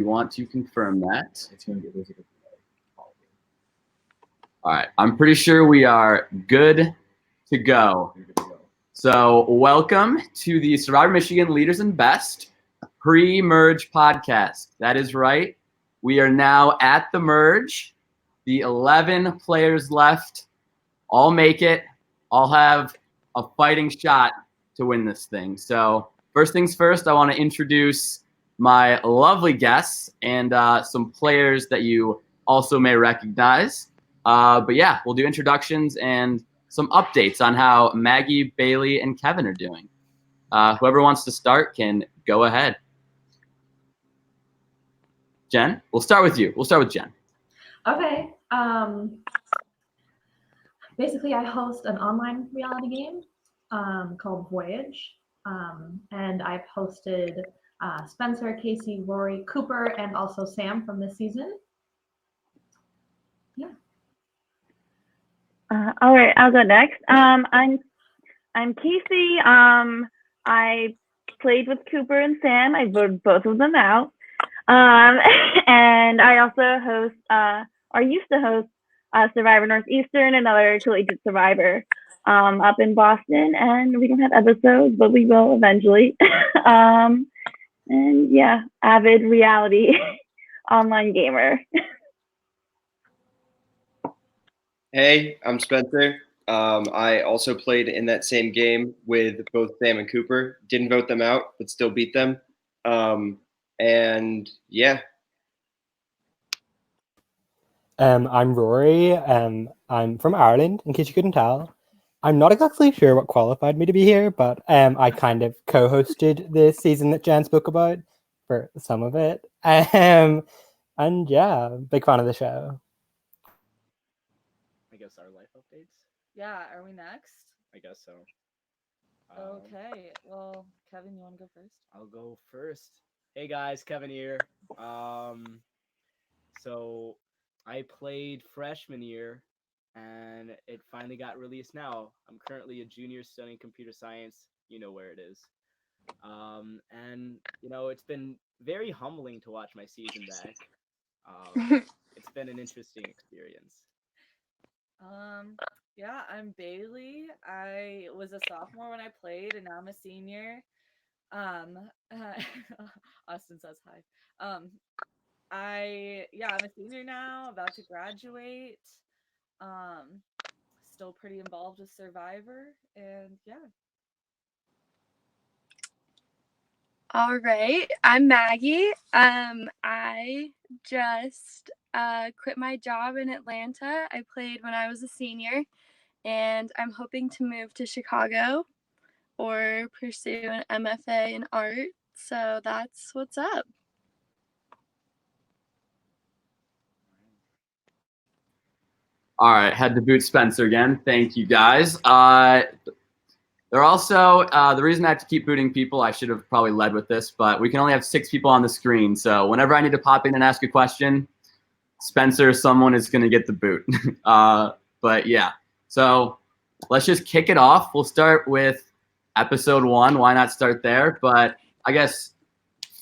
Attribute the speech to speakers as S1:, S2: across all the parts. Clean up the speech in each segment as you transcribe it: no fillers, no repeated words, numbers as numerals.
S1: You want to confirm that? It's going to be Elizabeth. All right. I'm pretty sure we are good to go. So, welcome to the Survivor Michigan Leaders and Best pre-merge podcast. That is right. We are now at the merge. The 11 players left all make it. All have a fighting shot to win this thing. So, first things first, I want to introduce my lovely guests and some players that you also may recognize. But yeah, we'll do introductions and some updates on how Maggie, Bailey, and Kevin are doing. Whoever wants to start can go ahead. Jen, we'll start with you. We'll start with Jen.
S2: Okay. Basically, I host an online reality game called Voyage, and I've hosted Spencer, Casey, Rory, Cooper, and also Sam from this season. Yeah.
S3: All right, I'll go next. I'm Casey. I played with Cooper and Sam. I voted both of them out. And I also host, or used to host, Survivor Northeastern, another collegiate Survivor, up in Boston. And we don't have episodes, but we will eventually. And yeah, avid reality online gamer.
S4: Hey, I'm Spencer. I also played in that same game with both Sam and Cooper. Didn't vote them out, but still beat them. And yeah.
S5: I'm Rory. I'm from Ireland, in case you couldn't tell. I'm not exactly sure what qualified me to be here, but I kind of co-hosted the season that Jen spoke about for some of it. And yeah, big fan of the show.
S6: I guess our life updates.
S7: Yeah, are we next?
S6: I guess so.
S7: Okay, well, Kevin, you want to go first?
S6: I'll go first. Hey guys, Kevin here. So I played freshman year, and it finally got released now. I'm currently a junior studying computer science. You know where it is. And it's been very humbling to watch my season back. It's been an interesting experience.
S7: Yeah, I'm Bailey. I was a sophomore when I played, and now I'm a senior. Austin says hi. I'm a senior now, about to graduate. Still pretty involved with Survivor, and yeah.
S8: All right, I'm Maggie. I just quit my job in Atlanta. I played when I was a senior, and I'm hoping to move to Chicago or pursue an MFA in art. So that's what's up.
S1: All right, had to boot Spencer again. Thank you, guys. They're also, the reason I have to keep booting people, I should have probably led with this, but we can only have 6 people on the screen. So whenever I need to pop in and ask a question, Spencer, someone is going to get the boot. But yeah, so let's just kick it off. We'll start with episode 1. Why not start there? But I guess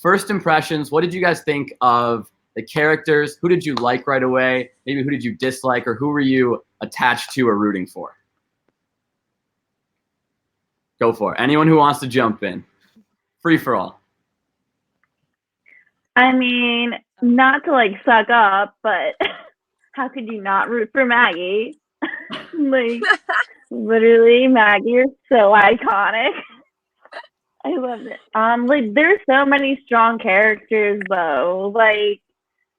S1: first impressions, what did you guys think of the characters? Who did you like right away? Maybe who did you dislike, or who were you attached to or rooting for? Go for it. Anyone who wants to jump in. Free for all.
S3: I mean, not to suck up, but how could you not root for Maggie? Literally, Maggie, you're so iconic. I love it. There's so many strong characters though.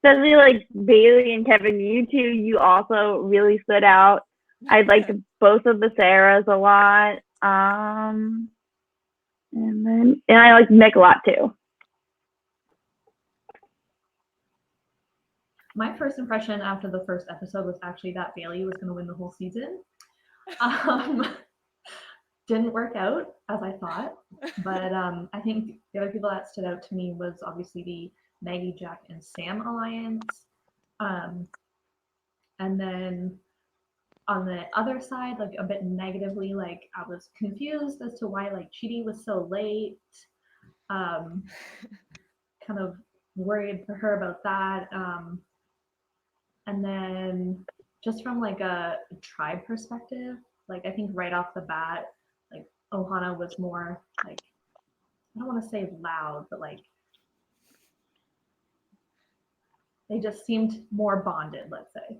S3: Especially Bailey and Kevin, you two, you also really stood out. I liked both of the Sarahs a lot. And I like Nick a lot too.
S2: My first impression after the first episode was actually that Bailey was going to win the whole season. Didn't work out as I thought, but I think the other people that stood out to me was obviously the Maggie, Jack, and Sam alliance. And then on the other side, a bit negatively, I was confused as to why Chidi was so late. Kind of worried for her about that. And then just from like a tribe perspective, like I think right off the bat, like Ohana was more like, I don't want to say loud, but like they just seemed more bonded, let's say.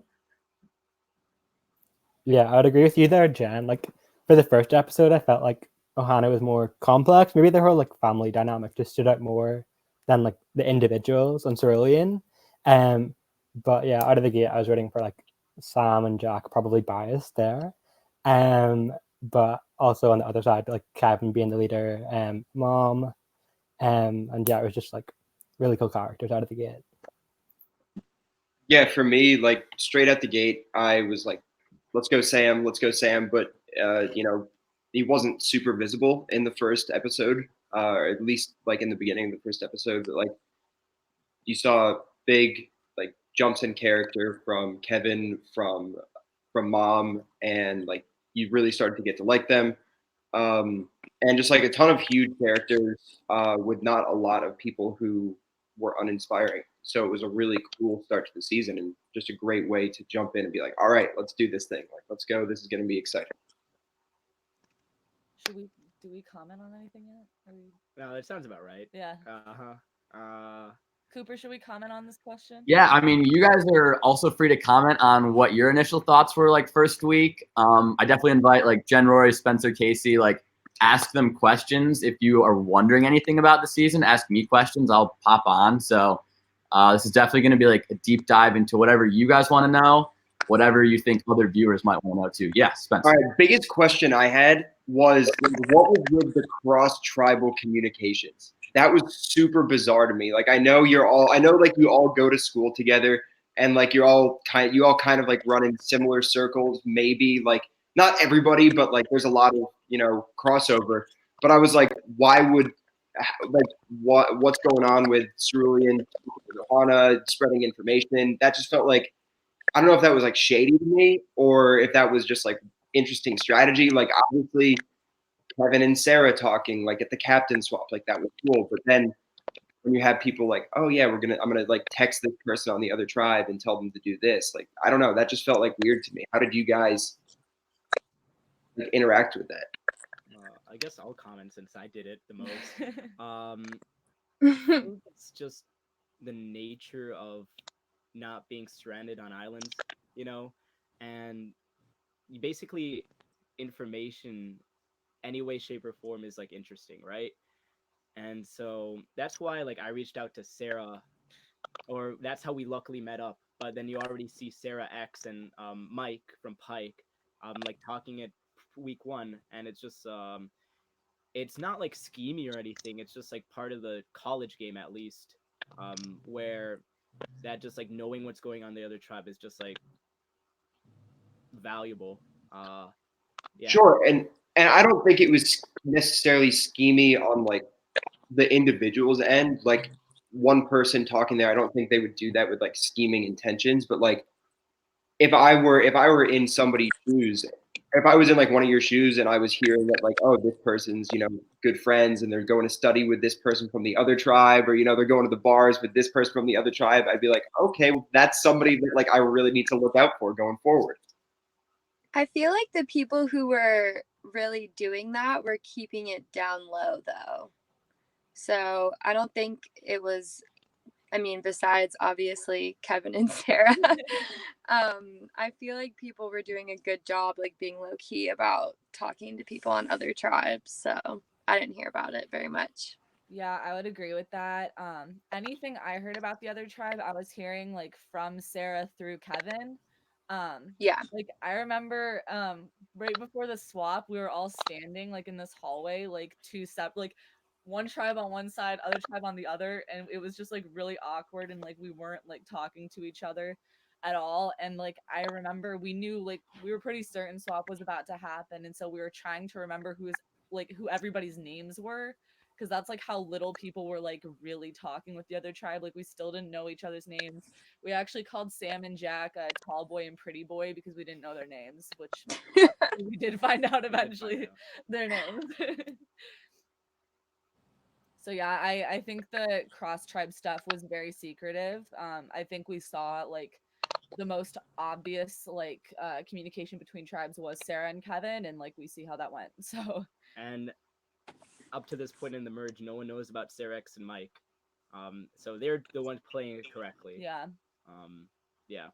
S5: Yeah, I'd agree with you there, Jen. Like for the first episode, I felt like Ohana was more complex. Maybe their whole like family dynamic just stood out more than like the individuals on Cerulean. But yeah, out of the gate, I was rooting for like Sam and Jack, probably biased there. But also on the other side, like Kevin being the leader, Mom, and yeah, it was just like really cool characters out of the gate.
S4: Yeah, for me, like straight out the gate, I was like, let's go Sam, let's go Sam. But he wasn't super visible in the first episode, or at least like in the beginning of the first episode. But like you saw big like jumps in character from Kevin, from Mom, and like you really started to get to like them. And just like a ton of huge characters with not a lot of people who were uninspiring. So it was a really cool start to the season and just a great way to jump in and be like, all right, let's do this thing. Like, let's go. This is going to be exciting.
S7: Do we comment on anything yet?
S6: No, that sounds about right.
S7: Yeah. Cooper, should we comment on this question?
S1: Yeah, I mean, you guys are also free to comment on what your initial thoughts were like first week. I definitely invite like Jen, Rory, Spencer, Casey, like ask them questions if you are wondering anything about the season. Ask me questions, I'll pop on. So this is definitely going to be like a deep dive into whatever you guys want to know, whatever you think other viewers might want to know too. Yeah, Spencer.
S4: All right, biggest question I had was what was with the cross-tribal communications? That was super bizarre to me. Like I know like you all go to school together and like you all kind of like run in similar circles, maybe like not everybody, but like there's a lot of, crossover. But I was like, why would like what's going on with Cerulean, Ohana spreading information? That just felt like I don't know if that was like shady to me or if that was just like interesting strategy. Like obviously Kevin and Sarah talking like at the captain swap, like that was cool. But then when you have people like, oh yeah, I'm gonna like text this person on the other tribe and tell them to do this. Like I don't know, that just felt like weird to me. How did you guys like interact with that?
S6: I guess I'll comment since I did it the most. I think it's just the nature of not being stranded on islands, and basically information any way, shape, or form is like interesting, right? And so that's why like I reached out to Sarah, or that's how we luckily met up. But then you already see Sarah X and Mike from Pike, like talking at week 1, and it's just it's not like schemey or anything. It's just like part of the college game at least, where that just like knowing what's going on in the other tribe is just like valuable. Yeah.
S4: Sure, and I don't think it was necessarily schemy on like the individual's end. Like one person talking there, I don't think they would do that with like scheming intentions. But like if I were in somebody's shoes, if I was in like one of your shoes and I was hearing that like, oh, this person's, good friends and they're going to study with this person from the other tribe, or they're going to the bars with this person from the other tribe, I'd be like, okay, well, that's somebody that like I really need to look out for going forward.
S8: I feel like the people who were really doing that were keeping it down low, though. So I don't think it was, besides obviously Kevin and Sarah, I feel like people were doing a good job, like being low key about talking to people on other tribes. So I didn't hear about it very much.
S7: Yeah, I would agree with that. Anything I heard about the other tribe, I was hearing like from Sarah through Kevin.
S8: Yeah.
S7: Like I remember right before the swap, we were all standing like in this hallway, like two like one tribe on one side, other tribe on the other, and it was just like really awkward and like we weren't like talking to each other at all. And like I remember we knew like we were pretty certain swap was about to happen, and so we were trying to remember who everybody's names were, because that's like how little people were like really talking with the other tribe. Like we still didn't know each other's names. We actually called Sam and Jack Tall Boy and Pretty Boy because we didn't know their names, which we did find out eventually their names. So yeah, I think the cross tribe stuff was very secretive. I think we saw like the most obvious like communication between tribes was Sarah and Kevin, and like we see how that went. So
S6: And up to this point in the merge, no one knows about Sarah X and Mike. So they're the ones playing it correctly.
S7: yeah.
S6: Yeah.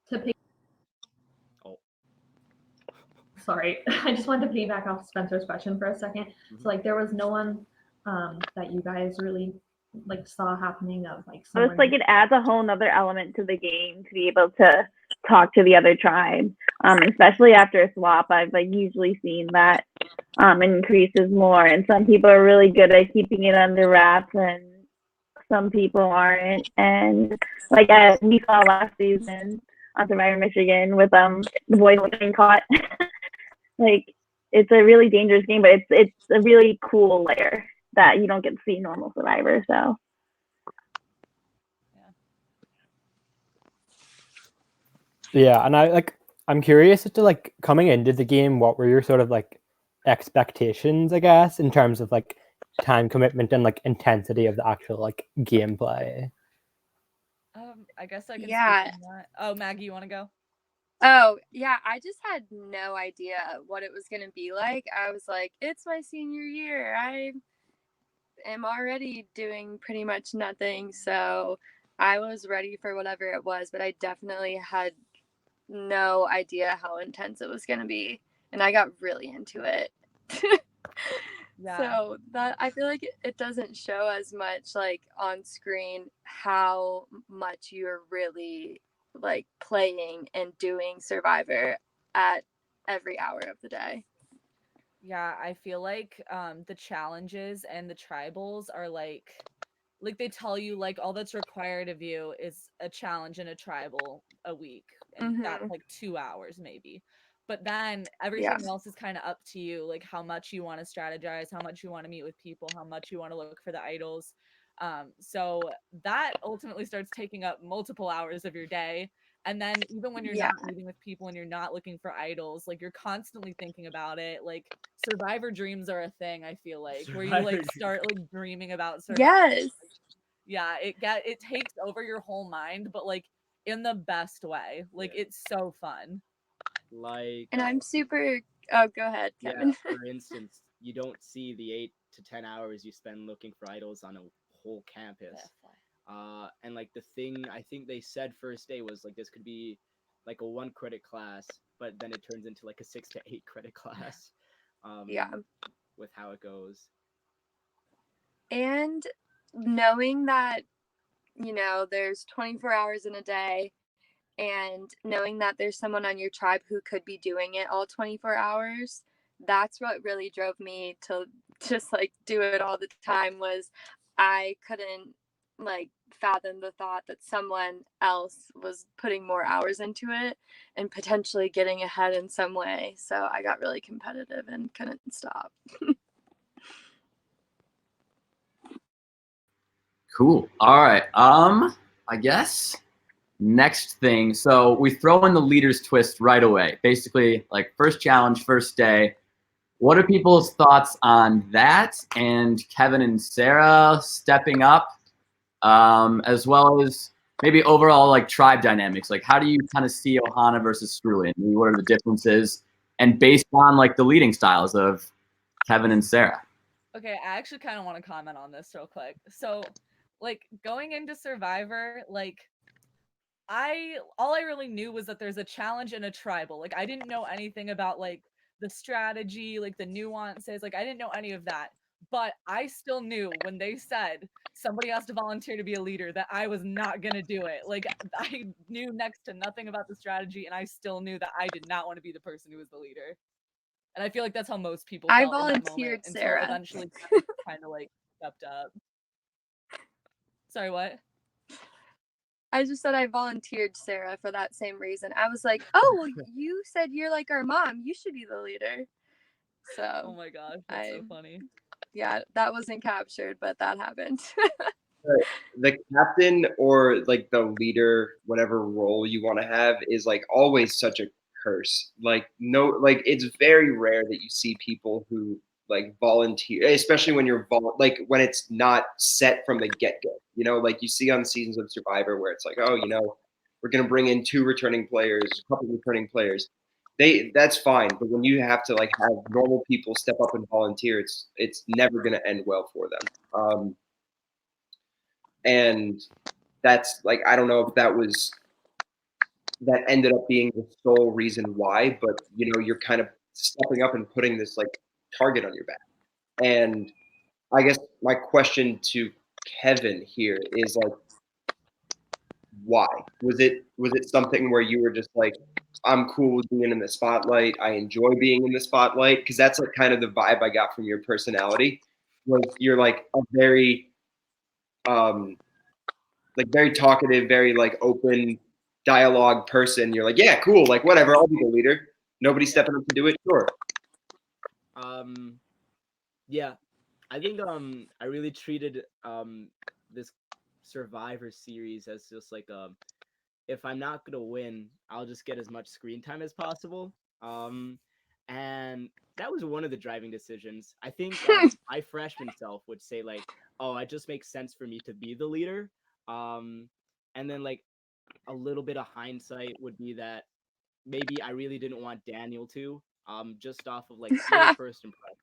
S2: To pick,
S6: Oh.
S2: sorry, I just wanted to piggyback off Spencer's question for a second. So like there was no one that you guys really like saw happening of like
S3: So it's
S2: someone.
S3: like it adds a whole nother element to the game to be able to talk to the other tribe. Especially after a swap, I've like usually seen that increases more. And some people are really good at keeping it under wraps, and some people aren't. And like we saw last season on Survivor Michigan with the boys getting caught. Like it's a really dangerous game, but it's a really cool layer that you don't get to see in normal Survivor. So.
S5: Yeah, and I'm curious as to like coming into the game, what were your sort of like expectations, I guess, in terms of like time commitment and like intensity of the actual like gameplay?
S7: I guess I can
S8: Yeah.
S7: speak on that. Oh, Maggie, you want to go?
S8: Oh, yeah, I just had no idea what it was going to be like. I was like, it's my senior year. I am already doing pretty much nothing. So I was ready for whatever it was, but I definitely had no idea how intense it was going to be. And I got really into it.
S7: Yeah.
S8: So that I feel like it doesn't show as much like on screen how much you're really like playing and doing Survivor at every hour of the day.
S7: Yeah, I feel like the challenges and the tribals are like they tell you like all that's required of you is a challenge and a tribal a week, and that's like 2 hours maybe. But then everything else is kind of up to you, like how much you want to strategize, how much you want to meet with people, how much you want to look for the idols. So that ultimately starts taking up multiple hours of your day. And then even when you're not meeting with people and you're not looking for idols, like you're constantly thinking about it. Like Survivor dreams are a thing, I feel like, where you like start like dreaming about Survivor.
S8: Yes.
S7: Yeah, it takes over your whole mind, but like in the best way. Like it's so fun.
S6: Like,
S8: and I'm super. Oh, go ahead, Kevin.
S6: Yeah, for instance, you don't see the 8 to 10 hours you spend looking for idols on a whole campus. And like the thing I think they said first day was like this could be like a 1 credit class, but then it turns into like a 6 to 8 credit class. With how it goes.
S8: And knowing that, you know, there's 24 hours in a day, and knowing that there's someone on your tribe who could be doing it all 24 hours, that's what really drove me to just like do it all the time. Was I couldn't like fathom the thought that someone else was putting more hours into it and potentially getting ahead in some way. So I got really competitive and couldn't stop.
S1: Cool. All right. I guess next thing. So we throw in the leader's twist right away. Basically, like first challenge, first day. What are people's thoughts on that? And Kevin and Sarah stepping up, as well as maybe overall like tribe dynamics. Like how do you kind of see Ohana versus Strulin? What are the differences? And based on like the leading styles of Kevin and Sarah.
S7: Okay, I actually kind of want to comment on this real quick. So, like going into Survivor, like all I really knew was that there's a challenge and a tribal. Like I didn't know anything about like the strategy, like the nuances. Like I didn't know any of that. But I still knew when they said somebody has to volunteer to be a leader that I was not going to do it. Like I knew next to nothing about the strategy, and I still knew that I did not want to be the person who was the leader. And I feel like that's how most people felt
S8: I
S7: in that
S8: volunteered,
S7: moment until
S8: Sarah.
S7: eventually kind of like stepped up. Sorry, what?
S8: I just said I volunteered Sarah for that same reason. I was like, oh, well, you said you're like our mom. You should be the leader. So.
S7: Oh my gosh, that's so funny.
S8: Yeah, that wasn't captured, but that happened.
S4: The captain or like the leader, whatever role you want to have, is like always such a curse. Like no, like it's very rare that you see people who like volunteer, especially when you're like when it's not set from the get-go. You know, like you see on seasons of Survivor where it's like, oh, you know, we're gonna bring in 2 returning players, a couple returning players. That's fine, but when you have to like have normal people step up and volunteer, it's never gonna end well for them. And that's like, I don't know if that ended up being the sole reason why, but you know, you're kind of stepping up and putting this like target on your back. And I guess my question to Kevin here is like, why? Was it something where you were just like, I'm cool with being in the spotlight, I enjoy being in the spotlight? Because that's like kind of the vibe I got from your personality. Was you're like a very very talkative, very like open dialogue person. You're like, yeah, cool, like whatever, I'll be the leader. Nobody stepping up to do it, sure.
S6: Yeah, I think I really treated this Survivor series as just like if I'm not gonna win, I'll just get as much screen time as possible. And that was one of the driving decisions. I think my freshman self would say like, "Oh, it just makes sense for me to be the leader." And then like a little bit of hindsight would be that maybe I really didn't want Daniel to, just off of like little first impressions.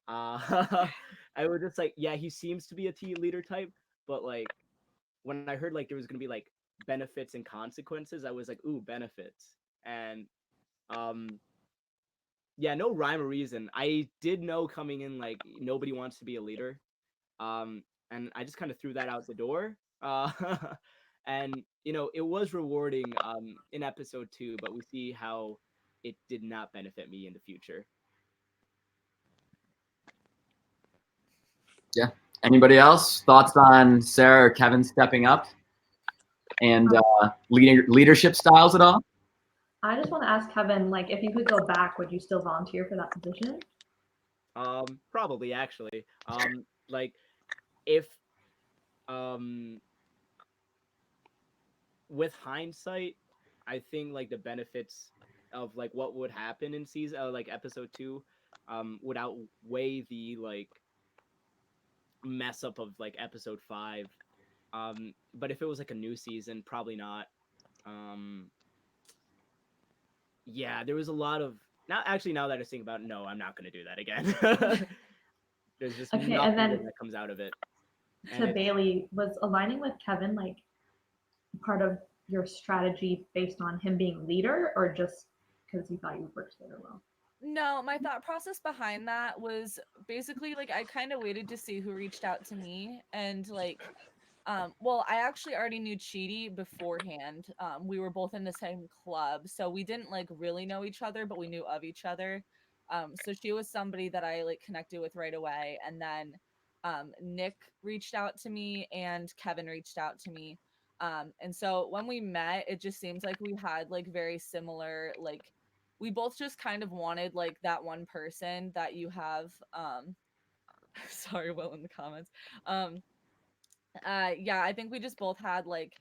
S6: I was just like, yeah, he seems to be a team leader type, but like when I heard like there was gonna be like benefits and consequences, I was like, ooh, benefits. And yeah, no rhyme or reason. I did know coming in like nobody wants to be a leader. And I just kind of threw that out the door. And you know, it was rewarding in episode 2, but we see how it did not benefit me in the future.
S1: Yeah. Anybody else? Thoughts on Sarah or Kevin stepping up and leadership styles at all?
S2: I just want to ask Kevin, like, if you could go back, would you still volunteer for that position?
S6: Probably actually. Like if um with hindsight, I think like the benefits of like what would happen in season like episode 2 would outweigh the like mess up of like episode 5. But if it was like a new season, probably not. Um yeah, there was a lot of now actually now that I think about it, no, I'm not gonna do that again. There's just
S2: Okay, and
S6: nothing
S2: then
S6: good that comes out of it.
S2: to Bailey, was aligning with Kevin like part of your strategy based on him being leader, or just because you thought you would work together well?
S7: No, my thought process behind that was basically like I kind of waited to see who reached out to me, and like well, I actually already knew Chidi beforehand. We were both in the same club, so we didn't like really know each other, but we knew of each other. So she was somebody that I like connected with right away, and then Nick reached out to me and Kevin reached out to me. And so when we met, it just seems like we had like very similar like we both just kind of wanted like that one person that you have sorry, Will in the comments. Yeah, I think we just both had like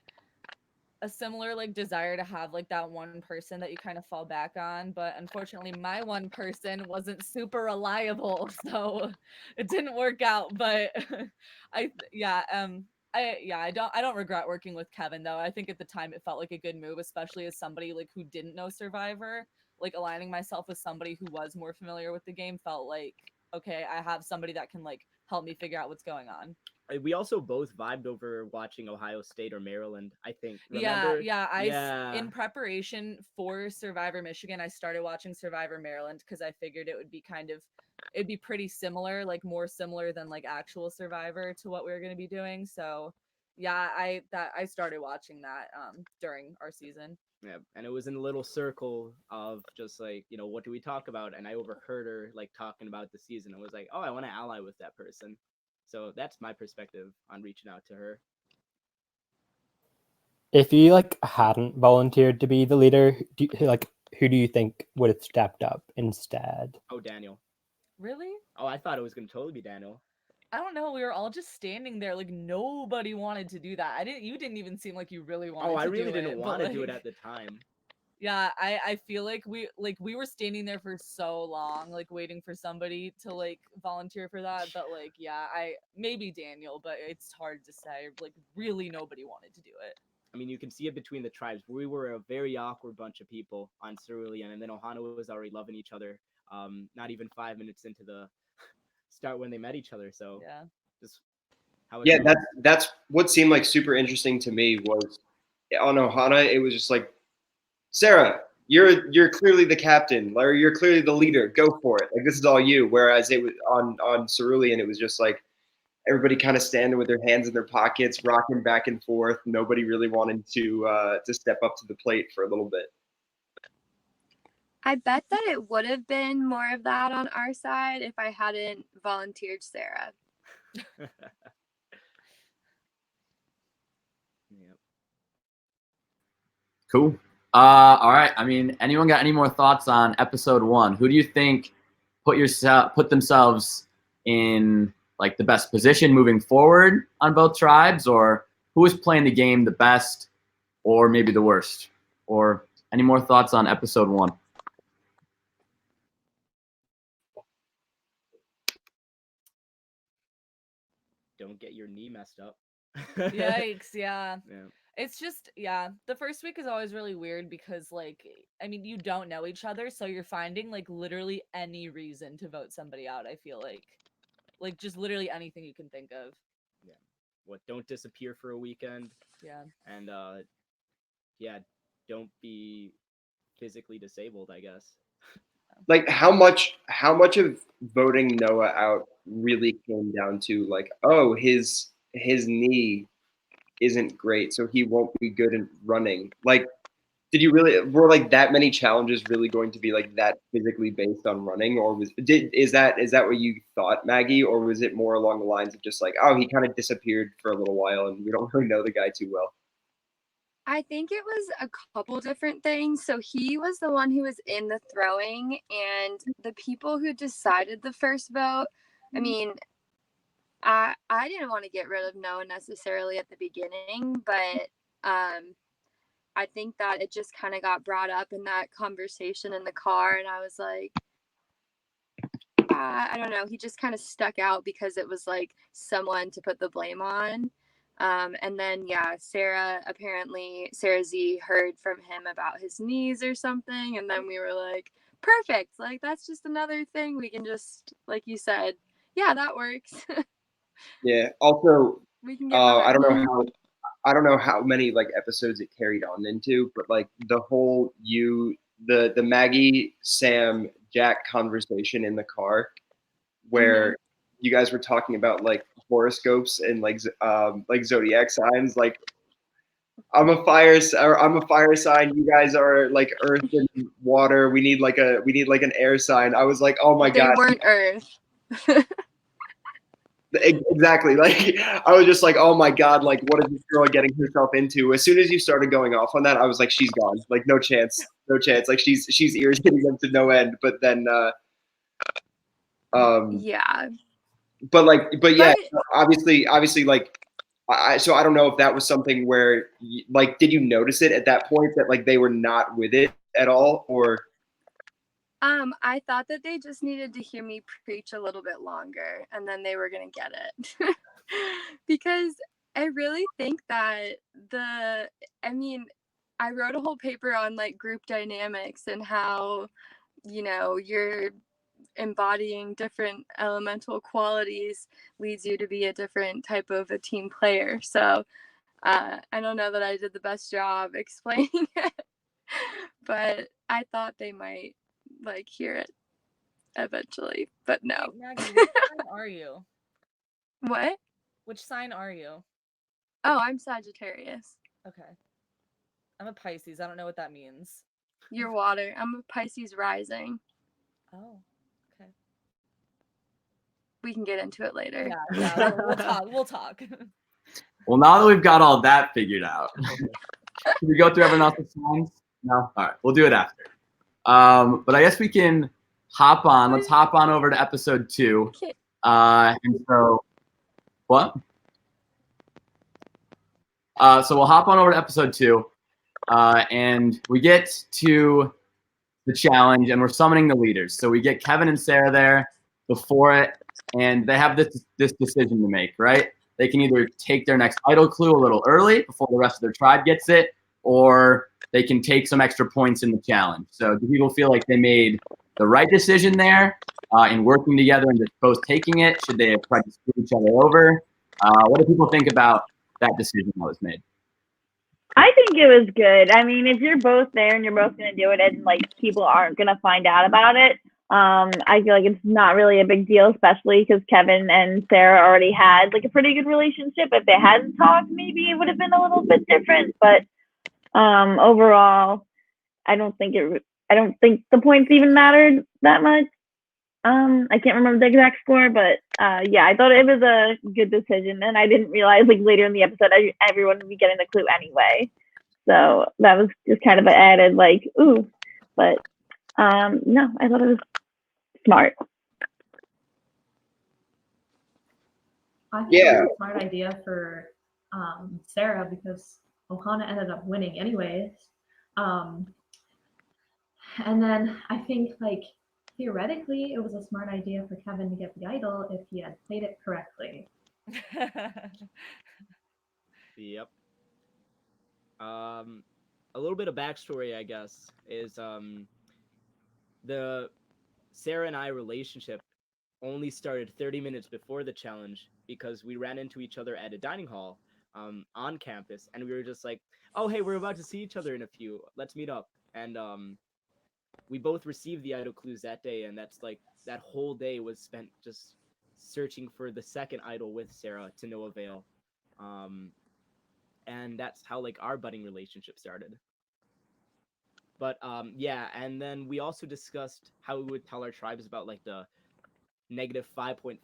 S7: a similar like desire to have like that one person that you kind of fall back on, but unfortunately my one person wasn't super reliable, so it didn't work out. But I don't regret working with Kevin though. I think at the time it felt like a good move, especially as somebody like who didn't know Survivor. Like aligning myself with somebody who was more familiar with the game felt like okay, I have somebody that can like help me figure out what's going on.
S6: We also both vibed over watching Ohio State or Maryland, I think. Remember?
S7: Yeah. In preparation for Survivor Michigan, I started watching Survivor Maryland because I figured it'd be pretty similar, like more similar than like actual Survivor to what we were going to be doing. So yeah, I started watching that during our season.
S6: Yeah, and it was in a little circle of just like, you know, what do we talk about? And I overheard her like talking about the season and was like, oh, I want to ally with that person. So that's my perspective on reaching out to her.
S5: If you like hadn't volunteered to be the leader, who do you think would have stepped up instead?
S6: Oh, Daniel.
S7: Really?
S6: Oh, I thought it was gonna totally be Daniel.
S7: I don't know. We were all just standing there, like nobody wanted to do that. You didn't even seem like you really wanted.
S6: Oh, I
S7: to
S6: really
S7: do
S6: didn't
S7: it,
S6: want
S7: but,
S6: to do it
S7: like,
S6: at the time.
S7: Yeah, I feel like we were standing there for so long, like waiting for somebody to like volunteer for that. But like, yeah, maybe Daniel, but it's hard to say. Like, really, nobody wanted to do it.
S6: I mean, you can see it between the tribes. We were a very awkward bunch of people on Cerulean, and then Ohana was already loving each other. Not even 5 minutes into the start when they met each other. So
S7: Yeah.
S6: just how it
S4: Yeah,
S6: goes.
S4: that's what seemed like super interesting to me was on Ohana. It was just like, Sarah, you're clearly the captain, or you're clearly the leader. Go for it. Like this is all you. Whereas it was on Cerulean, it was just like everybody kind of standing with their hands in their pockets, rocking back and forth. Nobody really wanted to step up to the plate for a little bit.
S8: I bet that it would have been more of that on our side if I hadn't volunteered Sarah.
S6: Yep.
S1: Cool. All right. I mean, anyone got any more thoughts on episode 1? Who do you think put themselves in like the best position moving forward on both tribes, or who is playing the game the best, or maybe the worst? Or any more thoughts on episode 1?
S6: Don't get your knee messed up.
S7: Yikes! Yeah.
S6: Yeah.
S7: It's just, yeah, the first week is always really weird because, like, I mean, you don't know each other, so you're finding, like, literally any reason to vote somebody out, I feel like. Like, just literally anything you can think of.
S6: Yeah. What? Don't disappear for a weekend.
S7: Yeah.
S6: And yeah, don't be physically disabled, I guess.
S4: Like how much of voting Noah out really came down to like, oh, his knee isn't great, so he won't be good in running. Like, were like that many challenges really going to be like that physically based on running, or is that what you thought, Maggie, or was it more along the lines of just like, oh, he kind of disappeared for a little while and we don't really know the guy too well?
S8: I think it was a couple different things. So he was the one who was in the throwing, and the people who decided the first vote, I mean, I didn't want to get rid of Noah necessarily at the beginning, but I think that it just kind of got brought up in that conversation in the car, and I was like, I don't know. He just kind of stuck out because it was like someone to put the blame on. And then, yeah, Sarah Z heard from him about his knees or something. And then we were like, perfect. Like, that's just another thing we can just, like you said, yeah, that works.
S4: Yeah. Also,
S8: We can get
S4: I don't
S8: behind
S4: know
S8: that.
S4: I don't know how many like episodes it carried on into, but like the whole the Maggie, Sam, Jack conversation in the car where you guys were talking about like horoscopes and like zodiac signs. Like I'm a fire sign. You guys are like earth and water. We need like an air sign. I was like, oh my
S8: They
S4: god.
S8: weren't Earth.
S4: Exactly. Like I was just like, oh my god, like what is this girl getting herself into? As soon as you started going off on that, I was like, she's gone. Like no chance. Like she's irritating them to no end. But then
S8: Yeah.
S4: but yeah, obviously like so I don't know if that was something where like did you notice it at that point that like they were not with it at all, or
S8: I thought that they just needed to hear me preach a little bit longer and then they were going to get it. Because I really think that I wrote a whole paper on like group dynamics and how, you're embodying different elemental qualities leads you to be a different type of a team player. So I don't know that I did the best job explaining it, but I thought they might like hear it eventually, but no.
S7: Wait, Maggie, which sign are you?
S8: What?
S7: Which sign are you?
S8: Oh, I'm Sagittarius.
S7: Okay. I'm a Pisces. I don't know what that means.
S8: You're water. I'm a Pisces rising.
S7: Oh, okay.
S8: We can get into it later.
S7: Yeah, we'll talk.
S1: Well, now that we've got all that figured out, can we go through everyone else's signs? No? All right, we'll do it after. But I guess we can let's hop on over to episode 2.
S8: Okay.
S1: And so, what? So we'll hop on over to episode 2. and we get to the challenge, and we're summoning the leaders. So we get Kevin and Sarah there before it, and they have this decision to make, right? They can either take their next idol clue a little early before the rest of their tribe gets it, or they can take some extra points in the challenge. So do people feel like they made the right decision there in working together and just both taking it? Should they have tried to screw each other over? What do people think about that decision that was made?
S3: I think it was good. I mean, if you're both there and you're both gonna do it, and like people aren't gonna find out about it, I feel like it's not really a big deal, especially because Kevin and Sarah already had like a pretty good relationship. If they hadn't talked, maybe it would have been a little bit different. But overall, I don't think the points even mattered that much. I can't remember the exact score, but yeah, I thought it was a good decision, and I didn't realize like later in the episode everyone would be getting the clue anyway. So that was just kind of an added like ooh, but no, I thought it was smart.
S2: I think
S4: Yeah.
S2: it was a smart idea for Sarah because Ohana ended up winning anyways. And then I think like theoretically it was a smart idea for Kevin to get the idol if he had played it correctly.
S6: Yep. A little bit of backstory, I guess, is the Sarah and I relationship only started 30 minutes before the challenge because we ran into each other at a dining hall on campus, and we were just like, oh, hey, we're about to see each other in a few. Let's meet up. And we both received the idol clues that day, and that's like that whole day was spent just searching for the second idol with Sarah to no avail. And that's how like our budding relationship started. But yeah, and then we also discussed how we would tell our tribes about like the negative 5.5,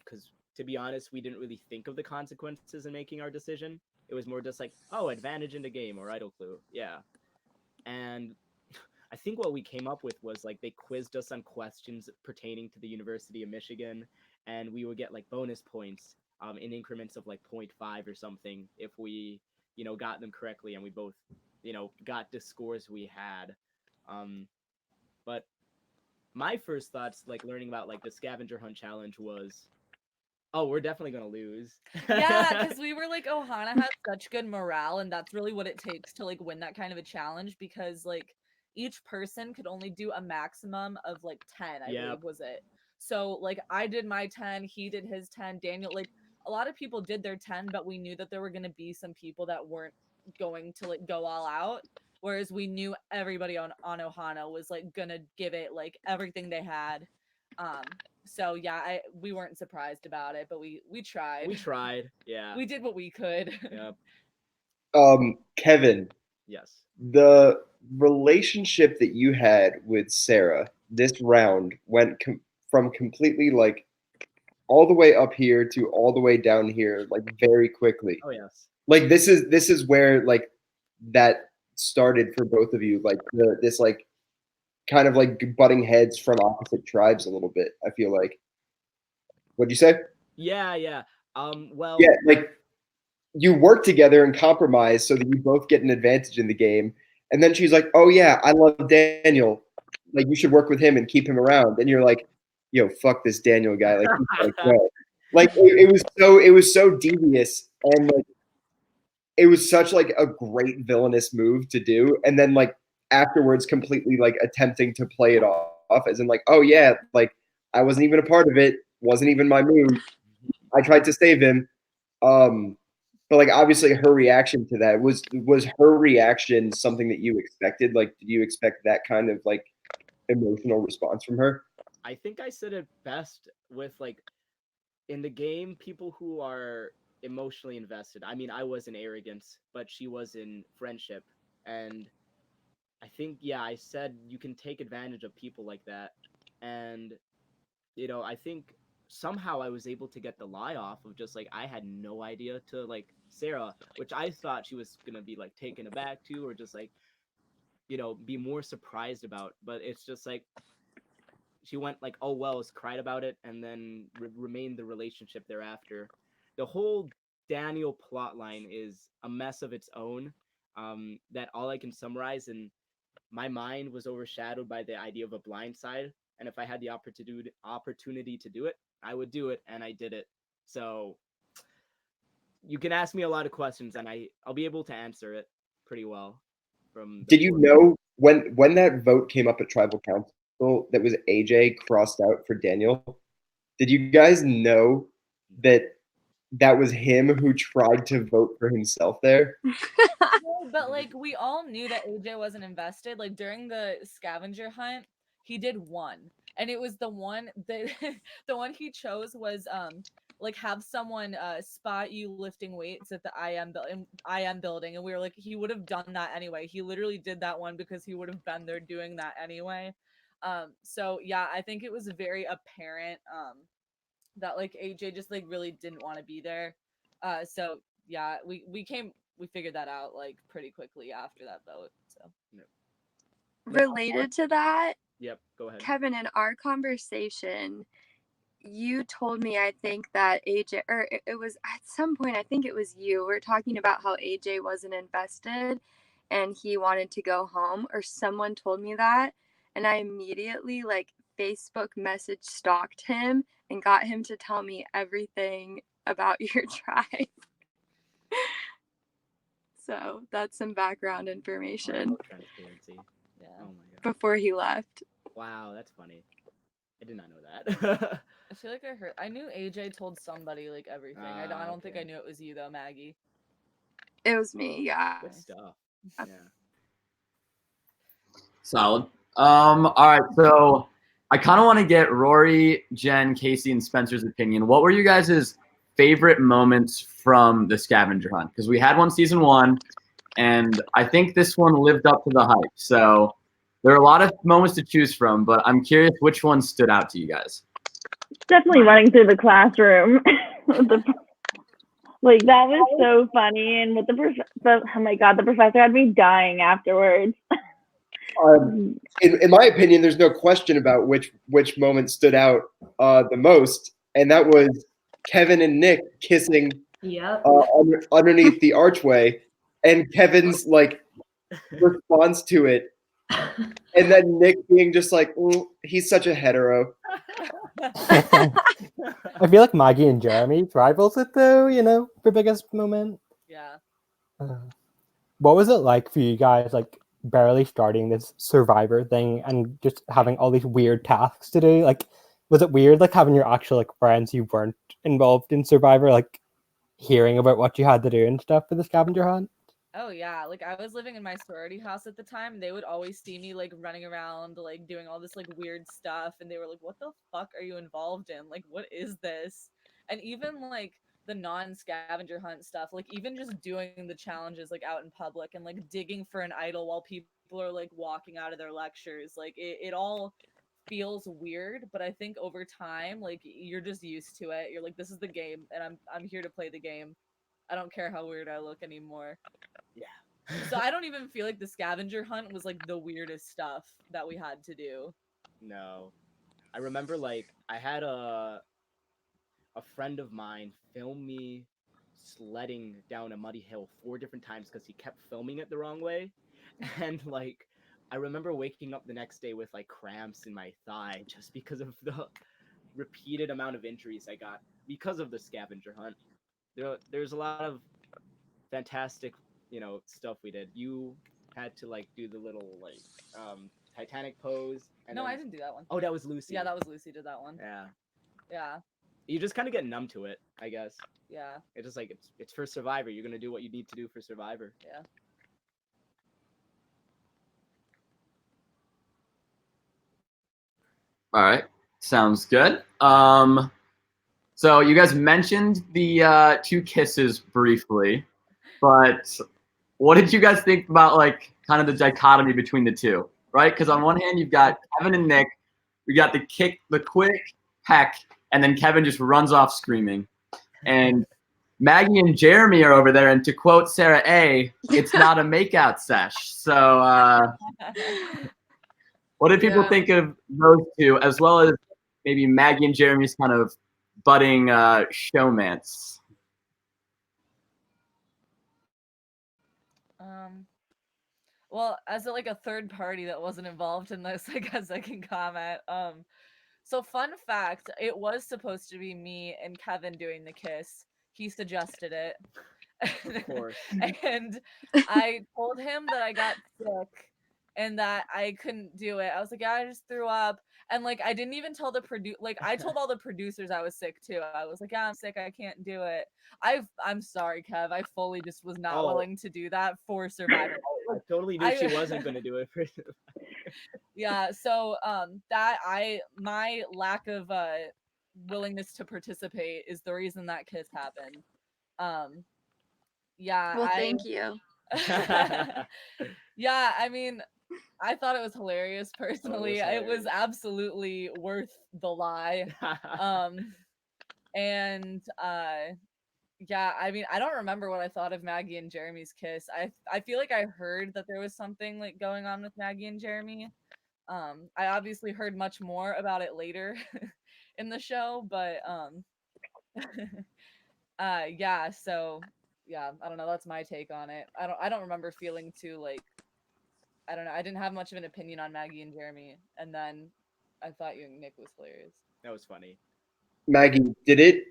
S6: because to be honest, we didn't really think of the consequences in making our decision. It was more just like, oh, advantage in the game or idol clue. Yeah. And I think what we came up with was like they quizzed us on questions pertaining to the University of Michigan, and we would get like bonus points in increments of like 0.5 or something if we, got them correctly, and we both, got the scores we had. But my first thoughts, like learning about like the scavenger hunt challenge, was, oh, we're definitely gonna lose.
S7: Yeah, because we were like, Ohana has such good morale, and that's really what it takes to like win that kind of a challenge, because like each person could only do a maximum of like 10, I believe was it. So like I did my 10, he did his 10, Daniel, like a lot of people did their 10, but we knew that there were gonna be some people that weren't going to like go all out. Whereas we knew everybody on Ohana was like gonna give it like everything they had. So yeah, we weren't surprised about it, but we tried.
S6: We tried, yeah.
S7: We did what we could.
S6: Yep.
S4: Kevin,
S6: Yes.
S4: the relationship that you had with Sarah this round went from completely like all the way up here to all the way down here like very quickly.
S6: Oh yes.
S4: Like this is where like that started for both of you, like this like kind of like butting heads from opposite tribes a little bit, I feel like. What'd you say?
S6: Yeah. Well,
S4: yeah, like you work together and compromise so that you both get an advantage in the game. And then she's like, "Oh yeah, I love Daniel. Like you should work with him and keep him around." And you're like, "Yo, fuck this Daniel guy." Like, like it was so devious, and like it was such like a great villainous move to do. And then like afterwards, completely like attempting to play it off as in like, "Oh yeah, like I wasn't even a part of it. Wasn't even my move. I tried to save him." But like obviously her reaction to that was her reaction something that you expected? Like did you expect that kind of like emotional response from her?
S6: I think I said it best with like in the game, people who are emotionally invested. I mean, I was in arrogance, but she was in friendship. And I think, yeah, I said you can take advantage of people like that. And, I think somehow I was able to get the lie off of just like I had no idea to like Sarah, which I thought she was gonna be like taken aback to, or just like, be more surprised about. But it's just like she went like, oh well, cried about it, and then remained the relationship thereafter. The whole Daniel plotline is a mess of its own. that all I can summarize, and my mind was overshadowed by the idea of a blind side. And if I had the opportunity to do it, I would do it, and I did it. So you can ask me a lot of questions, and I'll be able to answer it pretty well.
S4: Did you know when that vote came up at tribal council that was AJ crossed out for Daniel? Did you guys know that was him who tried to vote for himself there?
S7: No, but like we all knew that AJ wasn't invested. Like during the scavenger hunt, he did one, and it was the one that the one he chose was like have someone spot you lifting weights at the IM building, and we were like, he would have done that anyway. He literally did that one because he would have been there doing that anyway. So yeah, I think it was very apparent that like AJ just like really didn't want to be there. So yeah, we figured that out like pretty quickly after that vote. So
S8: Related to that,
S6: Yep, go ahead.
S8: Kevin, in our conversation, you told me, I think that AJ, or it was at some point, I think it was you, we were talking about how AJ wasn't invested and he wanted to go home, or someone told me that. And I immediately like Facebook message stalked him and got him to tell me everything about your tribe. So that's some background information
S6: Transparency.
S7: yeah.
S6: Oh my god.
S8: before he left.
S6: Wow, that's funny. I did not know that.
S7: I feel like I knew AJ told somebody like everything. I don't think I knew it was you though, Maggie.
S8: It was me, yeah.
S6: Good stuff. Yeah.
S1: Solid. All right, so I kind of want to get Rory, Jen, Casey, and Spencer's opinion. What were you guys' favorite moments from the scavenger hunt? Because we had one season 1, and I think this one lived up to the hype. So there are a lot of moments to choose from, but I'm curious which one stood out to you guys.
S3: Definitely running through the classroom. Like that was so funny, and with oh my god, the professor had me dying afterwards.
S4: In my opinion, there's no question about which moment stood out the most, and that was Kevin and Nick kissing underneath the archway, and Kevin's like response to it, and then Nick being just like, he's such a hetero.
S5: I feel like Maggie and Jeremy rivals it though, for biggest moment.
S7: Yeah.
S5: What was it like for you guys, like barely starting this Survivor thing and just having all these weird tasks to do? Like, was it weird, like having your actual like friends who weren't involved in Survivor, like hearing about what you had to do and stuff for the scavenger hunt?
S7: Oh yeah, like I was living in my sorority house at the time, and they would always see me like running around, like doing all this like weird stuff, and they were like, "What the fuck are you involved in? Like, what is this?" And even like the non-scavenger hunt stuff, like even just doing the challenges like out in public and like digging for an idol while people are like walking out of their lectures, like it all feels weird, but I think over time, like you're just used to it. You're like, this is the game, and I'm here to play the game. I don't care how weird I look anymore.
S6: Yeah.
S7: So I don't even feel like the scavenger hunt was like the weirdest stuff that we had to do.
S6: No. I remember like I had a friend of mine film me sledding down a muddy hill 4 different times because he kept filming it the wrong way. And like I remember waking up the next day with like cramps in my thigh just because of the repeated amount of injuries I got because of the scavenger hunt. There's a lot of fantastic, stuff we did. You had to like do the little like Titanic pose. And
S7: No,
S6: then...
S7: I didn't do that one.
S6: Oh, that was Lucy.
S7: Yeah, that was Lucy did that one.
S6: Yeah.
S7: Yeah.
S6: You just kind of get numb to it, I guess.
S7: Yeah.
S6: It's just like it's for Survivor. You're gonna do what you need to do for Survivor.
S7: Yeah.
S1: All right, sounds good. So you guys mentioned the 2 kisses briefly, but what did you guys think about like kind of the dichotomy between the two, right? Because on one hand you've got Kevin and Nick, we got the quick peck, and then Kevin just runs off screaming, and Maggie and Jeremy are over there, and to quote Sarah A, it's not a makeout sesh. So what did people think of those two, as well as maybe Maggie and Jeremy's kind of budding showmance?
S7: Well, as a third party that wasn't involved in this, I guess I can comment. So fun fact, it was supposed to be me and Kevin doing the kiss. He suggested it.
S6: Of course.
S7: And I told him that I got sick and that I couldn't do it. I was like, yeah, I just threw up. And I didn't even tell the I told all the producers I was sick too. I was like, yeah, I'm sick, I can't do it. I'm sorry, Kev. I fully just was not willing to do that for Survivor.
S6: I totally knew she wasn't gonna do it for
S7: Yeah, so my lack of willingness to participate is the reason that kiss happened. Yeah.
S8: Well, thank you.
S7: Yeah, I mean, I thought it was hilarious personally. It was
S6: hilarious.
S7: absolutely worth the lie. And yeah, I mean, I don't remember what I thought of Maggie and Jeremy's kiss. I feel like I heard that there was something going on with Maggie and Jeremy. I obviously heard much more about it later in the show, but yeah, so yeah, I don't know, that's my take on it. I don't remember feeling too I don't know, I didn't have much of an opinion on Maggie and Jeremy, and then I thought you and Nick was hilarious.
S6: That was funny.
S4: Maggie, did it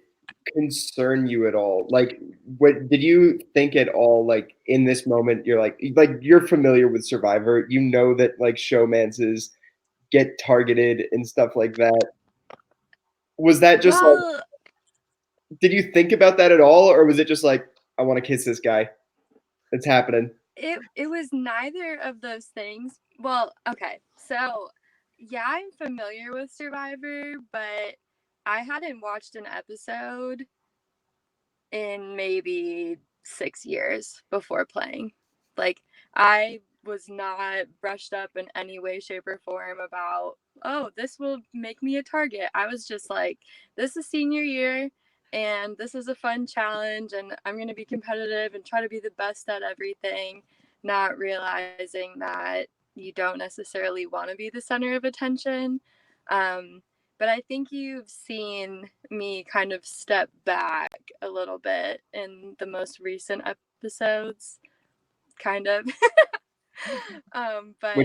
S4: concern you at all? Like, what did you think at all? Like in this moment, you're you're familiar with Survivor. You know that showmances get targeted and stuff like that. Was that just
S8: Well,
S4: did you think about that at all, or was it just like, I want to kiss this guy? It's happening.
S8: it was neither of those things. Well, okay. So, yeah, I'm familiar with Survivor, but I hadn't watched an episode in maybe 6 years before playing. I was not brushed up in any way, shape, or form about, oh, this will make me a target. I was just like, this is senior year and this is a fun challenge and I'm going to be competitive and try to be the best at everything, not realizing that you don't necessarily want to be the center of attention. But I think you've seen me kind of step back a little bit in the most recent episodes, kind of. But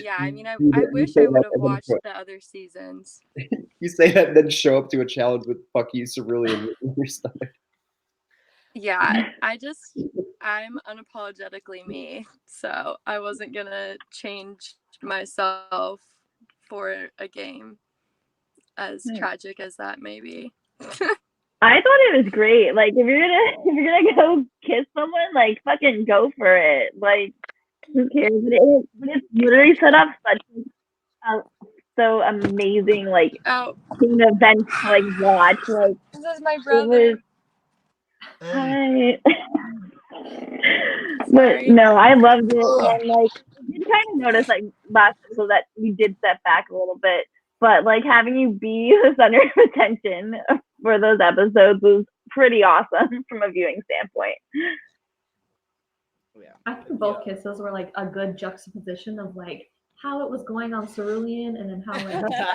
S8: yeah, I mean, I wish I would have watched the other seasons.
S4: You say that and then show up to a challenge with "fuck you, cerulean" in your stomach.
S8: Yeah, I'm unapologetically me, so I wasn't gonna change myself for a game, as tragic as that may be.
S3: I thought it was great. Like, if you're gonna go kiss someone, fucking go for it. Who cares? But it's literally set up such so amazing,
S8: Oh,
S3: team event to watch.
S8: this is my
S3: It
S8: brother.
S3: was. Hi. But
S8: Sorry.
S3: no, I loved it, and you did kind of notice last episode that we did step back a little bit, but having you be the center of attention for those episodes was pretty awesome from a viewing standpoint.
S6: Yeah.
S2: I think both kisses were a good juxtaposition of how it was going on Cerulean and then how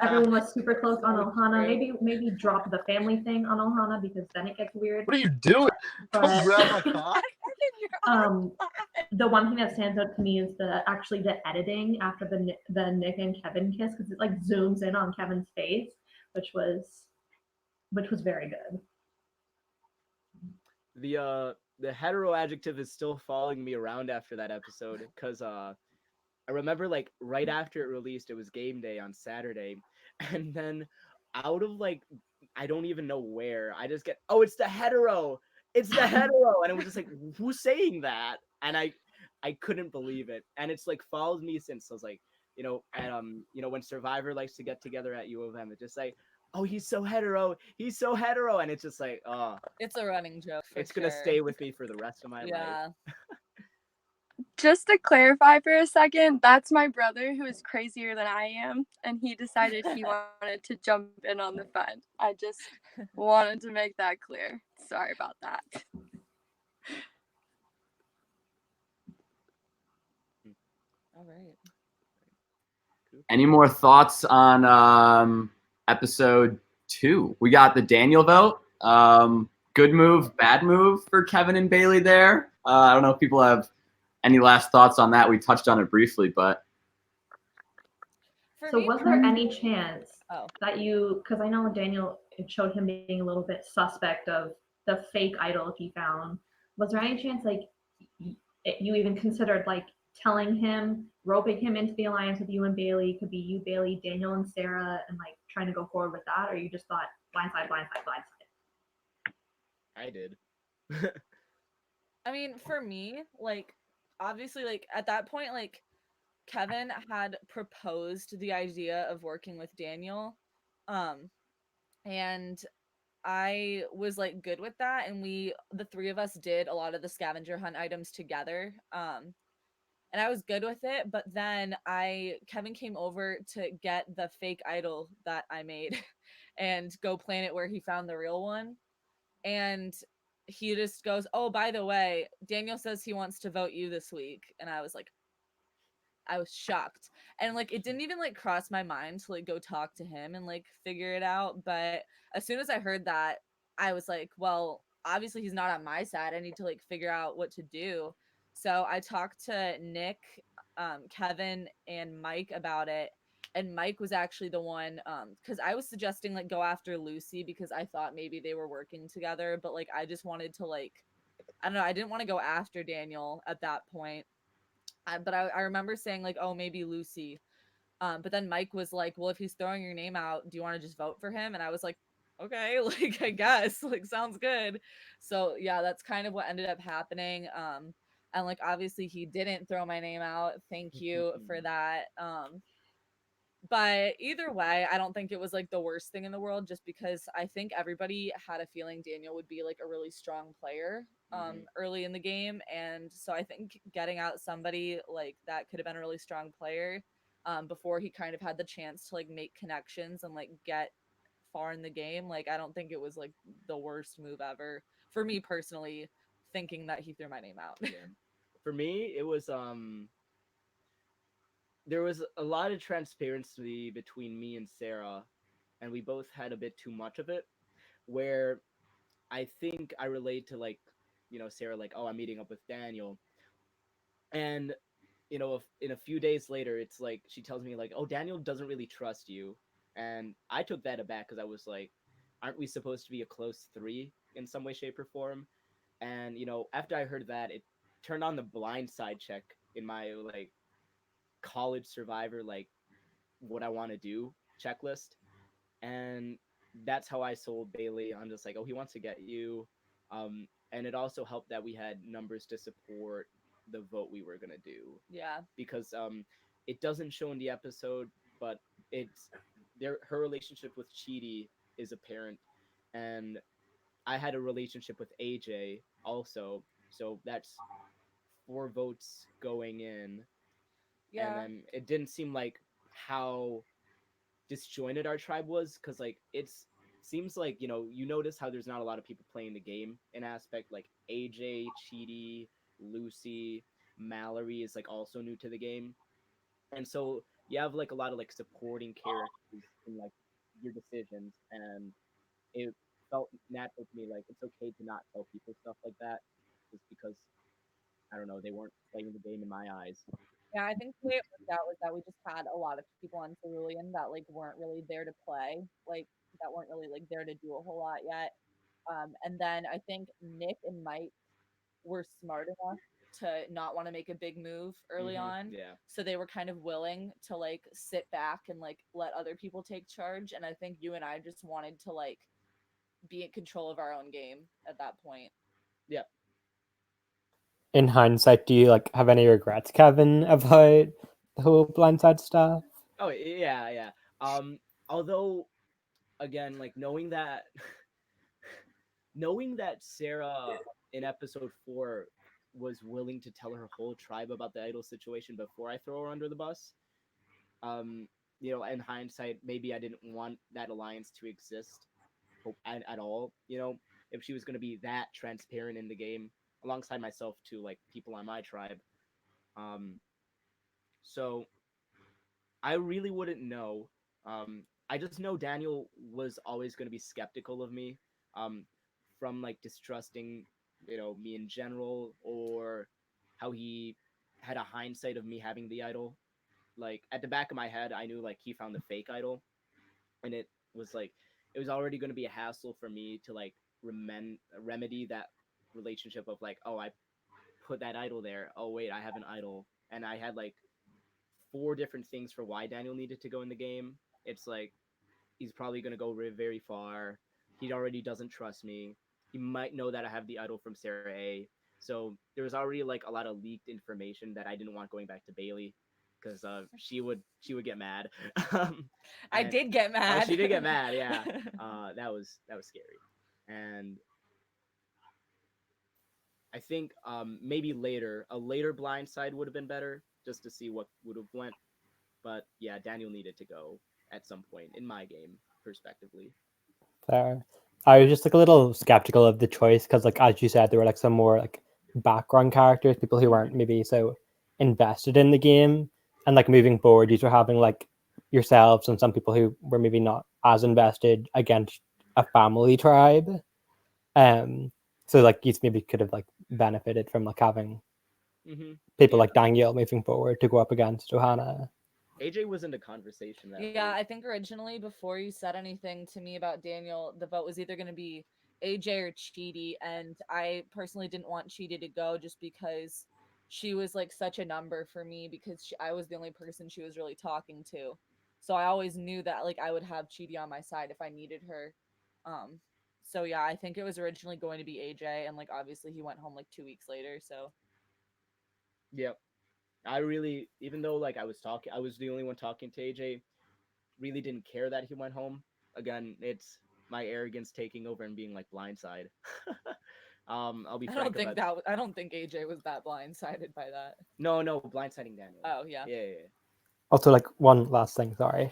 S2: everyone was super close on Ohana. Maybe drop the family thing on Ohana because then it gets weird.
S9: What are you doing?
S2: But,
S9: Don't grab my cock.
S2: the one thing that stands out to me is the editing after the Nick and Kevin kiss, because it zooms in on Kevin's face, which was very good.
S6: The hetero adjective is still following me around after that episode because I remember right after it released, it was game day on Saturday, and then out of I don't even know where, I just get, oh, it's the hetero, and it was just who's saying that? And I couldn't believe it, and it's followed me since. So I was when Survivor likes to get together at U of M, it's just oh, he's so hetero, and it's just oh,
S7: It's a running joke.
S6: It's gonna stay with me for the rest of my life.
S8: Just to clarify for a second, that's my brother who is crazier than I am, and he decided he wanted to jump in on the fun. I just wanted to make that clear. Sorry about that.
S7: All right.
S1: Any more thoughts on episode 2? We got the Daniel vote. Good move, bad move for Kevin and Bailey there. I don't know if people have any last thoughts on that? We touched on it briefly, but
S7: For
S2: So
S7: me,
S2: was there any chance
S7: Oh.
S2: that you, because I know Daniel, it showed him being a little bit suspect of the fake idol he found. Was there any chance like you even considered like telling him, roping him into the alliance with you and Bailey? Could be you, Bailey, Daniel, and Sarah, and like trying to go forward with that, or you just thought blindside, blindside, blindside?
S6: I did.
S7: I mean, for me, like, obviously, like, at that point, like, Kevin had proposed the idea of working with Daniel. And I was like good with that, and the three of us did a lot of the scavenger hunt items together. And I was good with it, but then Kevin came over to get the fake idol that I made and go plant it where he found the real one. And he just goes, "Oh, by the way, Daniel says he wants to vote you this week." And I was shocked. And like it didn't even like cross my mind to like go talk to him and like figure it out. But as soon as I heard that, I was like, well, obviously he's not on my side. I need to like figure out what to do. So I talked to Nick, Kevin, and Mike about it. And Mike was actually the one, because I was suggesting like go after Lucy because I thought maybe they were working together, but like I just wanted to like I don't know, I didn't want to go after Daniel at that point. But I remember saying like, oh, maybe Lucy. But then Mike was like, well, if he's throwing your name out, do you want to just vote for him? And I was like, okay, like I guess, like sounds good. So yeah, that's kind of what ended up happening. And like obviously he didn't throw my name out. Thank you for that. But either way, I don't think it was like the worst thing in the world just because I think everybody had a feeling Daniel would be like a really strong player early in the game. And so I think getting out somebody like that could have been a really strong player before he kind of had the chance to like make connections and like get far in the game. Like I don't think it was like the worst move ever for me personally, thinking that he threw my name out.
S6: Yeah. For me, it was there was a lot of transparency between me and Sarah, and we both had a bit too much of it. Where I think I relate to like, Sarah, like, oh, I'm meeting up with Daniel, and in a few days later, it's like she tells me like, oh, Daniel doesn't really trust you, and I took that aback because I was like, aren't we supposed to be a close three in some way, shape, or form? And after I heard that, it turned on the blind side check in my like college survivor, like what I want to do checklist, and that's how I sold Bailey. I'm just like, oh, he wants to get you, and it also helped that we had numbers to support the vote we were gonna do
S7: Yeah.
S6: because it doesn't show in the episode, but it's her relationship with Chidi is apparent, and I had a relationship with AJ also, so that's 4 votes going in, and
S7: Yeah.
S6: then it didn't seem like how disjointed our tribe was because like it's seems like you notice how there's not a lot of people playing the game in aspect like AJ, Chidi, Lucy, Mallory is like also new to the game, and so you have like a lot of like supporting characters in like your decisions, and it felt natural to me like it's okay to not tell people stuff like that just because I don't know they weren't playing the game in my eyes.
S7: Yeah, I think the way it worked out was that we just had a lot of people on Cerulean that like weren't really there to play, like that weren't really like there to do a whole lot yet. And then I think Nick and Mike were smart enough to not want to make a big move early on.
S6: Yeah.
S7: So they were kind of willing to like sit back and like let other people take charge. And I think you and I just wanted to like be in control of our own game at that point.
S6: Yeah.
S5: In hindsight, do you like have any regrets, Kevin, about the whole blindside stuff?
S6: Oh yeah, yeah. Although again, like knowing that Sarah in episode 4 was willing to tell her whole tribe about the idol situation before I throw her under the bus. Um, in hindsight, maybe I didn't want that alliance to exist at all. If she was going to be that transparent in the game alongside myself to like people on my tribe. Um, so I really wouldn't know. I just know Daniel was always going to be skeptical of me, um, from like distrusting, me in general, or how he had a hindsight of me having the idol. Like at the back of my head, I knew like he found the fake idol, and it was already going to be a hassle for me to like remedy that relationship of like, oh, I put that idol there. Oh wait, I have an idol, and I had like 4 different things for why Daniel needed to go in the game. It's like he's probably going to go very far. He already doesn't trust me. He might know that I have the idol from Sarah A. So there was already like a lot of leaked information that I didn't want going back to Bailey because she would get mad.
S7: I did get mad.
S6: Oh, she did get mad. Yeah, that was scary, and I think maybe a later blindside would have been better just to see what would have went. But yeah, Daniel needed to go at some point in my game, perspectively.
S5: Fair. I was just like a little skeptical of the choice because, like as you said, there were like some more like background characters, people who weren't maybe so invested in the game, and like moving forward, you were having like yourselves and some people who were maybe not as invested against a family tribe. So like you maybe could have like benefited from like having people like Daniel moving forward to go up against Johanna.
S6: AJ was in the conversation that
S7: Yeah, I think originally before you said anything to me about Daniel, the vote was either going to be AJ or Cheaty, and I personally didn't want Cheaty to go just because she was like such a number for me because I was the only person she was really talking to. So I always knew that like I would have Cheaty on my side if I needed her. So yeah, I think it was originally going to be AJ, and like obviously he went home like 2 weeks later, so
S6: Yep. I really, even though like I was the only one talking to AJ, really didn't care that he went home. Again, it's my arrogance taking over and being like blindside. I'll be frank about
S7: I don't think AJ was that blindsided by that.
S6: No, blindsiding Daniel.
S7: Oh yeah.
S6: Yeah.
S5: Also, like one last thing, sorry.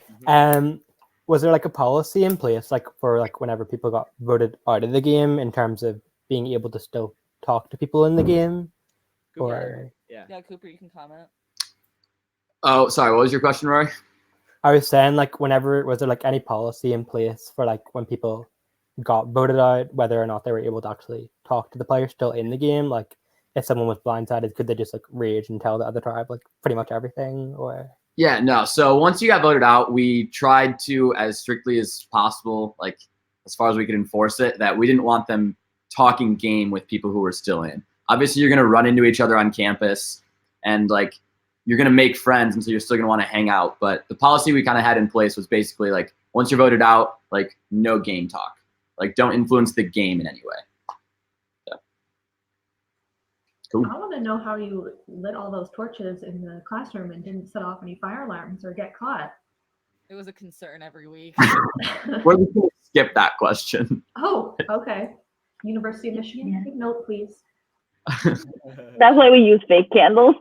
S5: Was there like a policy in place like for like whenever people got voted out of the game in terms of being able to still talk to people in the game? Or
S6: Yeah,
S7: Cooper, you can comment.
S1: Oh, sorry. What was your question, Roy?
S5: I was saying like whenever was there like any policy in place for like when people got voted out, whether or not they were able to actually talk to the players still in the game? Like if someone was blindsided, could they just like rage and tell the other tribe like pretty much everything? Or
S1: Yeah, no. So once you got voted out, we tried to, as strictly as possible, like as far as we could enforce it, that we didn't want them talking game with people who were still in. Obviously, you're going to run into each other on campus, and like you're going to make friends, and so you're still going to want to hang out. But the policy we kind of had in place was basically like once you're voted out, like no game talk, like don't influence the game in any way. So. Cool.
S2: I want to know how you lit all those torches in the classroom and didn't set off any fire alarms or get caught.
S7: It was a concern every week.
S1: We're just going to skip that question.
S2: Oh, okay. University of Michigan, take note, please.
S3: That's why we use fake candles.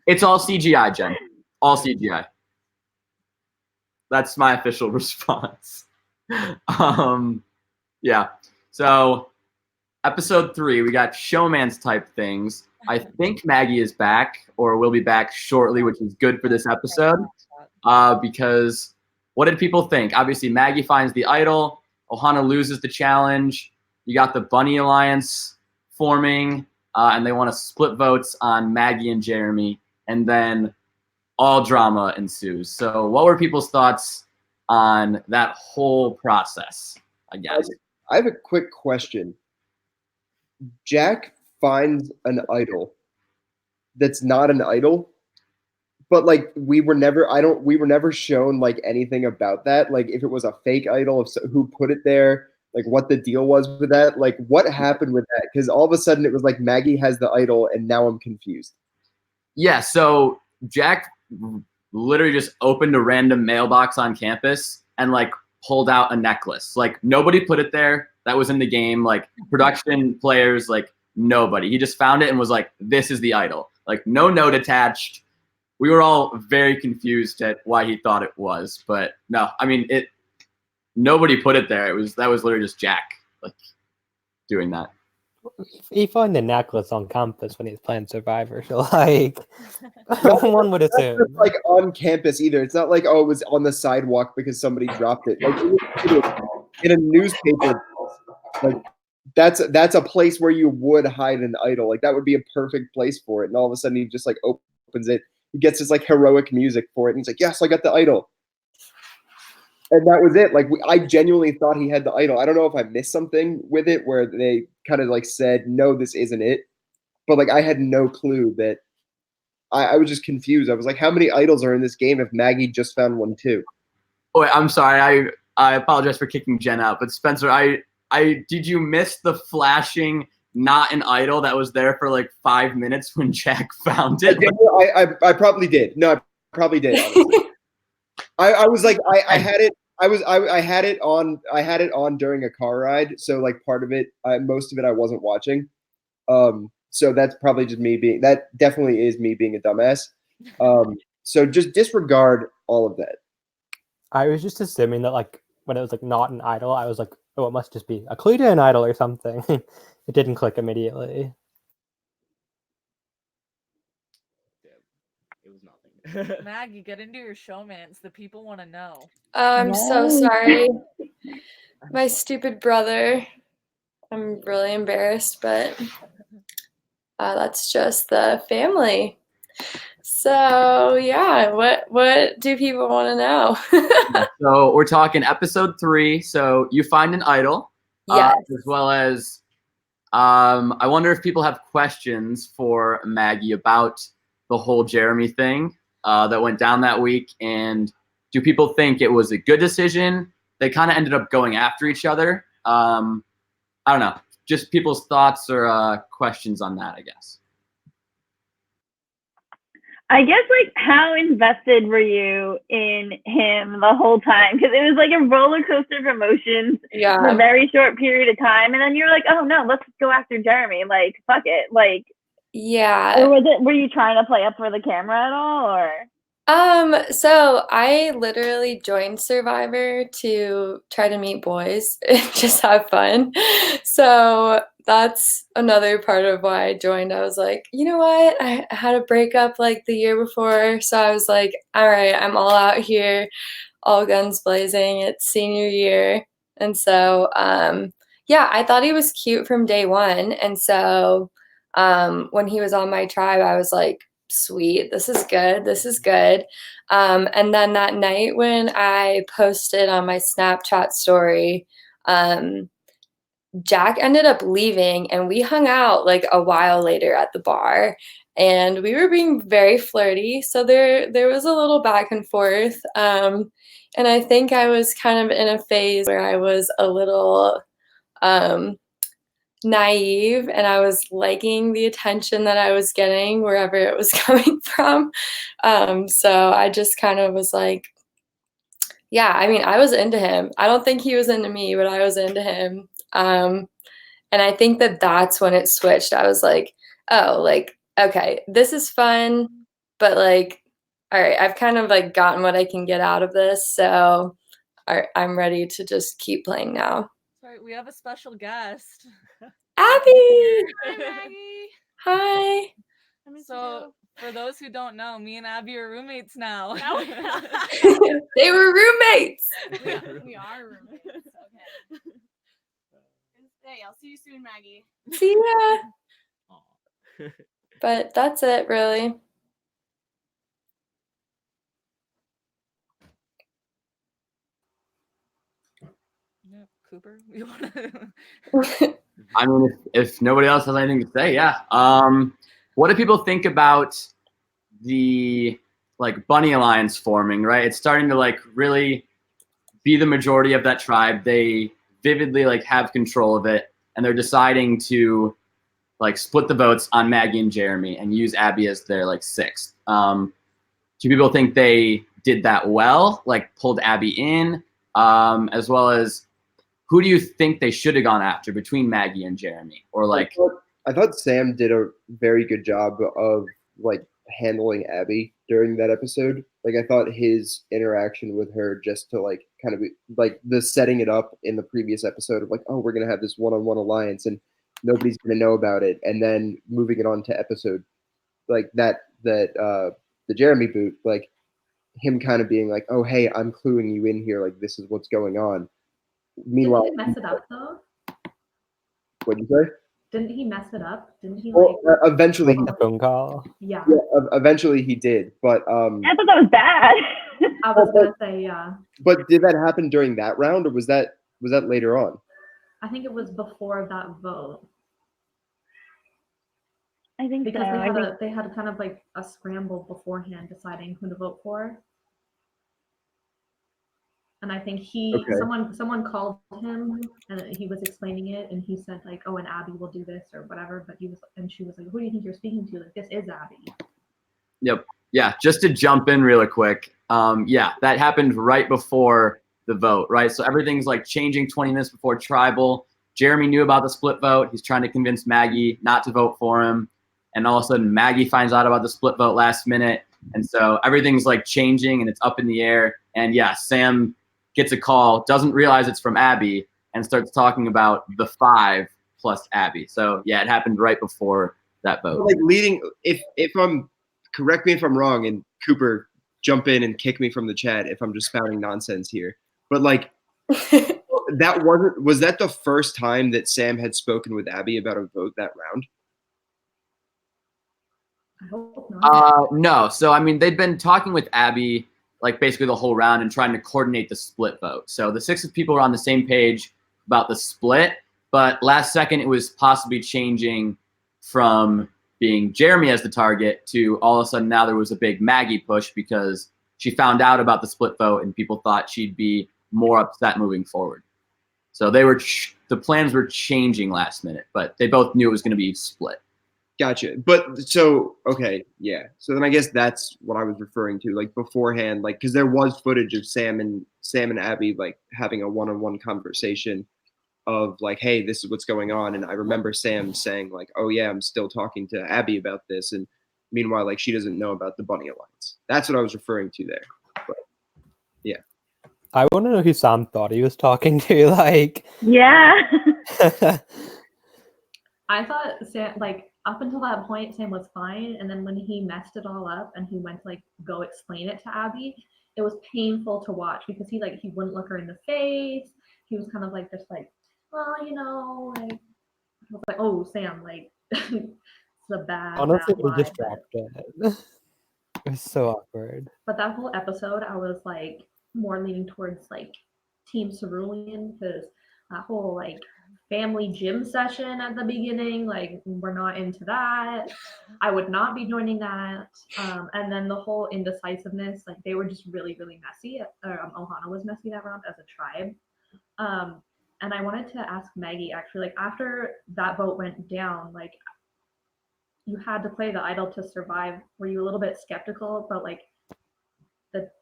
S1: It's all CGI, Jen. All CGI. That's my official response. Yeah. So episode 3, we got showmance type things. I think Maggie is back or will be back shortly, which is good for this episode. Because what did people think? Obviously, Maggie finds the idol. Ohana loses the challenge. You got the Bunny Alliance forming, and they want to split votes on Maggie and Jeremy, and then all drama ensues. So what were people's thoughts on that whole process, I guess?
S4: I have a quick question. Jack finds an idol that's not an idol, but like we were never shown like anything about that. Like if it was a fake idol, who put it there, like what the deal was with that, like what happened with that? Because all of a sudden it was like Maggie has the idol, and now I'm confused.
S1: Yeah, so Jack literally just opened a random mailbox on campus and like pulled out a necklace. Like nobody put it there. That was in the game. Like production players, like nobody. He just found it and was like, "This is the idol." Like no note attached. We were all very confused at why he thought it was, but no, I mean it. Nobody put it there. That was literally just Jack like doing that.
S5: he found the necklace on campus when he was playing Survivor, so like one would assume.
S4: It's like on campus either. It's not like it was on the sidewalk because somebody dropped it. Like it was in a newspaper. Like that's a place where you would hide an idol. Like that would be a perfect place for it. And all of a sudden he just like opens it. He gets his like heroic music for it. And he's like, yes, I got the idol. And that was it. Like I genuinely thought he had the idol. I don't know if I missed something with it where they kind of like said, no, this isn't it. But like I had no clue that I was just confused. I was like, how many idols are in this game if Maggie just found one too?
S1: Oh, wait, I'm sorry. I apologize for kicking Jen out, but Spencer, I did you miss the flashing not an idol that was there for like 5 minutes when Jack found it?
S4: I probably did. No, I probably did. Honestly. I was like, I had it. I had it on during a car ride. So like part of it, most of it I wasn't watching. So that's probably just me being, that definitely is me being a dumbass. So just disregard all of that.
S5: I was just assuming that like when it was like not an idol, I was like, oh, it must just be a clue to an idol or something. It didn't click immediately.
S6: It was nothing.
S7: Maggie, get into your showmance. The people want to know.
S8: I'm so
S3: Yes.
S8: sorry. My stupid brother. I'm really embarrassed, but that's just the family. So yeah, what do people want to know?
S1: So we're talking episode 3. So you find an idol,
S8: Yes.
S1: as well as I wonder if people have questions for Maggie about the whole Jeremy thing that went down that week, and do people think it was a good decision? They kind of ended up going after each other. I don't know, just people's thoughts or questions on that, I guess.
S3: I guess, like, how invested were you in him the whole time? Because it was like a roller coaster of emotions in a
S8: Yeah.
S3: very short period of time, and then you're like, oh no, let's go after Jeremy. Like, fuck it. Like,
S8: Yeah.
S3: or were you trying to play up for the camera at all, or?
S8: So I literally joined Survivor to try to meet boys and just have fun. So that's another part of why I joined. I was like, you know what? I had a breakup like the year before. So I was like, all right, I'm all out here, all guns blazing. It's senior year. And so, yeah, I thought he was cute from day one. And so when he was on my tribe, I was like, sweet, this is good, this is good. And then that night when I posted on my Snapchat story, Jack ended up leaving and we hung out like a while later at the bar, and we were being very flirty, so there was a little back and forth. And I think I was kind of in a phase where I was a little naive, and I was liking the attention that I was getting wherever it was coming from. So I just kind of was like, yeah, I mean, I was into him. I don't think he was into me, but I was into him. And I think that that's when it switched. I was like, oh, like, okay, this is fun, but like, all right, I've kind of like gotten what I can get out of this. So all right, I'm ready to just keep playing now.
S7: Sorry, we have a special guest.
S8: Abby!
S7: Hi, Maggie.
S8: Hi.
S7: So, for those who don't know, me and Abby are roommates now.
S8: They were roommates.
S9: We are roommates. Okay. Hey, I'll see you soon, Maggie.
S8: See ya. But that's it, really.
S7: Yeah, Cooper, you want to?
S1: I mean, if nobody else has anything to say, yeah. What do people think about the like bunny alliance forming? Right, it's starting to like really be the majority of that tribe. They vividly like have control of it, and they're deciding to like split the votes on Maggie and Jeremy and use Abby as their like 6th. Do people think they did that well? Like pulled Abby in, as well as who do you think they should have gone after between Maggie and Jeremy? Or like,
S4: I thought Sam did a very good job of like handling Abby during that episode. Like I thought his interaction with her, just to like kind of be, like the setting it up in the previous episode of like, oh, we're gonna have this one-on-one alliance and nobody's gonna know about it, and then moving it on to episode like that the Jeremy boot, like him kind of being like, oh hey, I'm cluing you in here, like this is what's going on. Meanwhile,
S2: Didn't he mess it up though?
S4: What'd you say?
S2: Didn't he mess it up? Didn't he
S4: Well,
S2: like?
S4: eventually,
S5: Like the phone call.
S2: Yeah,
S4: eventually he did. But
S3: I thought that was bad.
S2: I was gonna say yeah.
S4: but did that happen during that round, or was that later on?
S2: I think it was before that vote
S3: I think
S2: because
S3: so.
S2: they had kind of like a scramble beforehand deciding who to vote for. And I think
S4: Okay.
S2: someone called him and he was explaining it and he said like, oh, and Abby will do this or whatever. But she was like, who do you think you're speaking to? Like, this is Abby.
S1: Yep. Yeah. Just to jump in really quick. Yeah, that happened right before the vote, right? So everything's like changing 20 minutes before tribal. Jeremy knew about the split vote. He's trying to convince Maggie not to vote for him. And all of a sudden Maggie finds out about the split vote last minute. And so everything's like changing and it's up in the air. And yeah, Sam gets a call, doesn't realize it's from Abby, and starts talking about the 5 plus Abby. So yeah, it happened right before that vote.
S4: Like leading, if I'm, correct me if I'm wrong, and Cooper, jump in and kick me from the chat if I'm just spouting nonsense here. But like, was that the first time that Sam had spoken with Abby about a vote that round?
S2: I hope not.
S1: No. So I mean, they'd been talking with Abby like basically the whole round and trying to coordinate the split vote. So the 6 people were on the same page about the split, but last second it was possibly changing from being Jeremy as the target to all of a sudden now there was a big Maggie push because she found out about the split vote and people thought she'd be more upset moving forward. So the plans were changing last minute, but they both knew it was going to be split.
S4: Gotcha. But so, okay, yeah. So then I guess that's what I was referring to, like beforehand, like, because there was footage of Sam and Abby like having a one-on-one conversation of like, hey, this is what's going on. And I remember Sam saying like, oh yeah, I'm still talking to Abby about this. And meanwhile, like she doesn't know about the Bunny Alliance. That's what I was referring to there. But yeah.
S5: I want to know who Sam thought he was talking to. Like,
S3: Yeah.
S2: I thought Sam, like up until that point, Sam was fine, and then when he messed it all up and he went to like go explain it to Abby, it was painful to watch because he wouldn't look her in the face. He was kind of like just like, well, like I was like, oh, Sam, like it's a bad.
S5: honestly,
S2: bad
S5: we
S2: lie,
S5: just
S2: but-
S5: dropped it. It was so awkward.
S2: But that whole episode, I was like more leaning towards like Team Cerulean because that whole like family gym session at the beginning, like we're not into that. I would not be joining that. And then the whole indecisiveness, like they were just really, really messy. Ohana was messy that round as a tribe. And I wanted to ask Maggie actually, like after that vote went down, like you had to play the idol to survive. Were you a little bit skeptical about like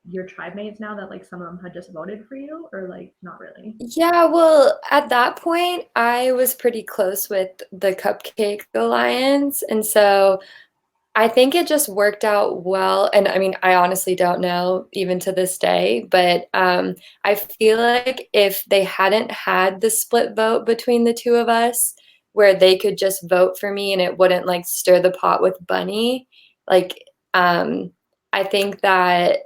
S2: your tribe mates now that like some of them had just voted for you, or like not really?
S10: Yeah, well, at that point, I was pretty close with the Cupcake Alliance, and so I think it just worked out well. And I mean, I honestly don't know even to this day, but I feel like if they hadn't had the split vote between the two of us, where they could just vote for me and it wouldn't like stir the pot with Bunny, like I think that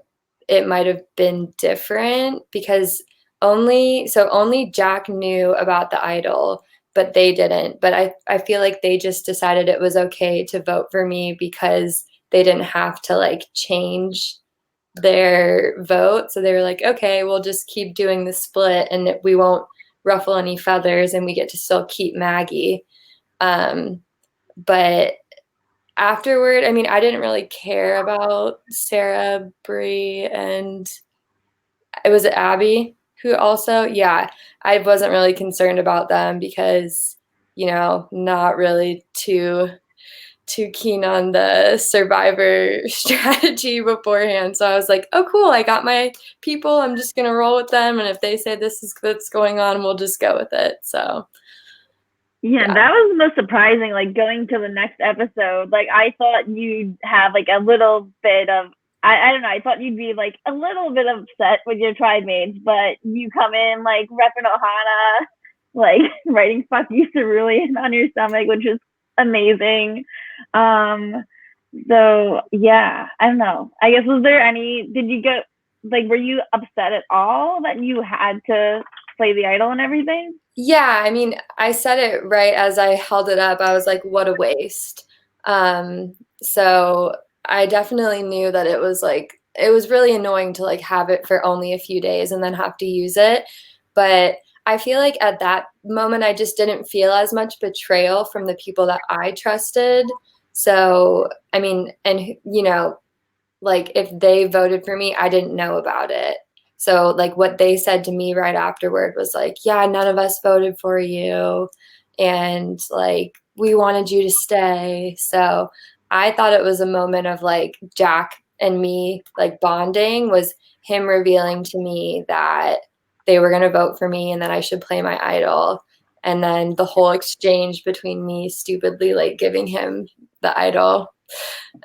S10: it might have been different because only Jack knew about the idol, but they didn't. But I feel like they just decided it was okay to vote for me because they didn't have to like change their vote. So they were like, okay, we'll just keep doing the split and we won't ruffle any feathers and we get to still keep Maggie. But afterward, I mean, I didn't really care about Sarah, Bree, and it was Abby who also, yeah, I wasn't really concerned about them because, not really too keen on the survivor strategy beforehand. So I was like, oh, cool, I got my people. I'm just going to roll with them. And if they say this is what's going on, we'll just go with it. So
S3: Yeah, that was the most surprising, like going to the next episode. Like I thought you'd have like a little bit of, I don't know, I thought you'd be like a little bit upset with your tribe mates, but you come in like repping Ohana, like writing fuck you Cerulean on your stomach, which is amazing. So yeah, I don't know. I guess did you get, like, were you upset at all that you had to play the idol and everything?
S10: Yeah, I mean, I said it right as I held it up. I was like, what a waste. So I definitely knew that it was really annoying to like have it for only a few days and then have to use it. But I feel like at that moment, I just didn't feel as much betrayal from the people that I trusted. So, I mean, and you know, like if they voted for me, I didn't know about it. So like what they said to me right afterward was like, yeah, none of us voted for you. And like, we wanted you to stay. So I thought it was a moment of like Jack and me like bonding, was him revealing to me that they were going to vote for me and that I should play my idol. And then the whole exchange between me stupidly like giving him the idol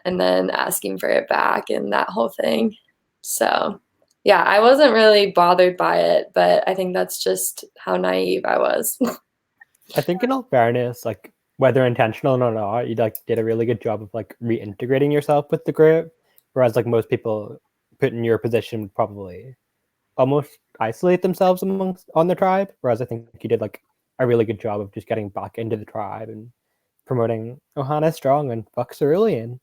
S10: and then asking for it back and that whole thing. So yeah, I wasn't really bothered by it, but I think that's just how naive I was.
S5: I think in all fairness, like whether intentional or not, you like did a really good job of like reintegrating yourself with the group. Whereas like most people put in your position would probably almost isolate themselves on the tribe. Whereas I think you did like a really good job of just getting back into the tribe and promoting Ohana strong and fuck Cerulean.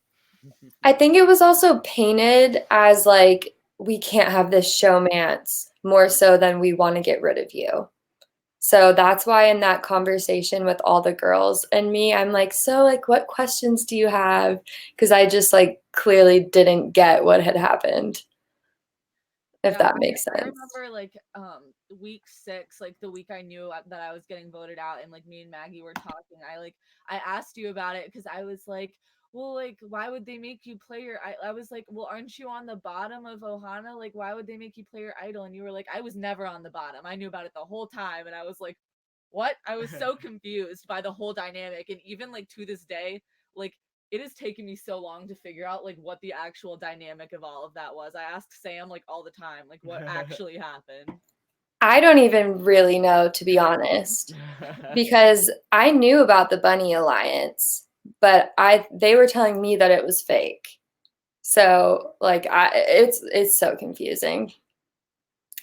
S10: I think it was also painted as like, we can't have this showmance more so than we want to get rid of you. So that's why in that conversation with all the girls and me, I'm like, so like, what questions do you have? Because I just like clearly didn't get what had happened. If that makes sense.
S7: I remember like week 6, like the week I knew that I was getting voted out, and like me and Maggie were talking. I asked you about it because I was like, well, like why would they make you play your? I was like, well, aren't you on the bottom of Ohana? Like why would they make you play your idol? And you were like, I was never on the bottom. I knew about it the whole time, and I was like, what? I was so confused by the whole dynamic, and even like to this day, like. It has taken me so long to figure out like what the actual dynamic of all of that was. I asked Sam like all the time, like what actually happened.
S10: I don't even really know, to be honest, because I knew about the Bunny Alliance, but they were telling me that it was fake. So like it's so confusing.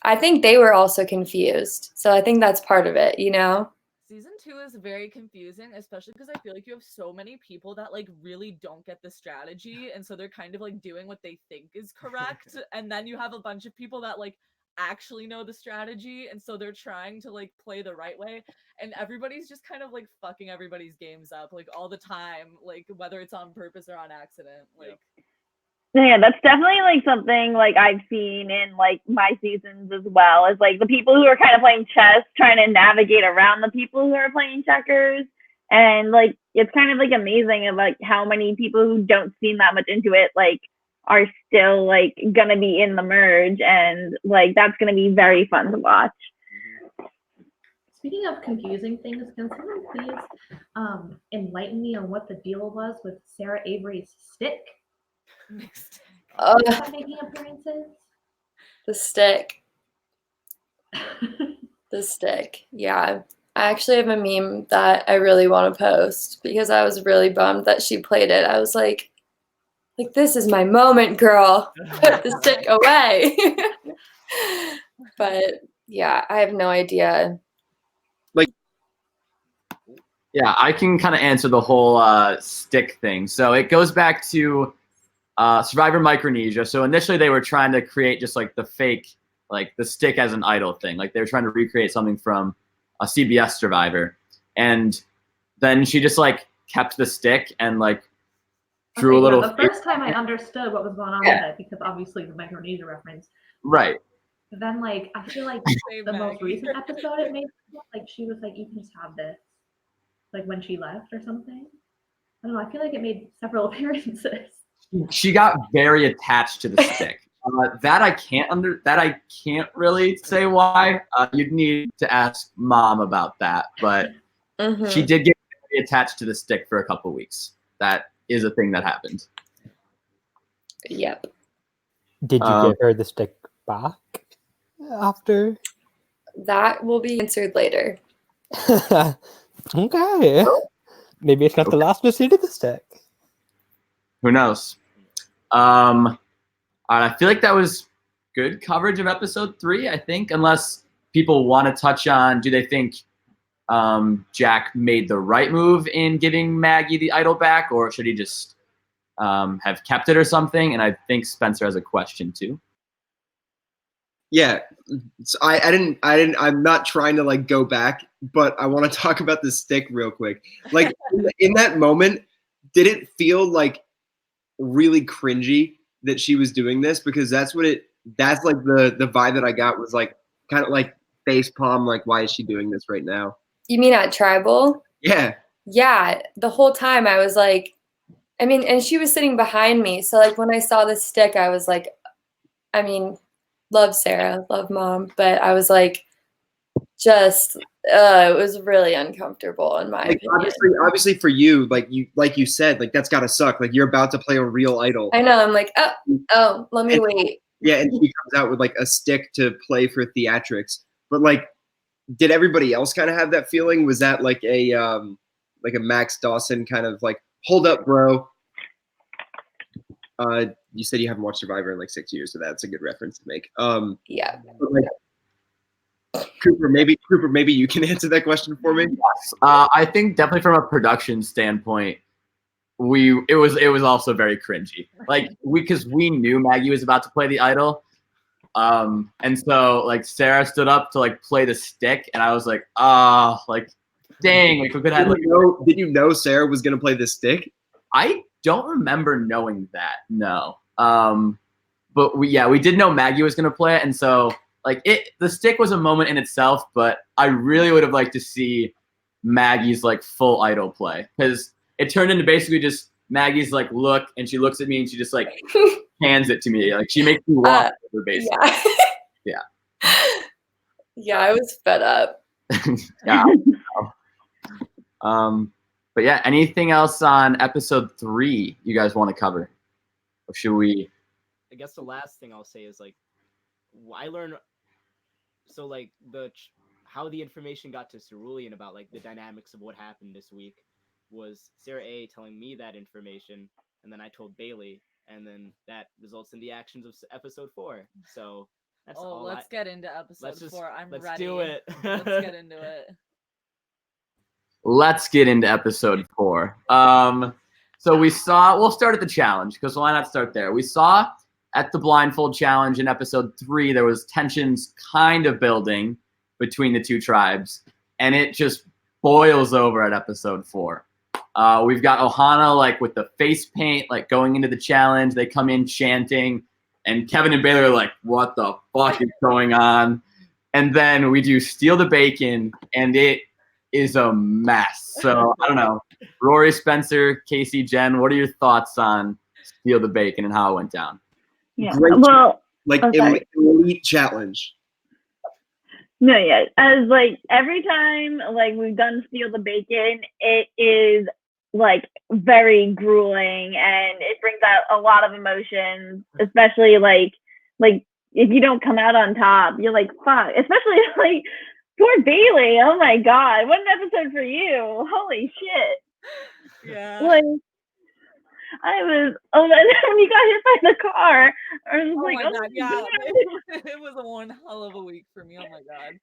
S10: I think they were also confused. So I think that's part of it, you know?
S7: Season 2 is very confusing, especially because I feel like you have so many people that like really don't get the strategy, and so they're kind of like doing what they think is correct, and then you have a bunch of people that like actually know the strategy, and so they're trying to like play the right way, and everybody's just kind of like fucking everybody's games up like all the time, like whether it's on purpose or on accident. Like
S3: yeah, that's definitely like something like I've seen in like my seasons as well, is like the people who are kind of playing chess trying to navigate around the people who are playing checkers. And like it's kind of like amazing of like how many people who don't seem that much into it like are still like gonna be in the merge, and like that's gonna be very fun to watch.
S2: Speaking of confusing things, can someone please enlighten me on what the deal was with Sarah Avery's stick? Making appearances?
S10: The stick. The stick. Yeah. I actually have a meme that I really want to post because I was really bummed that she played it. I was like this is my moment, girl. Put the stick away. But yeah, I have no idea.
S1: Yeah, I can kind of answer the whole stick thing. So it goes back to Survivor Micronesia. So initially they were trying to create just like the fake, like the stick as an idol thing. Like they were trying to recreate something from a CBS Survivor. And then she just like kept the stick and like drew a little.
S2: The first time I understood what was going on with it, because obviously the Micronesia reference.
S1: Right.
S2: But then like I feel like the most recent episode it made like she was like, you can just have this. Like when she left or something. I don't know. I feel like it made several appearances.
S1: She got very attached to the stick. That I can't really say why. You'd need to ask Mom about that. But she did get very attached to the stick for a couple weeks. That is a thing that happened.
S10: Yep.
S5: Did you give her the stick back after?
S10: That will be answered later.
S5: Okay. Maybe it's not the last receipt of the stick.
S1: Who knows? I feel like that was good coverage of episode 3, I think, unless people want to touch on, do they think Jack made the right move in giving Maggie the idol back, or should he just have kept it or something? And I think Spencer has a question too.
S4: Yeah, so I'm not trying to like go back, but I want to talk about the stick real quick. Like in that moment, did it feel like really cringy that she was doing this? Because that's like the vibe that I got was like kind of like face palm, like why is she doing this right now?
S10: You mean at Tribal?
S4: Yeah.
S10: Yeah, the whole time I was like, I mean, and she was sitting behind me. So like when I saw the stick, I was like, I mean, love Sarah, love mom, but I was like, just it was really uncomfortable in my
S4: Like
S10: opinion.
S4: obviously for you, like you said, like that's gotta suck. Like you're about to play a real idol.
S10: I know. I'm like, oh, let me wait.
S4: Yeah, and she comes out with like a stick to play for theatrics. But like, did everybody else kind of have that feeling? Was that like a Max Dawson kind of like, hold up, bro? You said you haven't watched Survivor in like 6 years, so that's a good reference to make.
S10: Yeah.
S4: But like, Cooper, maybe you can answer that question for me.
S1: Yes. I think definitely from a production standpoint, it was also very cringy. Like because we knew Maggie was about to play the idol. And so like Sarah stood up to like play the stick, and I was like, like dang, like we could have like.
S4: Did you know Sarah was gonna play the stick?
S1: I don't remember knowing that. No. But we did know Maggie was gonna play it, and so like the stick was a moment in itself, but I really would have liked to see Maggie's like full idol play, because it turned into basically just Maggie's like look, and she looks at me and she just like hands it to me, like she makes me walk over basically. Yeah.
S10: Yeah, I was fed up.
S1: Yeah. But yeah, anything else on episode 3 you guys want to cover, or should we?
S6: I guess the last thing I'll say is like I learned so like how the information got to Cerulean about like the dynamics of what happened this week was Sarah A telling me that information, and then I told Bailey, and then that results in the actions of episode 4. So that's all.
S7: Let's get into episode 4. I'm ready.
S6: Let's do it.
S7: Let's get into it.
S1: Let's get into episode 4. So we'll start at the challenge, because why not start there? We saw at the blindfold challenge in episode 3, there was tensions kind of building between the two tribes, and it just boils over at episode 4. We've got Ohana like with the face paint, like going into the challenge. They come in chanting, and Kevin and Bailey are like, what the fuck is going on? And then we do Steal the Bacon, and it is a mess. So I don't know. Rory, Spencer, Casey, Jen, what are your thoughts on Steal the Bacon and how it went down?
S3: Yeah.
S4: Great
S3: Well,
S4: like elite challenge.
S3: No, yeah. As like every time like we've done Steal the Bacon, it is like very grueling, and it brings out a lot of emotions, especially like if you don't come out on top, you're like, fuck. Especially like poor Bailey. Oh my god, what an episode for you. Holy shit.
S7: Yeah.
S3: Like I was, and then when you got hit by the car, I was like,
S7: my
S3: oh
S7: god,
S3: my
S7: yeah,
S3: god.
S7: it was one hell of a week for me. Oh my god.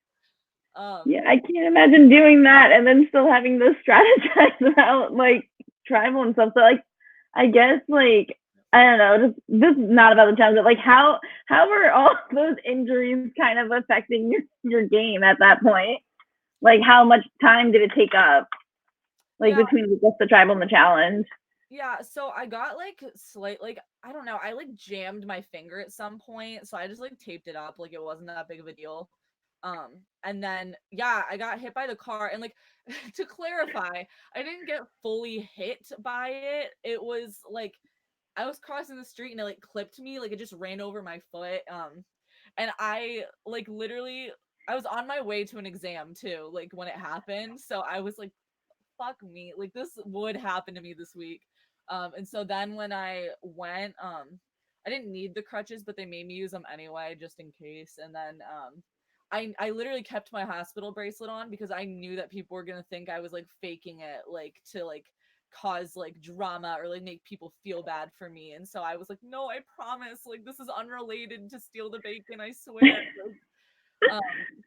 S3: Yeah, I can't imagine doing that and then still having to strategize about like tribal and stuff. So like, I guess like I don't know, this is not about the challenge, but like how were all those injuries kind of affecting your game at that point? Like how much time did it take up? Like between just the tribal and the challenge?
S7: Yeah, so I got like I don't know, I like jammed my finger at some point, so I just like taped it up, like it wasn't that big of a deal. And then I got hit by the car, and like to clarify, I didn't get fully hit by it. It was like I was crossing the street and it like clipped me, like it just ran over my foot. And I like literally I was on my way to an exam too, like when it happened. So I was like, fuck me, like this would happen to me this week. And so then when I went, I didn't need the crutches, but they made me use them anyway, just in case. And then I literally kept my hospital bracelet on because I knew that people were gonna think I was like faking it, like to like cause like drama or like make people feel bad for me. And so I was like, no, I promise, like this is unrelated to Steal the Bacon, I swear.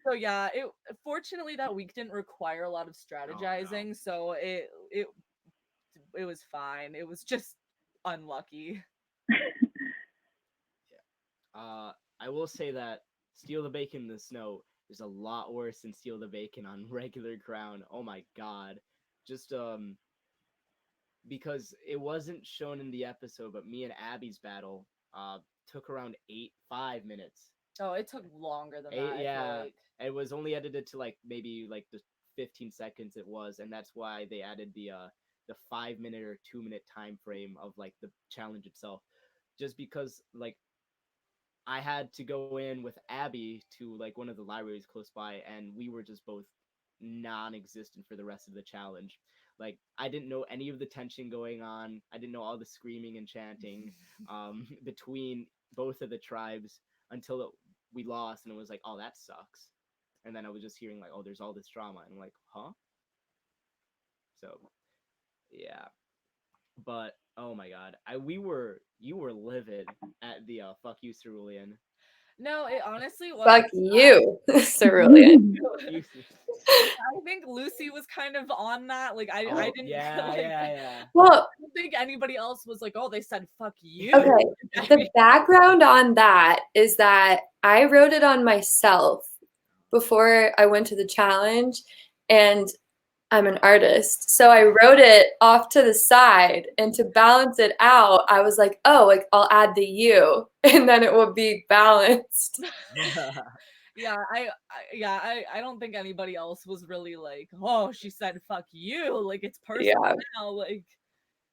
S7: So yeah, fortunately that week didn't require a lot of strategizing, so it was fine. It was just unlucky.
S6: I will say that Steal the Bacon in the Snow is a lot worse than Steal the Bacon on regular ground. Oh my god. Just because it wasn't shown in the episode, but me and Abby's battle took around 5 minutes.
S7: Oh, it took longer than that. I feel
S6: Yeah,
S7: like.
S6: it was only edited to like maybe like the 15 seconds it was, and that's why they added the 5 minute or 2 minute time frame of like the challenge itself, just because like I had to go in with Abby to like one of the libraries close by, and we were just both non-existent for the rest of the challenge. Like I didn't know any of the tension going on. I didn't know all the screaming and chanting between both of the tribes until we lost, and it was like, oh, that sucks. And then I was just hearing like, oh, there's all this drama, and I'm like, huh? So, yeah. But oh my god, you were livid at the fuck you cerulean.
S7: No, it honestly was.
S10: Fuck you, Cerulean.
S7: I think Lucy was kind of on that. Like I didn't.
S6: Yeah.
S10: Well,
S7: I don't think anybody else was like, oh, they said fuck you.
S10: okay. The background on that is that I wrote it on myself before I went to the challenge, and I'm an artist. So I wrote it off to the side, and to balance it out, I was like, oh, like I'll add the you, and then it will be balanced.
S7: Yeah, I don't think anybody else was really like, oh, she said fuck you. Like it's personal now. Like,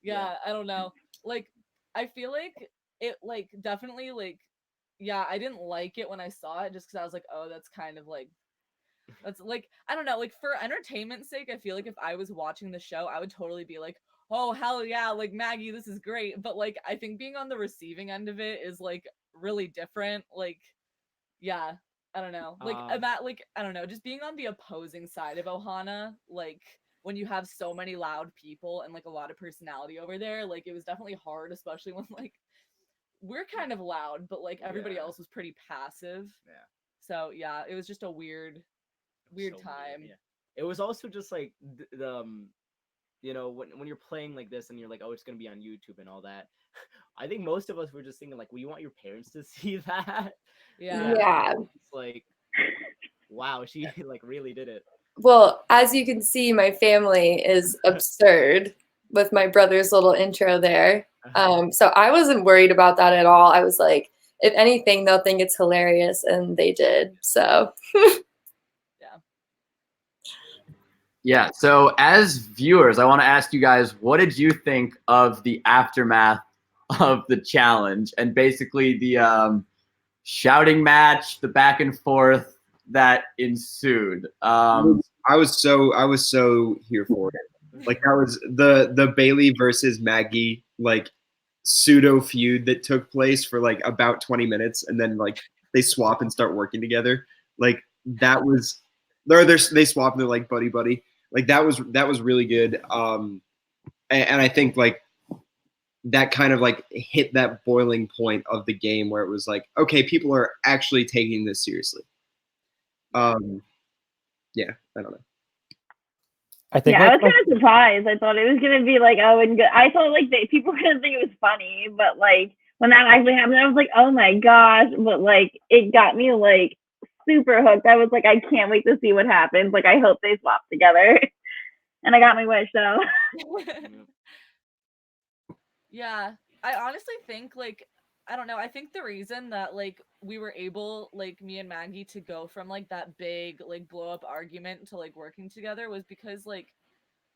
S7: yeah, I don't know. Like, I feel like it like definitely like, yeah, I didn't like it when I saw it just because I was like, oh, that's kind of like that's like, I don't know, like for entertainment's sake, I feel like if I was watching the show, I would totally be like, oh hell yeah, like Maggie, this is great. But like I think being on the receiving end of it is like really different. Like, yeah, I don't know. Like about like I don't know, just being on the opposing side of Ohana, like when you have so many loud people and like a lot of personality over there, like it was definitely hard, especially when like we're kind of loud, but like everybody else was pretty passive.
S6: Yeah.
S7: So yeah, it was just a weird time.
S6: Yeah. It was also just like the you know, when you're playing like this and you're like, oh, it's gonna be on YouTube and all that. I think most of us were just thinking like, well, you want your parents to see that?
S10: Yeah.
S6: It's like, wow, she like really did it.
S10: Well, as you can see, my family is absurd with my brother's little intro there. So I wasn't worried about that at all. I was like, if anything, they'll think it's hilarious, and they did. So
S1: Yeah. So as viewers, I want to ask you guys, what did you think of the aftermath of the challenge and basically the shouting match, the back and forth that ensued?
S4: I was so here for it. Like that was the Bailey versus Maggie like pseudo feud that took place for like about 20 minutes, and then like they swap and start working together. Like that was they swap and they're like buddy buddy. Like that was really good. And I think like that kind of like hit that boiling point of the game where it was like, okay, people are actually taking this seriously. Yeah, I don't know.
S5: I think
S3: I was kind of surprised. I thought it was gonna be like, oh, and good. I thought like people were gonna think it was funny, but like when that actually happened, I was like, oh my gosh! But like it got me like super hooked. I was like, I can't wait to see what happens. Like I hope they swap together, and I got my wish. So
S7: yeah, I honestly think like I don't know. I think the reason that like we were able, like me and Maggie, to go from like that big like blow up argument to like working together was because like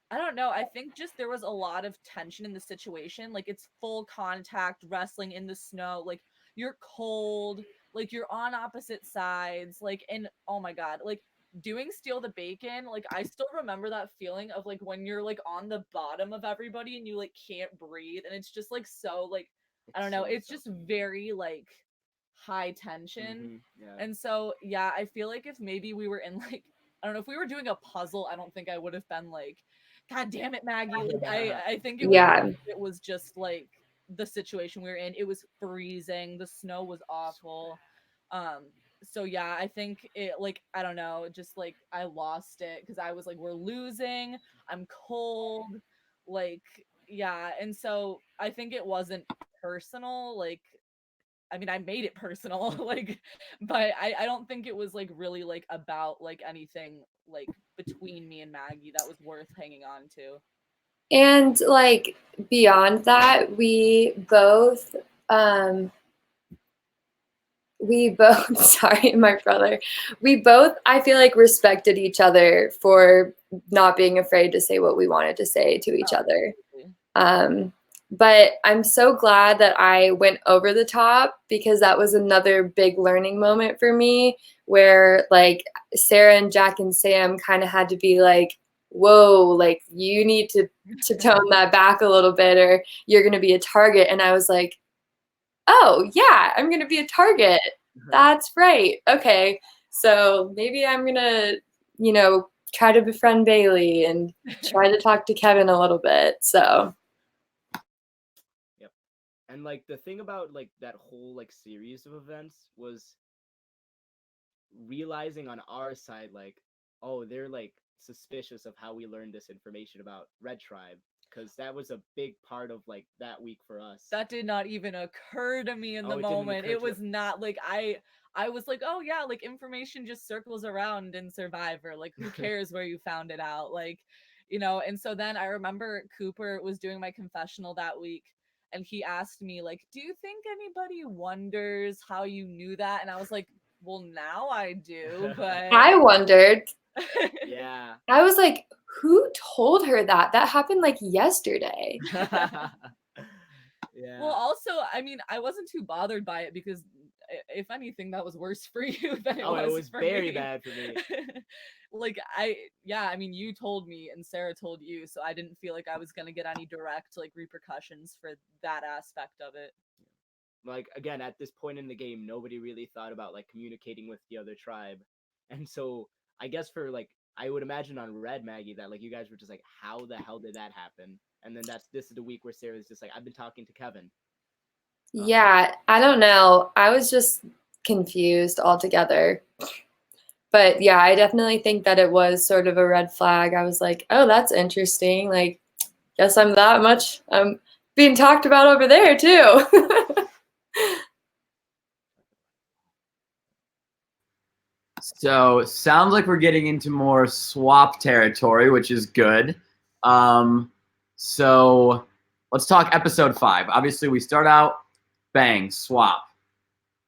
S7: I don't know. I think just there was a lot of tension in the situation. Like it's full contact wrestling in the snow. Like you're cold. Like you're on opposite sides. Like and oh my god, like doing Steal the Bacon. Like I still remember that feeling of like when you're like on the bottom of everybody and you like can't breathe, and it's just like so like I don't know. It's just very like high tension. And so yeah, I feel like if maybe we were in like I don't know if we were doing a puzzle, I don't think I would have been like, God damn it, Maggie. Like I think it was just like the situation we were in. It was freezing. The snow was awful. so yeah, I think it like I don't know, just like I lost it because I was like, we're losing. I'm cold, like yeah, and so I think it wasn't personal. Like I mean, I made it personal, like, but I don't think it was like really like about like anything like between me and Maggie that was worth hanging on to.
S10: And like beyond that, we both sorry, my brother, we both, I feel like, respected each other for not being afraid to say what we wanted to say to each other. But I'm so glad that I went over the top, because that was another big learning moment for me, where like Sarah and Jack and Sam kind of had to be like, whoa, like you need to tone that back a little bit, or you're going to be a target. And I was like, oh yeah, I'm going to be a target. That's right. Okay. So maybe I'm going to, try to befriend Bailey and try to talk to Kevin a little bit. So
S6: Yep. And like the thing about like that whole like series of events was realizing on our side, like, oh, they're like suspicious of how we learned this information about Red Tribe, because that was a big part of like that week for us.
S7: That did not even occur to me in the
S6: Oh, it didn't
S7: moment.
S6: occur
S7: It
S6: to
S7: was not like I was like, oh yeah, like information just circles around in Survivor. Like who cares where you found it out? Like, and so then I remember Cooper was doing my confessional that week, and he asked me, like, do you think anybody wonders how you knew that? And I was like, well, now I do, but
S10: I wondered.
S6: Yeah.
S10: I was like, who told her that? That happened like yesterday.
S6: Yeah.
S7: Well, also, I mean, I wasn't too bothered by it because, if anything, that was worse for you than it
S6: Oh,
S7: was
S6: it was
S7: for
S6: very
S7: me.
S6: bad for me.
S7: Like, I mean, you told me and Sarah told you, so I didn't feel like I was gonna get any direct like repercussions for that aspect of it.
S6: Like again, at this point in the game, nobody really thought about like communicating with the other tribe, and so I guess for like I would imagine on Red, Maggie, that like you guys were just like, how the hell did that happen? And then this is the week where Sarah's just like, I've been talking to Kevin.
S10: Yeah, I don't know. I was just confused altogether. But yeah, I definitely think that it was sort of a red flag. I was like, oh, that's interesting. Like, guess I'm that much. I'm being talked about over there too.
S1: So sounds like we're getting into more swap territory, which is good. So let's talk episode 5. Obviously, we start out bang swap.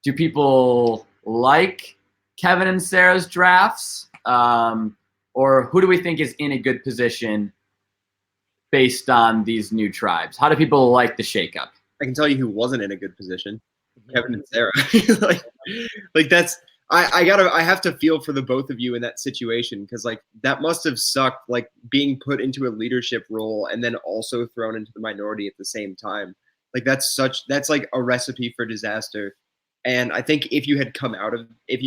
S1: Do people like Kevin and Sarah's drafts, or who do we think is in a good position based on these new tribes? How do people like the shakeup?
S4: I can tell you who wasn't in a good position. Kevin and Sarah. like that's I have to feel for the both of you in that situation, because like that must have sucked, like being put into a leadership role and then also thrown into the minority at the same time. Like that's like a recipe for disaster. And I think if you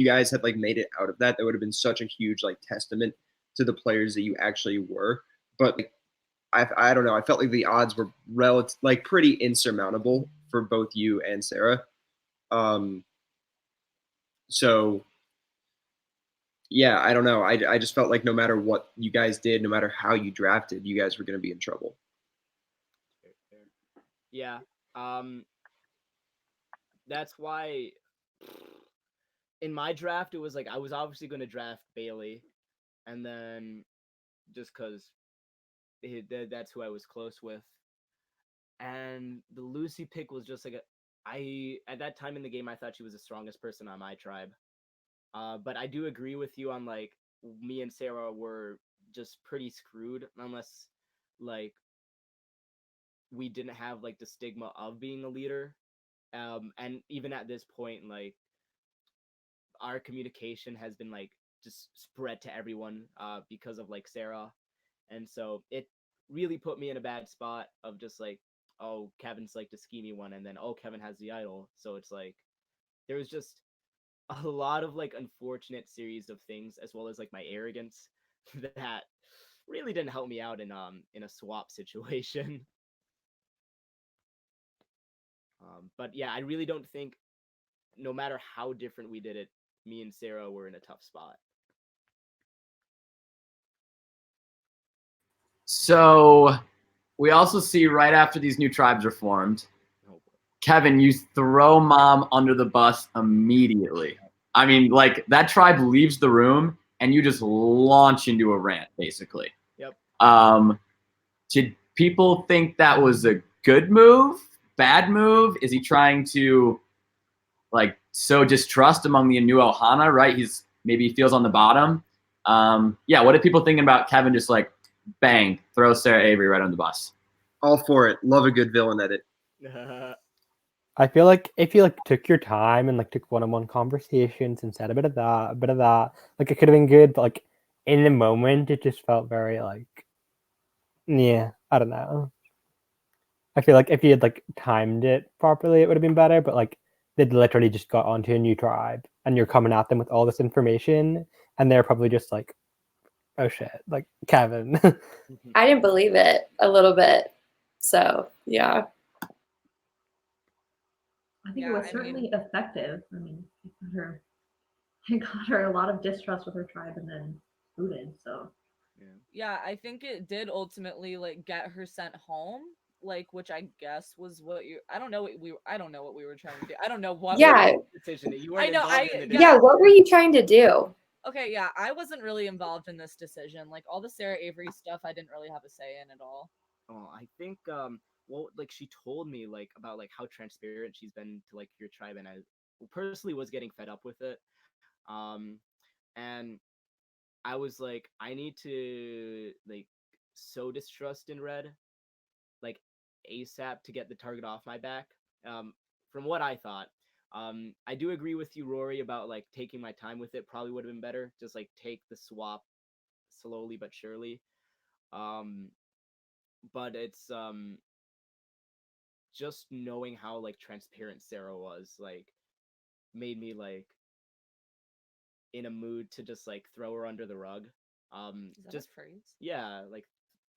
S4: guys had like made it out of that, that would have been such a huge like testament to the players that you actually were. But like, I don't know. I felt like the odds were like pretty insurmountable for both you and Sarah. So yeah, I don't know. I just felt like no matter what you guys did, no matter how you drafted, you guys were going to be in trouble.
S6: Yeah. That's why in my draft it was like I was obviously going to draft Bailey, and then just because that's who I was close with, and the Lucy pick was just like I at that time in the game I thought she was the strongest person on my tribe. But I do agree with you on like me and Sarah were just pretty screwed unless like we didn't have like the stigma of being a leader. And even at this point, like our communication has been like just spread to everyone because of like Sarah. And so it really put me in a bad spot of just like, oh, Kevin's like the schemy one, and then oh, Kevin has the idol. So it's like there was just a lot of like unfortunate series of things, as well as like my arrogance that really didn't help me out in a swap situation. But yeah, I really don't think, no matter how different we did it, me and Sarah were in a tough spot.
S1: So we also see right after these new tribes are formed,
S6: Oh,
S1: Kevin, you throw mom under the bus immediately. I mean, like that tribe leaves the room and you just launch into a rant, basically.
S6: Yep.
S1: Did people think that was a good move? Bad move? Is he trying to like sow distrust among the new Ohana, right? Maybe he feels on the bottom. Yeah, what are people thinking about Kevin just like bang, throw Sarah Avery right on the bus?
S4: All for it. Love a good villain edit.
S5: I feel like if you like took your time and like took one-on-one conversations and said a bit of that, like it could have been good, but like in the moment it just felt very like, yeah, I don't know. I feel like if you had like timed it properly, it would have been better. But like they'd literally just got onto a new tribe, and you're coming at them with all this information, and they're probably just like, "Oh shit!" Like Kevin.
S10: I didn't believe it a little bit. So yeah.
S2: I think
S7: Yeah,
S2: it was
S7: I
S2: certainly
S7: mean-
S2: effective. I mean, it got her a lot of distrust with her tribe and then booted. So
S7: Yeah, I think it did ultimately like get her sent home, like which I guess was what you. I don't know what we were trying to do. I don't know what.
S10: Yeah.
S6: Decision that you
S7: I
S6: weren't
S7: know.
S6: involved in the
S7: Yeah.
S10: Yeah, what were you trying to do?
S7: Okay, yeah, I wasn't really involved in this decision. Like all the Sarah Avery stuff, I didn't really have a say in at all.
S6: Oh, I think well, like she told me like about like how transparent she's been to like your tribe, and I personally was getting fed up with it. And I was like, I need to like sow distrust in Red, like ASAP to get the target off my back. From what I thought. I do agree with you, Rory, about like taking my time with it. Probably would have been better. Just like take the swap slowly but surely. But it's just knowing how like transparent Sarah was like made me like in a mood to just like throw her under the rug.
S7: Is that
S6: Just
S7: a phrase?
S6: yeah, like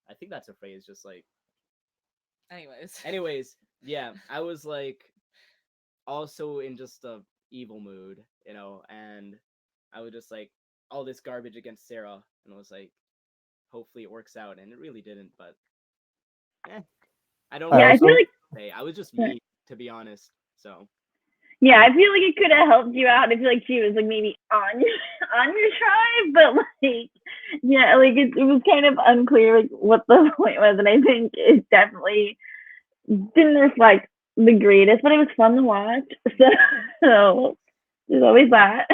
S6: I think that's a phrase. Just like
S7: Anyways,
S6: yeah, I was like also in just a evil mood, and I was just like all this garbage against Sarah, and I was like, hopefully it works out, and it really didn't, but I don't
S5: I
S3: Yeah, I
S5: also
S3: feel like
S6: say I was just me, to be honest. So
S3: yeah, I feel like it could have helped you out. I feel like she was like maybe on your tribe, but like yeah, like it was kind of unclear like what the point was, and I think it definitely didn't reflect the greatest, but it was fun to watch. So there's always that.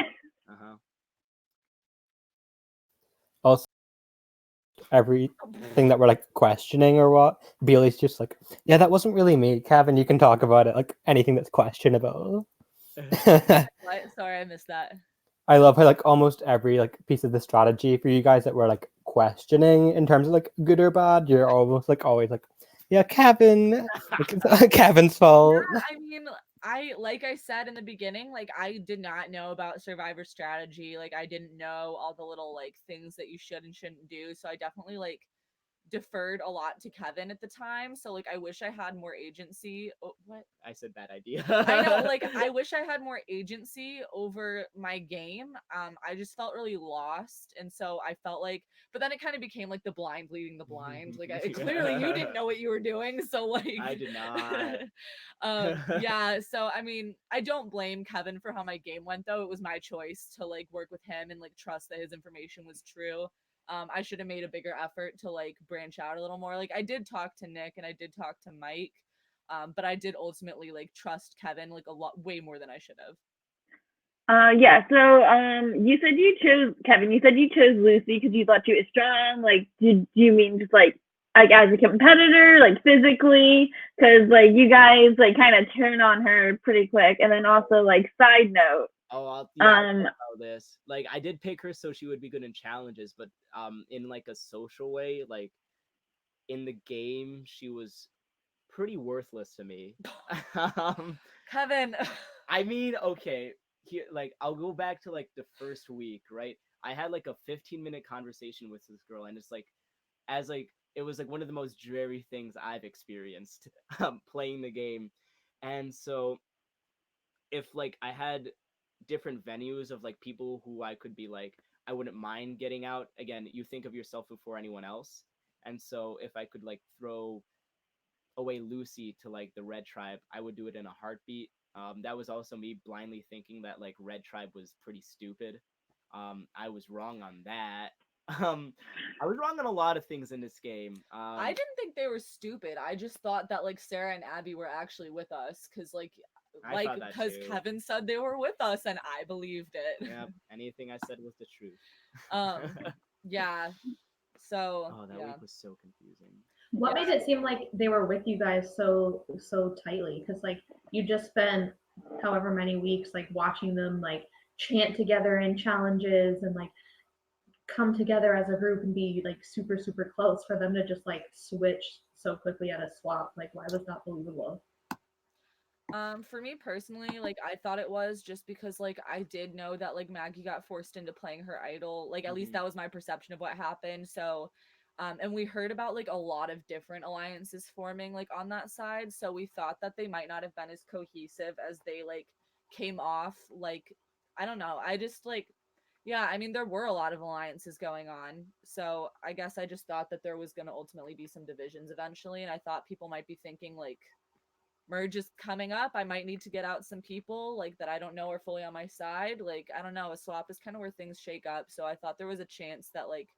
S5: also everything that we're like questioning or what Bailey's just like, yeah, that wasn't really me, Kevin. You can talk about it, like anything that's questionable.
S7: what? Sorry, I missed that.
S5: I love how like almost every like piece of the strategy for you guys that we're like questioning in terms of like good or bad, you're almost like always like, yeah, Kevin, like, it's Kevin's fault.
S7: Yeah, I mean, like I said in the beginning, like I did not know about Survivor strategy. Like I didn't know all the little like things that you should and shouldn't do. So I definitely like deferred a lot to Kevin at the time. So like I wish I had more agency. Oh, what?
S6: I said bad idea.
S7: I know, like I wish I had more agency over my game. I just felt really lost, and so I felt like, but then it kind of became like the blind leading the blind. Like clearly you didn't know what you were doing, so like
S6: I did not.
S7: yeah. So I mean, I don't blame Kevin for how my game went, though. It was my choice to like work with him and like trust that his information was true. I should have made a bigger effort to like branch out a little more. Like I did talk to Nick and I did talk to Mike. But I did ultimately like trust Kevin like a lot way more than I should have.
S3: Yeah, so you said you chose Kevin. You said you chose Lucy because you thought she was strong. Like, did you mean just like as a competitor, like physically? Because like you guys like kind of turn on her pretty quick. And then also like side note.
S6: I'll about this. Like I did pick her so she would be good in challenges, but in like a social way, like in the game, she was pretty worthless to me.
S7: Kevin.
S6: I mean, okay, here, like I'll go back to like the first week, right? I had like a 15-minute conversation with this girl, and it's like, as like it was like one of the most dreary things I've experienced playing the game, and so if like I had different venues of like people who I could be like, I wouldn't mind getting out. Again, you think of yourself before anyone else. And so if I could like throw away Lucy to like the Red Tribe, I would do it in a heartbeat. That was also me blindly thinking that like Red Tribe was pretty stupid. I was wrong on that. I was wrong on a lot of things in this game.
S7: I didn't think they were stupid. I just thought that like Sarah and Abby were actually with us because
S6: I thought that
S7: because
S6: too.
S7: Kevin said they were with us and I believed it.
S6: Yep, anything I said was the truth.
S7: Yeah. So
S6: Oh, that
S7: yeah.
S6: week was so confusing.
S2: What made it seem like they were with you guys so tightly? Because like you just spent however many weeks like watching them like chant together in challenges and like come together as a group and be like super close. For them to just like switch so quickly at a swap, like why was that believable?
S7: For me personally, like I thought it was just because like I did know that like Maggie got forced into playing her idol. Like at least that was my perception of what happened. So and we heard about like a lot of different alliances forming like on that side. So we thought that they might not have been as cohesive as they like came off. Like, I don't know. I just like, yeah, I mean, there were a lot of alliances going on. So I guess I just thought that there was going to ultimately be some divisions eventually. And I thought people might be thinking like, merge is coming up. I might need to get out some people like that I don't know are fully on my side. Like, I don't know. A swap is kind of where things shake up. So I thought there was a chance that like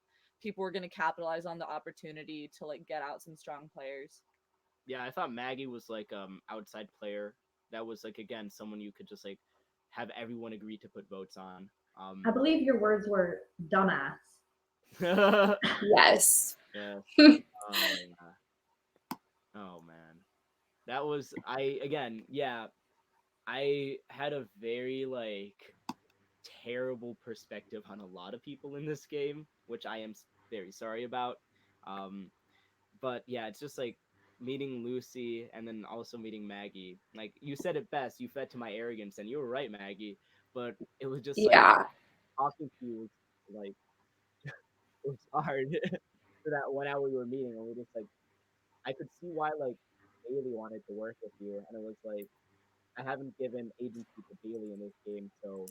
S7: people were going to capitalize on the opportunity to like get out some strong players.
S6: Yeah, I thought Maggie was like outside player. That was like again someone you could just like have everyone agree to put votes on.
S2: I believe your words were dumbass.
S10: Yes.
S6: Yeah. Oh man. That was I had a very like terrible perspective on a lot of people in this game, which I am very sorry about. But yeah, it's just like meeting Lucy and then also meeting Maggie. Like you said it best, you fed to my arrogance, and you were right, Maggie. But it was just like
S10: Yeah.
S6: talking to you was like it was hard for that 1 hour we were meeting, and we just like I could see why like Bailey wanted to work with you, and it was like I haven't given agency to Bailey in this game, so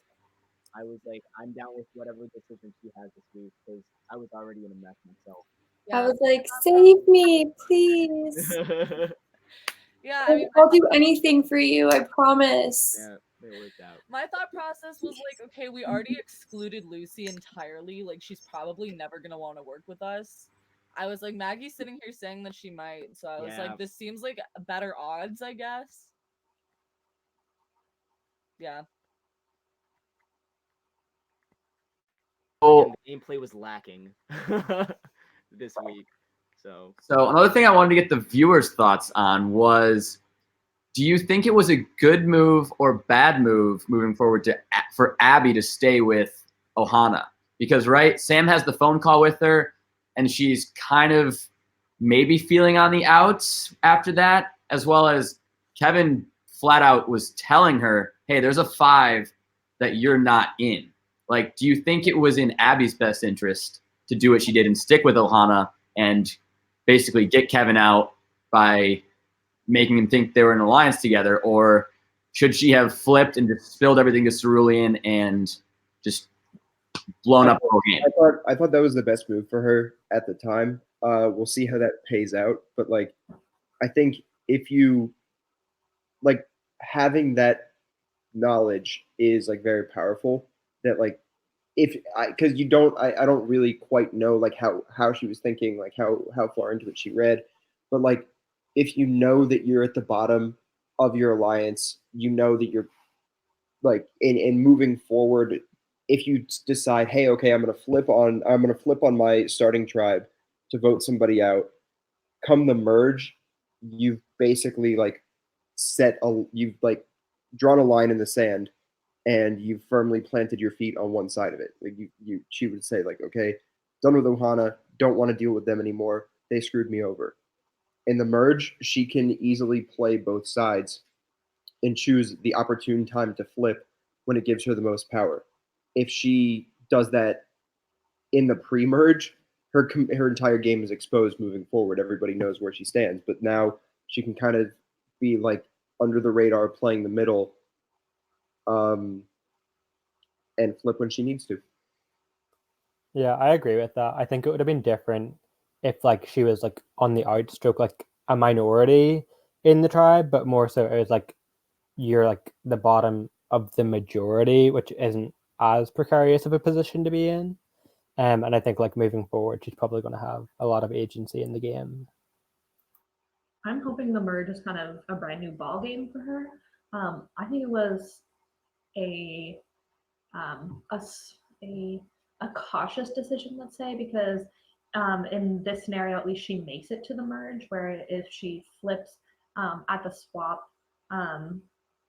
S6: I was like, I'm down with whatever decision she has this week because I was already in a mess myself.
S10: I was like, save me, please.
S7: Yeah, I mean,
S10: I'll do anything for you, I promise.
S6: Yeah, it worked out.
S7: My thought process was like, okay, we already excluded Lucy entirely. Like, she's probably never gonna want to work with us. I was like, Maggie's sitting here saying that she might, so I was like, this seems like better odds, I guess. Yeah.
S6: And the gameplay was lacking this week. So
S1: another thing I wanted to get the viewers' thoughts on was, do you think it was a good move or bad move moving forward for Abby to stay with Ohana? Because, right, Sam has the phone call with her, and she's kind of maybe feeling on the outs after that, as well as Kevin flat out was telling her, hey, there's a 5 that you're not in. Like, do you think it was in Abby's best interest to do what she did and stick with Ohana and basically get Kevin out by making him think they were in an alliance together? Or should she have flipped and just spilled everything to Cerulean and just blown up the whole game?
S4: I thought that was the best move for her at the time. We'll see how that pays out. But like, I think if you like having that knowledge is like very powerful. That like because I don't really quite know like how she was thinking, like how far into it she read, but like if you know that you're at the bottom of your alliance, you know that you're like in moving forward. If you decide, hey, okay, I'm gonna flip on my starting tribe to vote somebody out. Come the merge, you've basically like you've like drawn a line in the sand, and you've firmly planted your feet on one side of it. Like she would say like, okay, done with Ohana, don't want to deal with them anymore. They screwed me over. In the merge, she can easily play both sides and choose the opportune time to flip when it gives her the most power. If she does that in the pre-merge, her entire game is exposed moving forward. Everybody knows where she stands, but now she can kind of be like under the radar, playing the middle, and flip when she needs to.
S5: Yeah, I agree with that. I think it would have been different if like she was like on the outstroke, like a minority in the tribe, but more so it was like you're like the bottom of the majority, which isn't as precarious of a position to be in. And I think like moving forward, she's probably going to have a lot of agency in the game.
S2: I'm hoping the merge is kind of a brand new ball game for her. I think it was a a cautious decision, let's say, because in this scenario, at least she makes it to the merge. Where if she flips at the swap,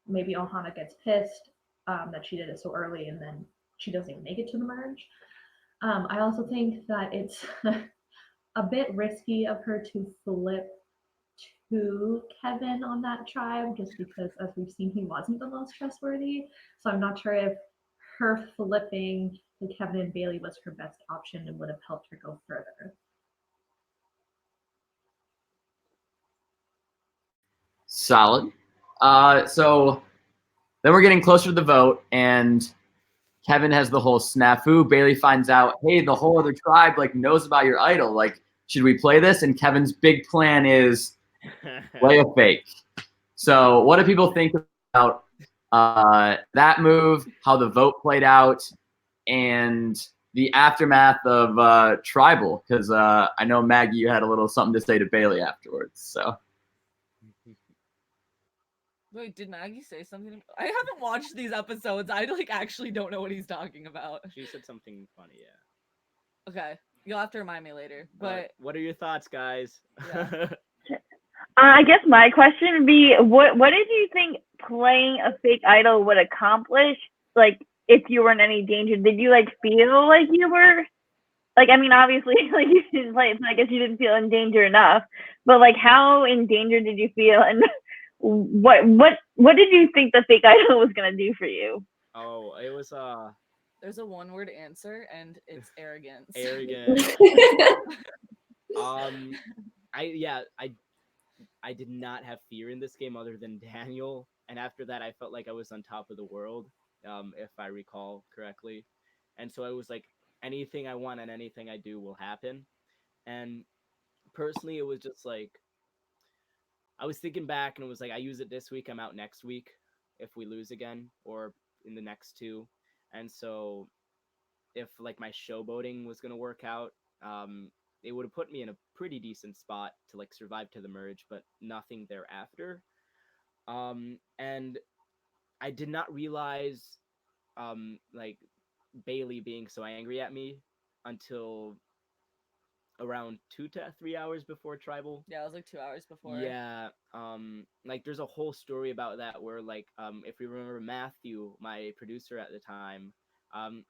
S2: maybe Ohana gets pissed that she did it so early, and then she doesn't even make it to the merge. I also think that it's a bit risky of her to flip to Kevin on that tribe, just because, as we've seen, he wasn't the most trustworthy. So I'm not sure if her flipping to Kevin and Bailey was her best option and would have helped her go further.
S1: Solid. So then we're getting closer to the vote, and Kevin has the whole snafu. Bailey finds out, hey, the whole other tribe like knows about your idol. Like, should we play this? And Kevin's big plan is play a fake. So what do people think about that move, how the vote played out, and the aftermath of Tribal? Because I know, Maggie, you had a little something to say to Bailey afterwards. So.
S7: Wait, did Maggie say something? I haven't watched these episodes. I like actually don't know what he's talking about.
S6: She said something funny, yeah.
S7: Okay, you'll have to remind me later. But
S6: what are your thoughts, guys?
S7: Yeah.
S3: I guess my question would be, what did you think playing a fake idol would accomplish? Like, if you were in any danger, did you like feel like you were? Like, I mean, obviously, like you didn't play it, so I guess you didn't feel in danger enough. But like, how in danger did you feel, and what did you think the fake idol was gonna do for you?
S6: Oh, it was
S7: there's a one-word answer, and it's arrogance.
S6: Arrogant. I did not have fear in this game other than Daniel, and after that, I felt like I was on top of the world, if I recall correctly, and so I was like, anything I want and anything I do will happen, and personally, it was just like, I was thinking back and it was like, I use it this week, I'm out next week if we lose again, or in the next two, and so if like my showboating was gonna work out, it would have put me in a pretty decent spot to like survive to the merge, but nothing thereafter. And I did not realize like Bailey being so angry at me until around 2 to 3 hours before Tribal.
S7: Yeah, it was like 2 hours before.
S6: Yeah, like there's a whole story about that where like if you remember Matthew, my producer at the time,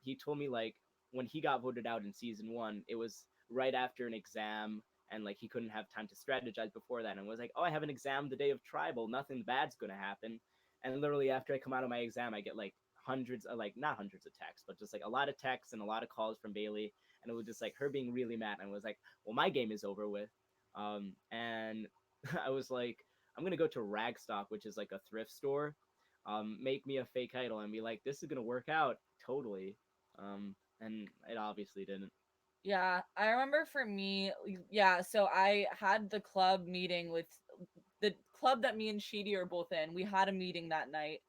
S6: he told me like when he got voted out in season 1, it was right after an exam and like he couldn't have time to strategize before that, and was like, oh, I have an exam the day of Tribal, nothing bad's gonna happen. And literally after I come out of my exam, I get like hundreds of like, not hundreds of texts, but just like a lot of texts and a lot of calls from Bailey, and it was just like her being really mad, and I was like, well, my game is over with. And I was like, I'm gonna go to Ragstock, which is like a thrift store, make me a fake idol and be like, this is gonna work out totally. And it obviously didn't.
S7: Yeah, I remember for me, yeah, so I had the club meeting with the club that me and Sheedy are both in. We had a meeting that night,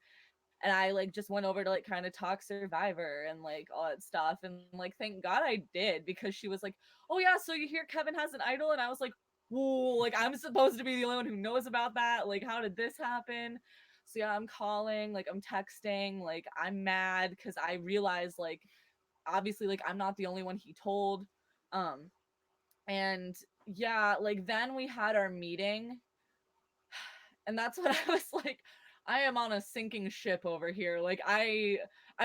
S7: and I like just went over to like kind of talk Survivor and like all that stuff, and like thank God I did, because she was like, oh yeah, so you hear Kevin has an idol, and I was like, whoa, like I'm supposed to be the only one who knows about that, like how did this happen? So yeah, I'm calling, like I'm texting, like I'm mad because I realized like obviously like I'm not the only one he told. um and yeah, like then we had our meeting, and that's when I was like, I am on a sinking ship over here. Like I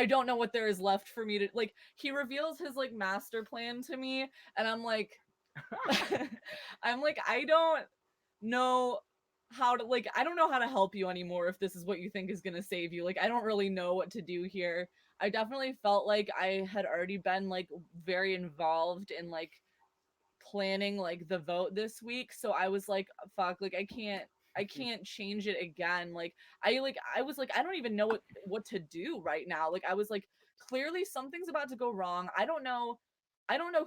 S7: don't know what there is left for me to like. He reveals his like master plan to me, and I'm like I'm like, I don't know how to like, I don't know how to help you anymore if this is what you think is going to save you. Like I don't really know what to do here. I definitely felt like I had already been like very involved in like planning like the vote this week, so I was like, fuck, like I can't I can't change it again. Like I was like, I don't even know what to do right now. Like I was like, clearly something's about to go wrong. I don't know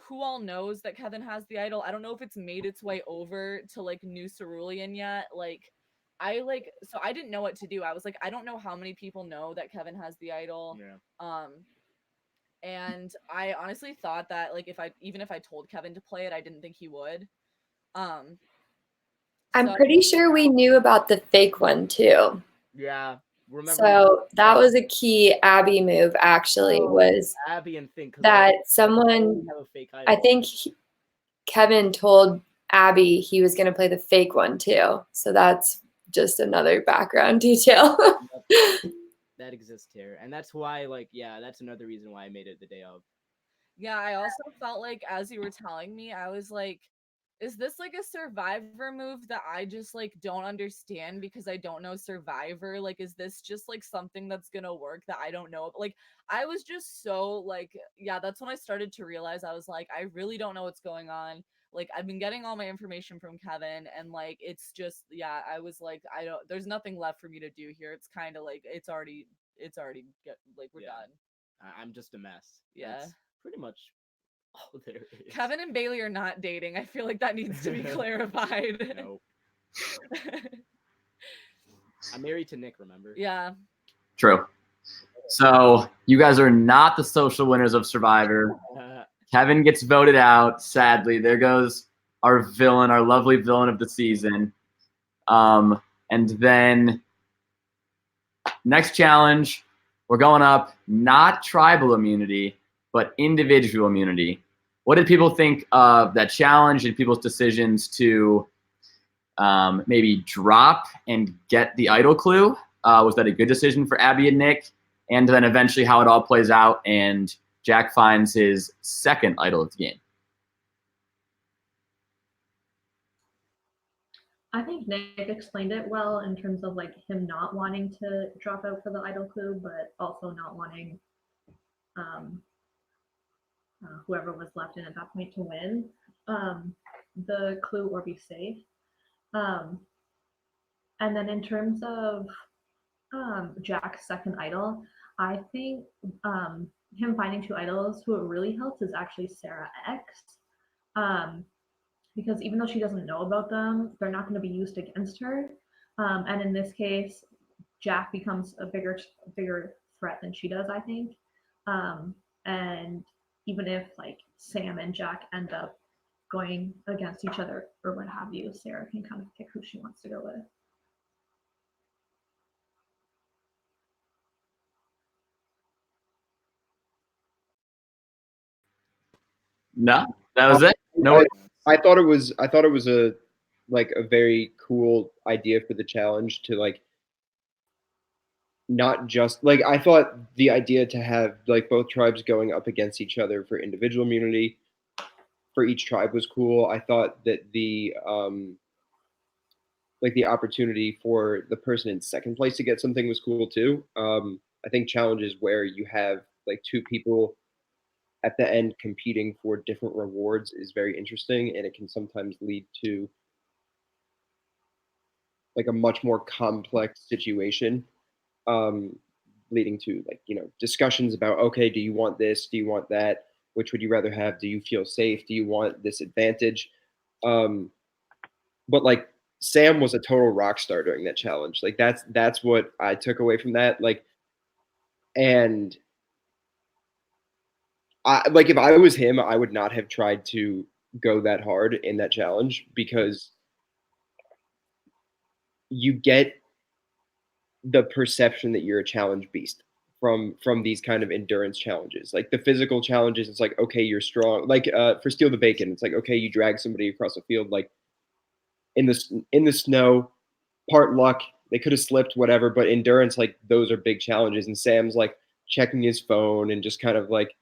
S7: who all knows that Kevin has the idol. I don't know if it's made its way over to like New Cerulean yet. So I didn't know what to do. I was like, I don't know how many people know that Kevin has the idol.
S6: Yeah.
S7: And I honestly thought that like if I told Kevin to play it, I didn't think he would.
S10: I'm
S7: So-
S10: pretty sure we knew about the fake one too.
S6: Yeah. Remember
S10: So that was a key Abby move actually, was
S6: Abby and Fink, 'cause
S10: that
S6: they
S10: someone,
S6: have a fake
S10: I
S6: idol.
S10: think Kevin told Abby he was going to play the fake one too. So that's just another background detail.
S6: That exists here, and that's why, like, yeah, that's another reason why I made it the day of.
S7: Yeah, I also felt like as you were telling me, I was like, is this like a Survivor move that I just like don't understand because I don't know Survivor? Like, is this just like something that's gonna work that I don't know? Like, I was just so like, yeah, that's when I started to realize I was like, I really don't know what's going on. Like, I've been getting all my information from Kevin, and like, it's just, yeah, I was like, there's nothing left for me to do here. It's kind of like, it's already we're done.
S6: I'm just a mess.
S7: Yeah.
S6: That's pretty much all there is.
S7: Kevin and Bailey are not dating. I feel like that needs to be clarified.
S6: No. I'm married to Nick, remember?
S7: Yeah.
S1: True. So you guys are not the social winners of Survivor. Kevin gets voted out. Sadly, there goes our villain, our lovely villain of the season. And then next challenge, we're going up not tribal immunity, but individual immunity. What did people think of that challenge and people's decisions to maybe drop and get the idol clue? Was that a good decision for Abby and Nick? And then eventually how it all plays out and Jack finds his second idol of the game.
S2: I think Nick explained it well in terms of like him not wanting to drop out for the idol clue, but also not wanting whoever was left in at that point to win the clue or be safe. And then in terms of Jack's second idol, I think him finding two idols, who it really helps is actually Sarah X. Because even though she doesn't know about them, they're not going to be used against her. And in this case, Jack becomes a bigger threat than she does, I think. And even if like Sam and Jack end up going against each other or what have you, Sarah can kind of pick who she wants to go with.
S1: No, that was it. No,
S4: I thought it was a very cool idea for the challenge to like not just like I thought the idea to have like both tribes going up against each other for individual immunity for each tribe was cool. I thought that the opportunity for the person in second place to get something was cool too. I think challenges where you have like two people at the end competing for different rewards is very interesting, and it can sometimes lead to like a much more complex situation, leading to like discussions about, okay, do you want this, do you want that, which would you rather have, do you feel safe, do you want this advantage, but like Sam was a total rock star during that challenge. Like that's what I took away from that. Like, and I like if I was him, I would not have tried to go that hard in that challenge because you get the perception that you're a challenge beast from these kind of endurance challenges. Like the physical challenges, it's like, okay, you're strong. Like for Steal the Bacon, it's like, okay, you drag somebody across a field like in the snow, part luck, they could have slipped, whatever, but endurance, like those are big challenges. And Sam's like checking his phone and just kind of like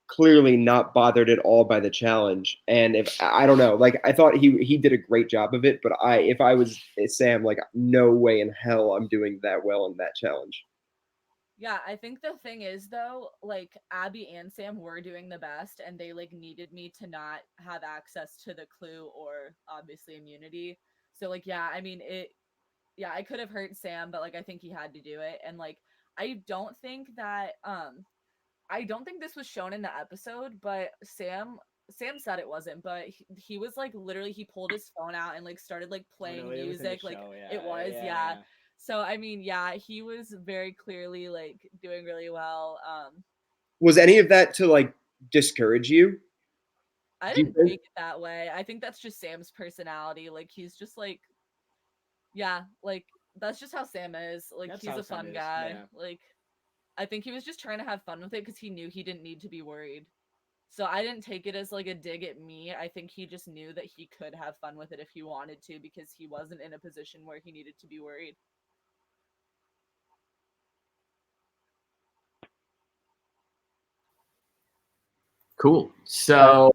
S4: clearly not bothered at all by the challenge. And if I don't know, like I thought he did a great job of it, but if I was Sam, like no way in hell I'm doing that well in that challenge.
S7: Yeah, I think the thing is though, like Abby and Sam were doing the best and they like needed me to not have access to the clue or obviously immunity. So like yeah, I mean yeah, I could have hurt Sam, but like I think he had to do it. And like I don't think that I don't think this was shown in the episode, but Sam said it wasn't, but he was like literally he pulled his phone out and like started like playing
S6: it was in the
S7: music like
S6: show,
S7: it was yeah. So I mean, yeah, he was very clearly like doing really well.
S4: Was any of that to like discourage you?
S7: I
S4: Do you
S7: didn't
S4: think-
S7: take it that way. I think that's just Sam's personality. Like he's just like yeah, like that's just how Sam is. Like
S6: That's
S7: he's
S6: how
S7: a
S6: Sam
S7: fun
S6: is,
S7: guy.
S6: yeah.
S7: Like I think he was just trying to have fun with it because he knew he didn't need to be worried. So I didn't take it as like a dig at me. I think he just knew that he could have fun with it if he wanted to because he wasn't in a position where he needed to be worried.
S1: Cool. So,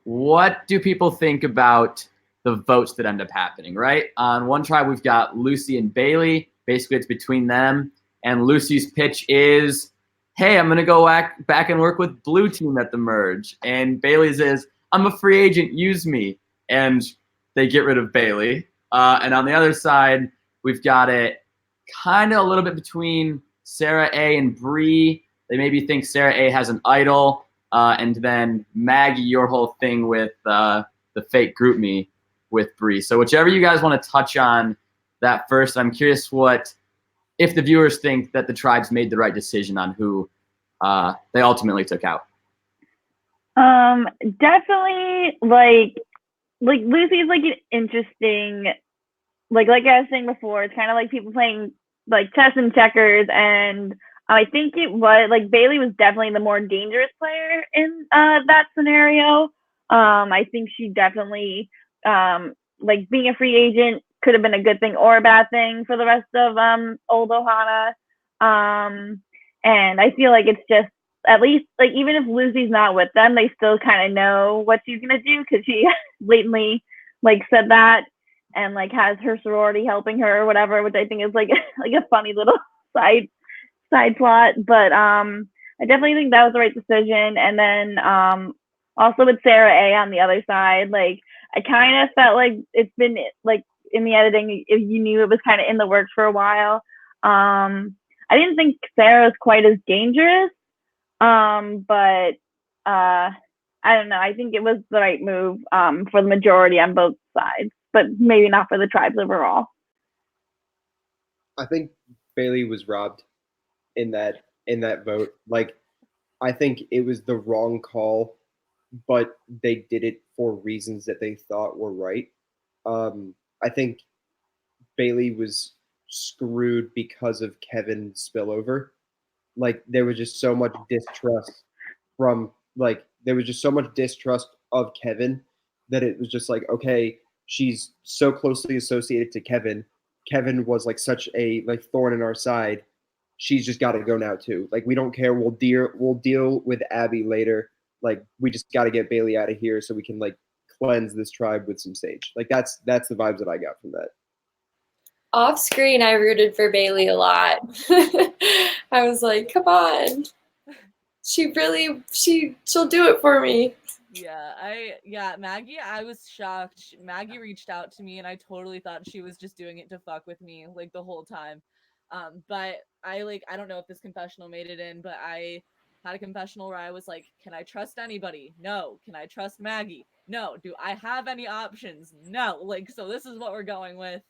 S1: what do people think about the votes that end up happening, right? On one tribe, we've got Lucy and Bailey. Basically, it's between them. And Lucy's pitch is, hey, I'm going to go back and work with Blue Team at the merge. And Bailey's is, I'm a free agent, use me. And they get rid of Bailey. And on the other side, we've got it kind of a little bit between Sarah A and Bree. They maybe think Sarah A has an idol. And then Maggie, your whole thing with the fake group me with Bree. So whichever you guys want to touch on that first, I'm curious if the viewers think that the tribes made the right decision on who they ultimately took out.
S3: Definitely like Lucy's like an interesting like I was saying before, it's kind of like people playing like chess and checkers, and I think it was like Bailey was definitely the more dangerous player in that scenario. I think she definitely like being a free agent could have been a good thing or a bad thing for the rest of old Ohana. And I feel like it's just at least like even if Lucy's not with them, they still kind of know what she's gonna do because she blatantly like said that and like has her sorority helping her or whatever, which I think is like like a funny little side plot. But I definitely think that was the right decision. And then also with Sarah A on the other side, like I kind of felt like it's been like in the editing, if you knew it was kind of in the works for a while. I didn't think Sarah was quite as dangerous, but I don't know. I think it was the right move for the majority on both sides, but maybe not for the tribes overall.
S4: I think Bailey was robbed in that vote. Like, I think it was the wrong call, but they did it for reasons that they thought were right. I think Bailey was screwed because of Kevin's spillover. Like, there was just so much distrust of Kevin that it was just like, okay, she's so closely associated to Kevin. Kevin was like such a like thorn in our side. She's just got to go now too. Like, we don't care. We'll deal with Abby later. Like, we just got to get Bailey out of here so we can like cleanse this tribe with some sage. Like, that's the vibes that I got from that.
S10: Off screen, I rooted for Bailey a lot. I was like, come on. She'll do it for me.
S7: Yeah, Maggie, I was shocked. Maggie reached out to me and I totally thought she was just doing it to fuck with me like the whole time. But I don't know if this confessional made it in, but I had a confessional where I was like, can I trust anybody? No. Can I trust Maggie? No. Do I have any options? No. Like, so this is what we're going with.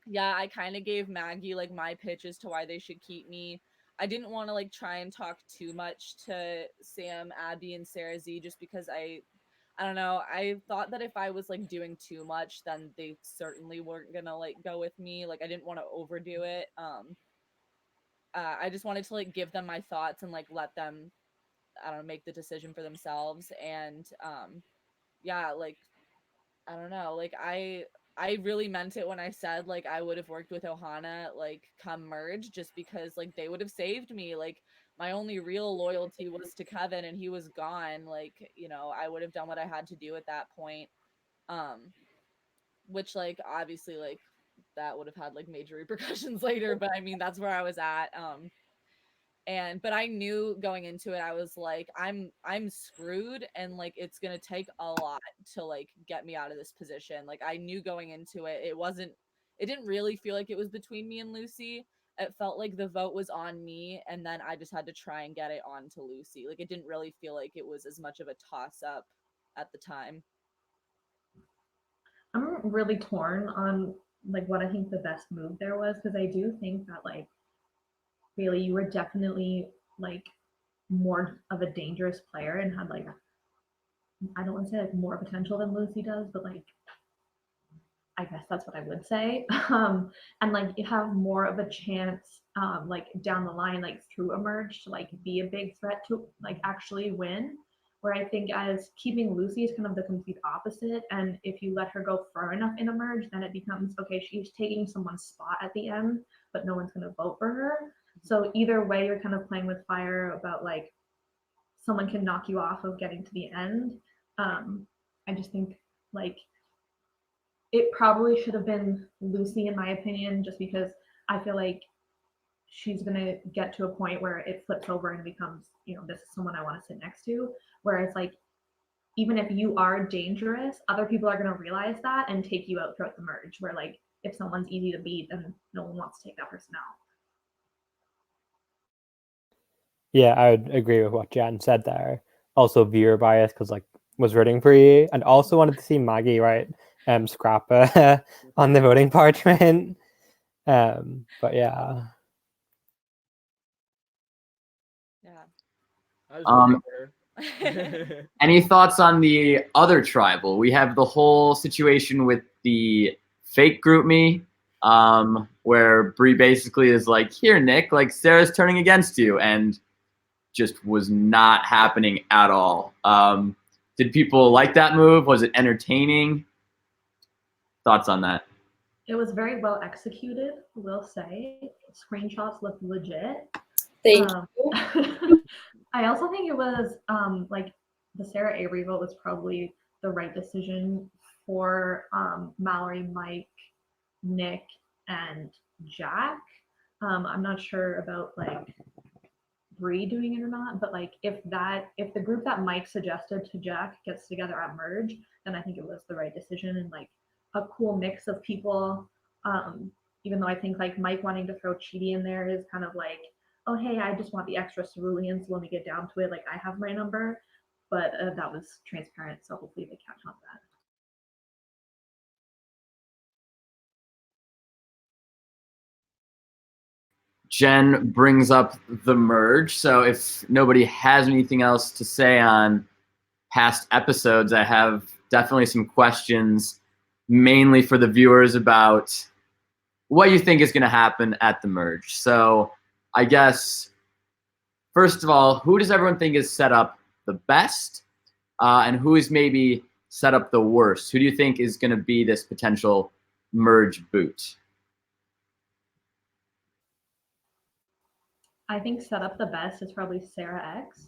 S7: Yeah, I kind of gave Maggie like my pitch as to why they should keep me. I didn't want to like try and talk too much to Sam, Abby, and Sarah Z just because I don't know. I thought that if I was like doing too much, then they certainly weren't gonna like go with me. Like I didn't want to overdo it. I just wanted to like give them my thoughts and like let them, I don't know, make the decision for themselves. And yeah, like I don't know, like I really meant it when I said like I would have worked with Ohana like come merge just because like they would have saved me. Like my only real loyalty was to Kevin and he was gone. Like, you know, I would have done what I had to do at that point. Which like obviously like that would have had like major repercussions later, but I mean that's where I was at. But I knew going into it, I was like, I'm screwed and like it's gonna take a lot to like get me out of this position. Like I knew going into it, it wasn't it didn't really feel like it was between me and Lucy. It felt like the vote was on me, and then I just had to try and get it on to Lucy. Like, it didn't really feel like it was as much of a toss up at the time.
S2: I'm really torn on like what I think the best move there was, because I do think that like Bailey, you were definitely like more of a dangerous player and had like, I don't want to say like more potential than Lucy does, but like I guess that's what I would say. And like you have more of a chance, like down the line, like through Emerge to like be a big threat to like actually win. Where I think as keeping Lucy is kind of the complete opposite. And if you let her go far enough in Emerge, then it becomes okay, she's taking someone's spot at the end, but no one's gonna vote for her. So either way, you're kind of playing with fire about like someone can knock you off of getting to the end. I just think like it probably should have been Lucy, in my opinion, just because I feel like she's gonna get to a point where it flips over and becomes, you know, this is someone I want to sit next to. Whereas like even if you are dangerous, other people are gonna realize that and take you out throughout the merge. Where like if someone's easy to beat, then no one wants to take that person out.
S5: Yeah, I would agree with what Jen said there. Also viewer bias because like was rooting for you, and also wanted to see Maggie write Scrappa on the voting parchment. But yeah.
S7: Yeah.
S6: I was rooting for her.
S1: Any thoughts on the other tribal? We have the whole situation with the fake group me, where Bree basically is like, here, Nick, like Sarah's turning against you, and just was not happening at all. Did people like that move? Was it entertaining? Thoughts on that?
S2: It was very well executed, I will say. Screenshots look legit.
S10: Thank you.
S2: I also think it was like the Sarah Avery vote was probably the right decision for Mallory, Mike, Nick, and Jack. I'm not sure about like Bree doing it or not, but like if the group that Mike suggested to Jack gets together at Merge, then I think it was the right decision and like a cool mix of people. Even though I think like Mike wanting to throw Chidi in there is kind of like, oh hey, I just want the extra ceruleans when we get down to it. Like I have my number, but that was transparent, so hopefully they catch on to that.
S1: Jen brings up the merge. So if nobody has anything else to say on past episodes, I have definitely some questions, mainly for the viewers, about what you think is going to happen at the merge. So I guess, first of all, who does everyone think is set up the best? And who is maybe set up the worst? Who do you think is going to be this potential merge boot?
S2: I think set up the best is probably Sarah X.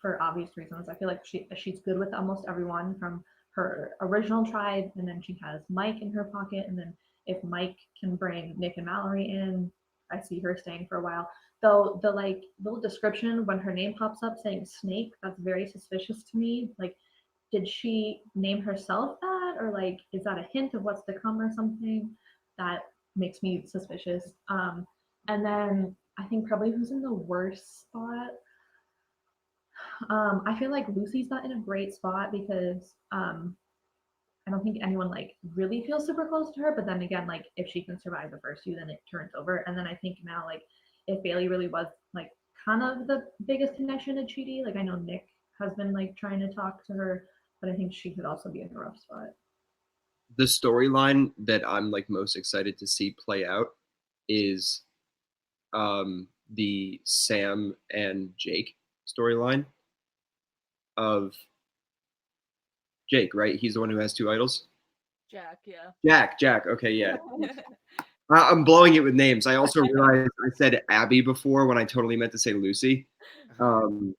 S2: For obvious reasons. I feel like she's good with almost everyone from her original tribe, and then she has Mike in her pocket, and then if Mike can bring Nick and Mallory in, I see her staying for a while. Though the like little description when her name pops up saying Snake, that's very suspicious to me. Like, did she name herself that, or like is that a hint of what's to come or something? That makes me suspicious. And then I think probably who's in the worst spot. I feel like Lucy's not in a great spot because I don't think anyone like really feels super close to her. But then again, like if she can survive the first few, then it turns over. And then I think now, like if Bailey really was like kind of the biggest connection to Chidi, like I know Nick has been like trying to talk to her, but I think she could also be in a rough spot.
S4: The storyline that I'm like most excited to see play out is the Sam and Jake storyline of Jake, right? He's the one who has two idols.
S7: Jack, yeah.
S4: Jack. Okay, yeah. I'm blowing it with names. I also realized I said Abby before when I totally meant to say Lucy. But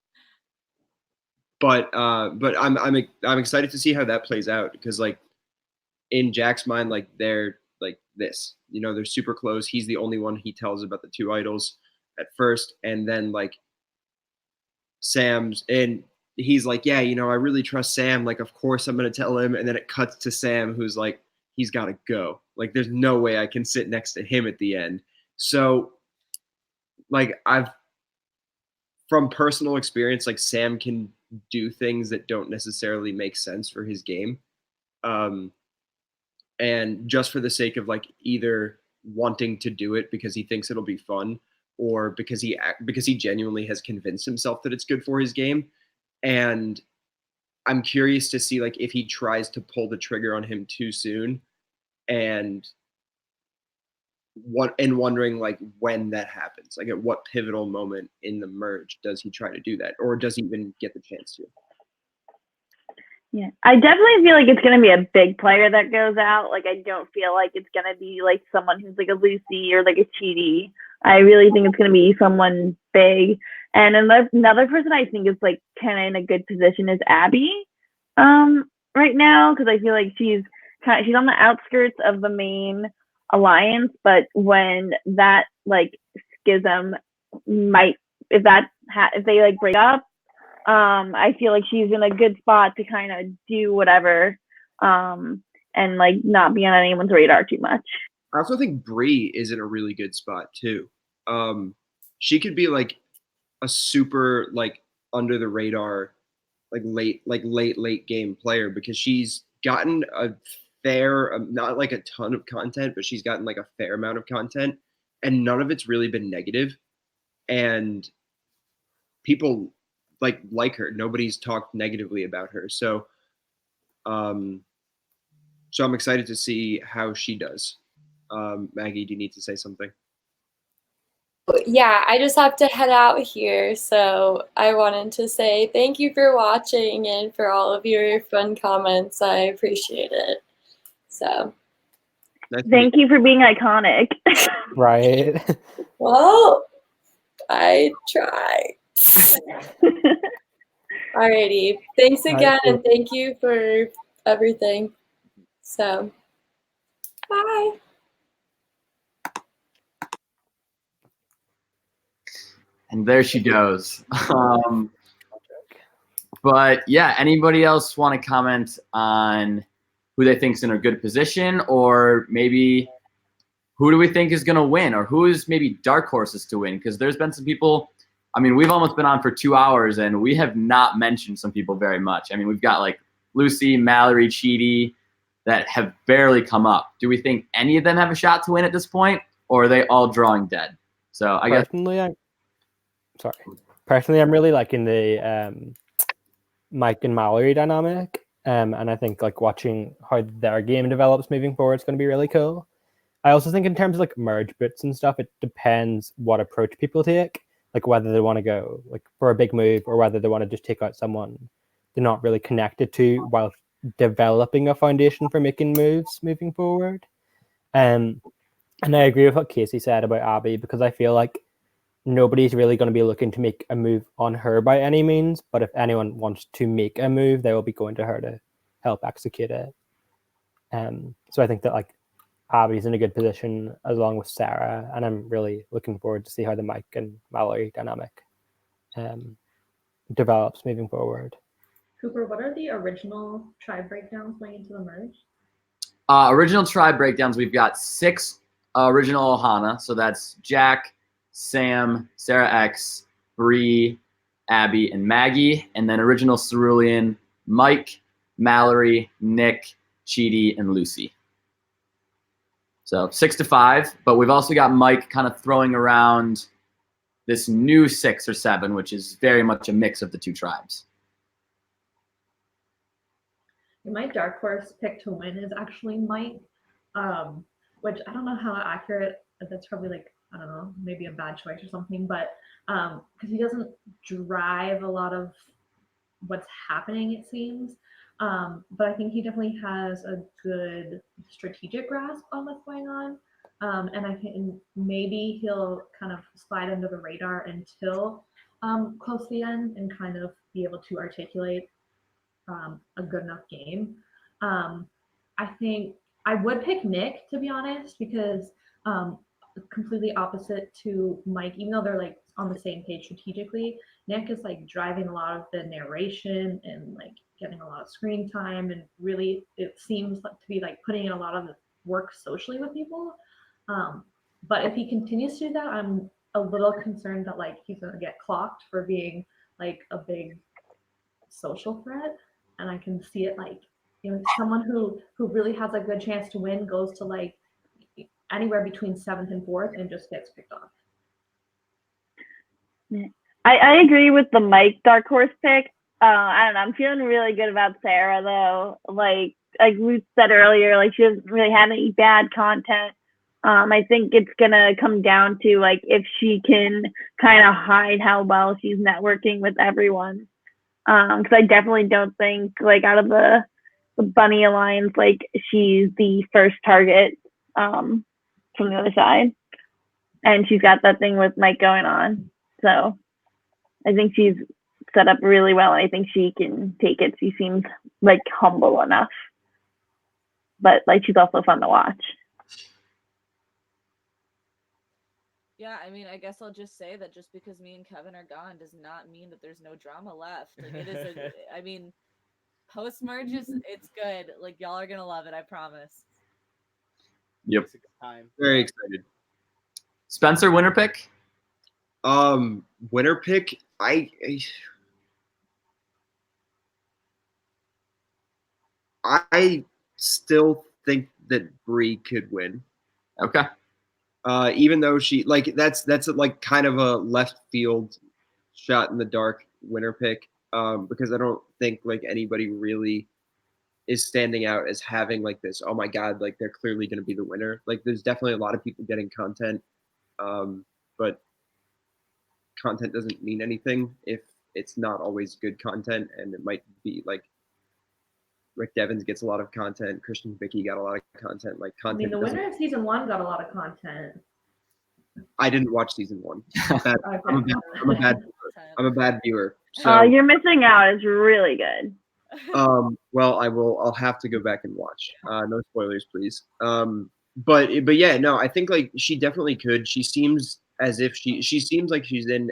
S4: I'm excited to see how that plays out because like in Jack's mind, like they're like this, you know, they're super close. He's the only one he tells about the two idols at first, and then like Sam's and he's like, yeah, you know, I really trust Sam. Like, of course I'm gonna tell him. And then it cuts to Sam, who's like, he's got to go. Like, there's no way I can sit next to him at the end. So, like, from personal experience, like, Sam can do things that don't necessarily make sense for his game. And just for the sake of, like, either wanting to do it because he thinks it'll be fun, or because he genuinely has convinced himself that it's good for his game. And I'm curious to see, like, if he tries to pull the trigger on him too soon, and wondering, like, when that happens, like, at what pivotal moment in the merge does he try to do that, or does he even get the chance to?
S3: Yeah, I definitely feel like it's going to be a big player that goes out. Like, I don't feel like it's going to be like someone who's like a Lucy or like a Cheaty. I really think it's going to be someone big. And another person I think is like kind of in a good position is Abby right now, because I feel like she's on the outskirts of the main alliance, but when that like schism might, if they like break up, I feel like she's in a good spot to kind of do whatever, and like not be on anyone's radar too much.
S4: I also think Bree is in a really good spot too. She could be like a super like under the radar, like late game player, because she's gotten a fair, not like a ton of content, but she's gotten like a fair amount of content, and none of it's really been negative, and people like her. Nobody's talked negatively about her, so I'm excited to see how she does. Maggie, do you need to say something?
S10: Yeah, I just have to head out here, so I wanted to say thank you for watching and for all of your fun comments. I appreciate it. So,
S3: thank you for being iconic.
S5: Right.
S10: Well, I try. Alrighty. Thanks again, and thank you for everything. So, bye.
S1: And there she goes. But yeah, anybody else want to comment on who they think's in a good position, or maybe who do we think is going to win, or who is maybe dark horses to win? Because there's been some people. I mean, we've almost been on for 2 hours, and we have not mentioned some people very much. I mean, we've got like Lucy, Mallory, Cheaty that have barely come up. Do we think any of them have a shot to win at this point, or are they all drawing dead? So I guess
S5: personally, I'm really liking the Mike and Mallory dynamic, and I think like watching how their game develops moving forward is going to be really cool. I also think in terms of like merge bits and stuff, it depends what approach people take, like whether they want to go like for a big move or whether they want to just take out someone they're not really connected to while developing a foundation for making moves moving forward. And I agree with what Casey said about Abby, because I feel like nobody's really going to be looking to make a move on her by any means, but if anyone wants to make a move, they will be going to her to help execute it. So I think that like Abby's in a good position along with Sarah, and I'm really looking forward to see how the Mike and Mallory dynamic develops moving forward.
S2: Cooper, what are the original tribe breakdowns going into the merge?
S1: Original tribe breakdowns, we've got 6 original Ohana. So that's Jack, Sam, Sarah X, Bree, Abby, and Maggie. And then original Cerulean, Mike, Mallory, Nick, Cheaty, and Lucy. So 6 to 5. But we've also got Mike kind of throwing around this new 6 or 7, which is very much a mix of the 2 tribes.
S2: My dark horse pick to win is actually Mike, which I don't know how accurate. That's probably like, I don't know, maybe a bad choice or something, but because he doesn't drive a lot of what's happening, it seems. But I think he definitely has a good strategic grasp on what's going on. And I think maybe he'll kind of slide under the radar until close to the end and kind of be able to articulate a good enough game. I think I would pick Nick, to be honest, because completely opposite to Mike, even though they're like on the same page strategically, Nick is like driving a lot of the narration and like getting a lot of screen time, and really it seems to be like putting in a lot of work socially with people. But if he continues to do that, I'm a little concerned that like he's gonna get clocked for being like a big social threat, and I can see it like, you know, someone who really has a good chance to win goes to like anywhere between 7th and 4th and just gets picked off.
S3: I agree with the Mike dark horse pick. I don't know. I'm feeling really good about Sarah though. Like we said earlier, like she doesn't really have any bad content. I think it's gonna come down to like if she can kind of hide how well she's networking with everyone. Because I definitely don't think like out of the Bunny Alliance, like she's the first target from the other side, and she's got that thing with Mike going on. So I think she's set up really well, and I think she can take it. She seems like humble enough, but like she's also fun to watch.
S7: Yeah, I mean, I guess I'll just say that just because me and Kevin are gone does not mean that there's no drama left. Like it is I mean, post merge it's good. Like y'all are gonna love it, I promise.
S1: Yep.
S6: It's a good time.
S4: Very excited.
S1: Spencer, winner pick?
S4: Winner pick. I still think that Bree could win.
S1: Okay.
S4: Even though she like that's like kind of a left field shot in the dark winner pick. Because I don't think like anybody really is standing out as having like this, oh my god, like they're clearly going to be the winner. Like there's definitely a lot of people getting content, but content doesn't mean anything if it's not always good content, and it might be like Rick Devens gets a lot of content, Christian Vicky got a lot of content. Like content.
S2: I mean, the winner of season 1 got a lot of content.
S4: I didn't watch season 1. I'm a bad viewer.
S3: Oh,
S4: So
S3: you're missing out. It's really good.
S4: well, I'll have to go back and watch. No spoilers, please. But yeah, no, I think like she definitely could. She seems as if she seems like she's in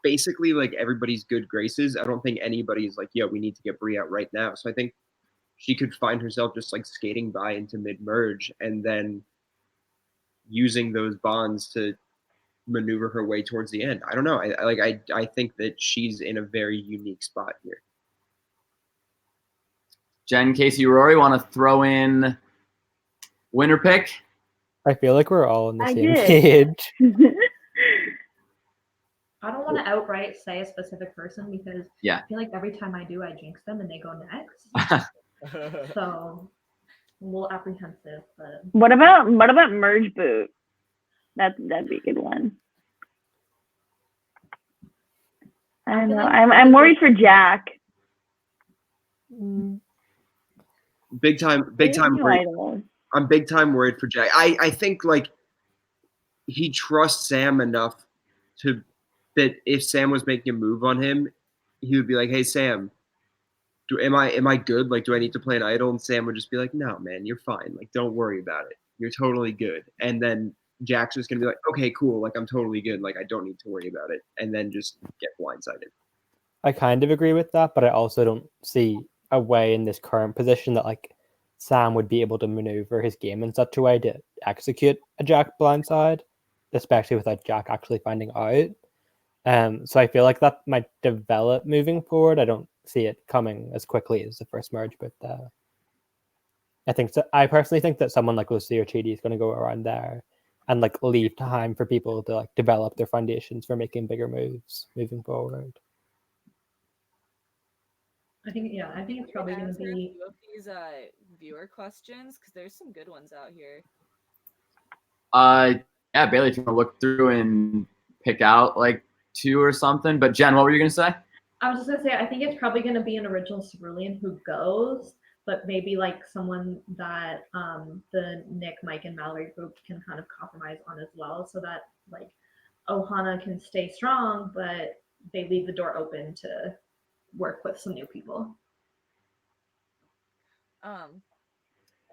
S4: basically like everybody's good graces. I don't think anybody's like, yo, we need to get Bree out right now. So I think she could find herself just like skating by into mid-merge and then using those bonds to maneuver her way towards the end. I don't know. I think that she's in a very unique spot here.
S1: Jen, Casey, Rory, want to throw in winner pick?
S5: I feel like we're all on the
S3: I
S5: same
S3: did.
S5: page.
S2: I don't want to outright say a specific person because
S1: Yeah.
S2: I feel like every time I do, I jinx them and they go next. So I'm a little apprehensive, but
S3: What about Merge Boot? That'd be a good one. I don't know. I'm worried for Jack.
S4: Big time worried. I'm big time worried for Jack. I think like he trusts Sam enough to that if Sam was making a move on him, he would be like, "Hey Sam, am I good? Like, do I need to play an idol?" And Sam would just be like, "No, man, you're fine. Like, don't worry about it. You're totally good." And then Jack's just gonna be like, "Okay, cool. Like, I'm totally good. Like, I don't need to worry about it." And then just get blindsided.
S5: I kind of agree with that, but I also don't see a way in this current position that like Sam would be able to maneuver his game in such a way to execute a Jack blindside, especially without Jack actually finding out. So I feel like that might develop moving forward. I don't see it coming as quickly as the first merge, but I think so. I personally think that someone like Lucy or Chidi is going to go around there and like leave time for people to like develop their foundations for making bigger moves moving forward.
S2: I think it's probably going to be
S7: a few of these viewer questions because there's some good ones out here.
S1: Yeah, Bailey, if you want to look through and pick out like 2 or something. But Jen, what were you gonna say?
S2: I was just gonna say I think it's probably gonna be an original cerulean who goes, but maybe like someone that the Nick, Mike, and Mallory group can kind of compromise on as well, so that like Ohana can stay strong, but they leave the door open to work with some new people.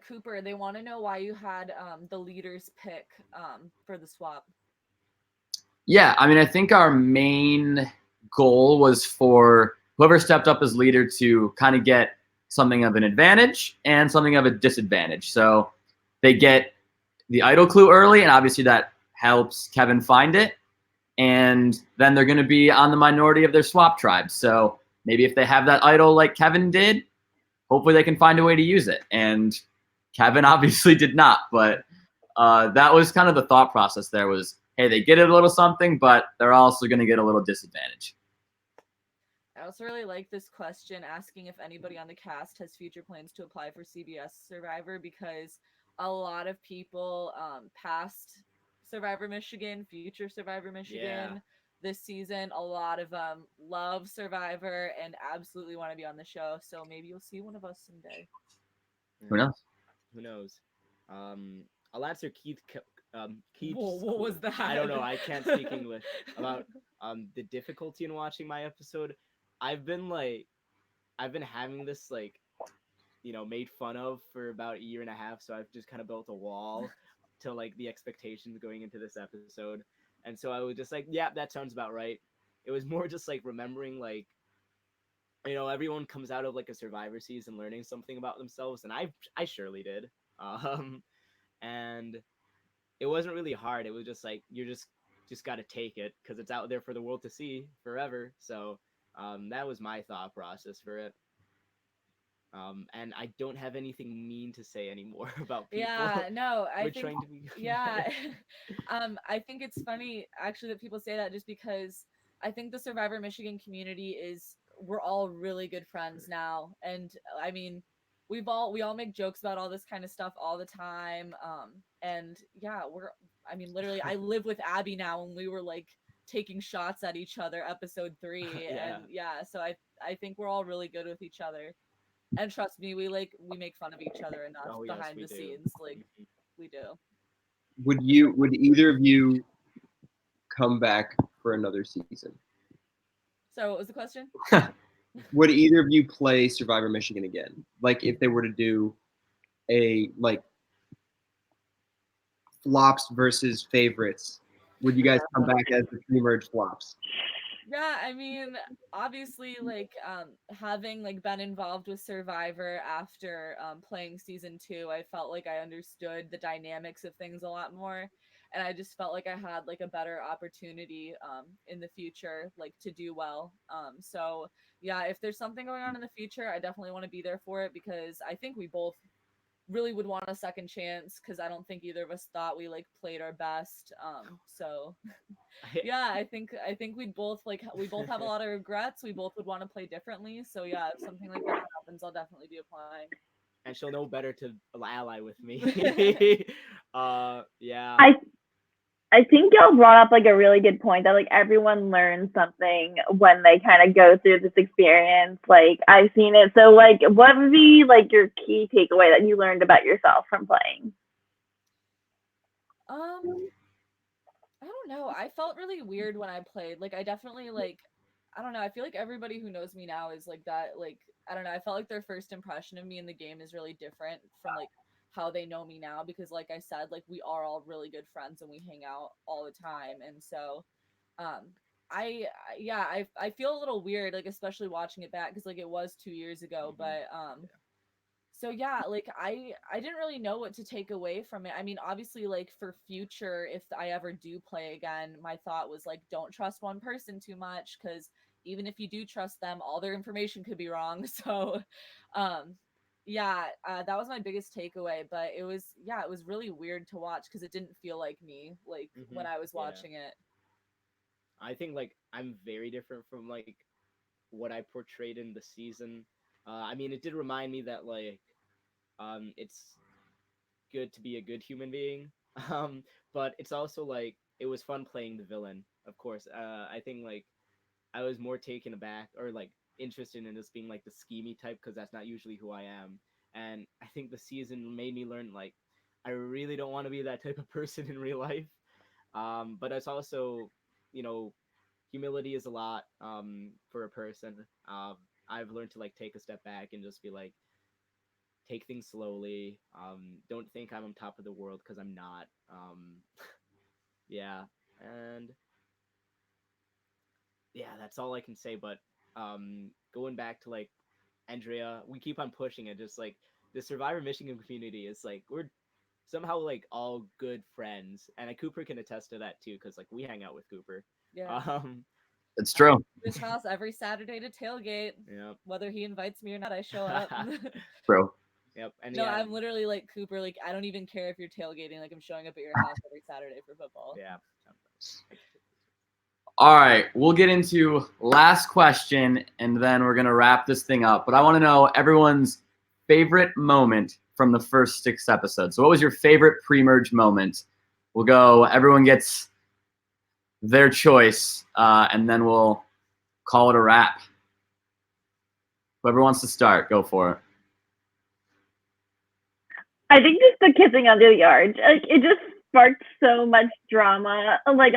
S7: Cooper, they want to know why you had the leaders pick for the swap.
S1: Yeah, I mean, I think our main goal was for whoever stepped up as leader to kind of get something of an advantage and something of a disadvantage. So they get the idol clue early, and obviously that helps Kevin find it. And then they're going to be on the minority of their swap tribes. So maybe if they have that idol like Kevin did, hopefully they can find a way to use it. And Kevin obviously did not, but that was kind of the thought process there was, hey, they get a little something, but they're also going to get a little disadvantage.
S7: I also really like this question asking if anybody on the cast has future plans to apply for CBS Survivor, because a lot of people past Survivor Michigan, future Survivor Michigan this season, a lot of them love Survivor and absolutely want to be on the show. So maybe you'll see one of us someday.
S1: Who knows?
S6: Who knows? I'll answer Keith's.
S7: Whoa, what was that?
S6: I don't know. I can't speak English. About the difficulty in watching my episode. I've been having this made fun of for about a year and a half. So I've just kind of built a wall to like the expectations going into this episode. And so I was just like, yeah, that sounds about right. It was more just like remembering everyone comes out of like a Survivor season learning something about themselves, and I surely did. And it wasn't really hard. It was just like you're just got to take it because it's out there for the world to see forever. So that was my thought process for it. And I don't have anything mean to say anymore about people.
S7: Yeah, no, I
S6: We're
S7: think
S6: trying to be
S7: yeah. I think it's funny actually that people say that, just because I think the Survivor Michigan community we're all really good friends now. And I mean, we all make jokes about all this kind of stuff all the time. And yeah, literally I live with Abby now, and we were like taking shots at each other episode 3.
S6: Yeah.
S7: And yeah, so I think we're all really good with each other. And trust me, we make fun of each other enough behind the scenes. Like we do.
S4: Would either of you come back for another season?
S7: So what was the question?
S4: Would either of you play Survivor Michigan again? Like if they were to do a flops versus favorites, would you guys come back as the pre-merge flops?
S7: Yeah, I mean, obviously, having been involved with Survivor after playing season 2, I felt like I understood the dynamics of things a lot more, and I just felt like I had a better opportunity in the future, to do well. So yeah, if there's something going on in the future, I definitely want to be there for it, because I think we both really would want a second chance, because I don't think either of us thought we played our best. So yeah, I think we both have a lot of regrets. We both would want to play differently. So yeah, if something like that happens, I'll definitely be applying.
S6: And she'll know better to ally with me. Yeah.
S3: I think y'all brought up a really good point that everyone learns something when they kind of go through this experience. I've seen it. So what would be your key takeaway that you learned about yourself from playing?
S7: I don't know. I felt really weird when I played. I definitely I don't know. I feel like everybody who knows me now is like that. I don't know. I felt like their first impression of me in the game is really different from how they know me now, because like I said, we are all really good friends and we hang out all the time. And so I feel a little weird, especially watching it back, because it was 2 years ago. But so yeah, I didn't really know what to take away from it. I mean, obviously, for future, if I ever do play again, my thought was don't trust one person too much, because even if you do trust them, all their information could be wrong. So that was my biggest takeaway. But it was really weird to watch, because it didn't feel like me when I was watching it.
S6: I think I'm very different from what I portrayed in the season. I mean, it did remind me that it's good to be a good human being. But it's also it was fun playing the villain. Of course, I think I was more taken aback or interested in just being the schemy type, because that's not usually who I am. And I think the season made me learn I really don't want to be that type of person in real life. But it's also, humility is a lot for a person. I've learned to take a step back and just be take things slowly. Don't think I'm on top of the world, because I'm not. Yeah, and yeah, that's all I can say. But going back to like Andrea, we keep on pushing it. Just like the Survivor Michigan community is like we're somehow like all good friends, and Cooper can attest to that too, because like we hang out with Cooper.
S7: Yeah.
S1: It's true.
S7: His house every Saturday to tailgate.
S6: Yep.
S7: Whether he invites me or not, I show up.
S1: True.
S6: Yep. And
S7: No,
S6: yeah,
S7: I'm literally like Cooper. Like I don't even care if you're tailgating. Like I'm showing up at your house every Saturday for football.
S6: yeah.
S1: All right, we'll get into last question, and then we're gonna wrap this thing up. But I want to know everyone's favorite moment from the first 6 episodes. So, what was your favorite pre-merge moment? We'll go. Everyone gets their choice, and then we'll call it a wrap. Whoever wants to start, go for it.
S3: I think just the kissing under the arch, like it just sparked so much drama, like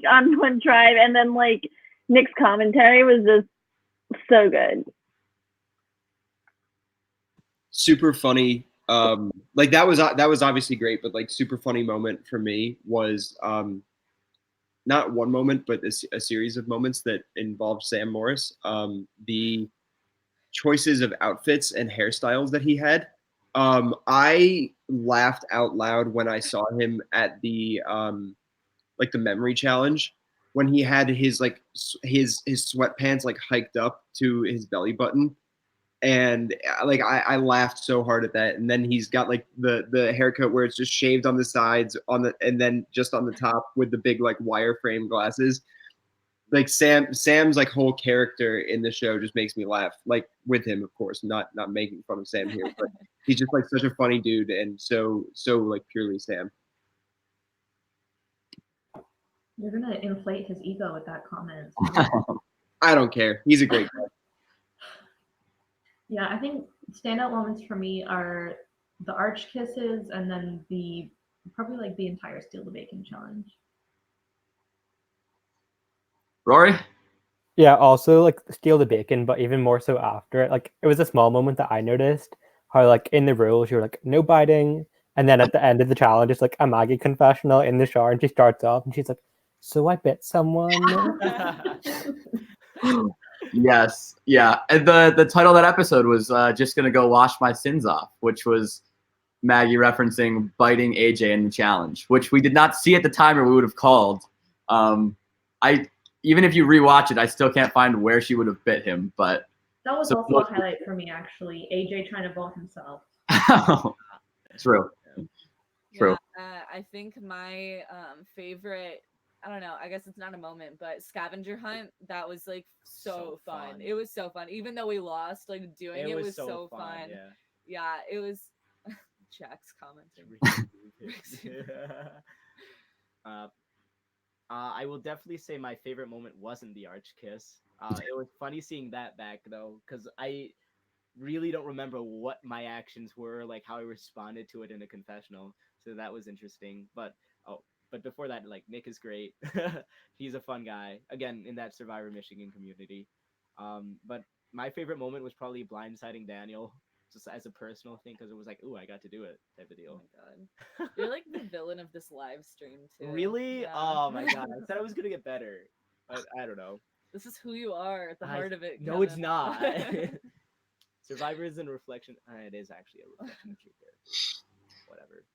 S3: on one tribe, and then like Nick's commentary was just so good.
S4: Super funny. Like that was obviously great, but like super funny moment for me was not one moment, but a series of moments that involved Sam Morris. The choices of outfits and hairstyles that he had. I laughed out loud when I saw him at the like the memory challenge when he had his like his sweatpants like hiked up to his belly button, and like I laughed so hard at that. And then he's got like the haircut where it's just shaved on the sides and then just on the top with the big like wireframe glasses. Like Sam's like whole character in the show just makes me laugh, like with him, of course, not making fun of Sam here, but he's just like such a funny dude and so like purely Sam.
S2: You're gonna inflate his ego with that comment.
S4: I don't care. He's a great guy.
S2: Yeah, I think standout moments for me are the arch kisses and then probably like the entire Steal the Bacon challenge.
S1: Rory?
S5: Yeah, also like steal the bacon, but even more so after it. Like it was a small moment that I noticed how like in the rules you were like no biting, and then at the end of the challenge it's like a Maggie confessional in the shower, and she starts off and she's like, "So I bit someone."
S1: Yes, yeah. And the title of that episode was just gonna go wash my sins off, which was Maggie referencing biting AJ in the challenge, which we did not see at the time or we would have called. Even if you rewatch it, I still can't find where she would have bit him. But
S2: that was also a highlight for me, actually. AJ trying to vote himself.
S1: True. True.
S7: Yeah, I think my favorite, I don't know, I guess it's not a moment, but scavenger hunt, that was like so fun. It was so fun. Even though we lost, like doing it was so fun. Yeah, it was Jack's commenting.
S6: I will definitely say my favorite moment wasn't the arch kiss. It was funny seeing that back though, because I really don't remember what my actions were, like how I responded to it in a confessional. So that was interesting. But before that, like Nick is great. He's a fun guy. Again, in that Survivor Michigan community. But my favorite moment was probably blindsiding Daniel, just as a personal thing, because it was like, ooh, I got to do it type of deal.
S7: Oh my god. You're like the villain of this live stream too.
S6: Really?
S7: Yeah.
S6: Oh my god. I said I was gonna get better. But I don't know.
S7: This is who you are at the heart of it.
S6: No, it's
S7: Kevin.
S6: not. Survivor is a reflection. It is actually a reflection of your character. Whatever.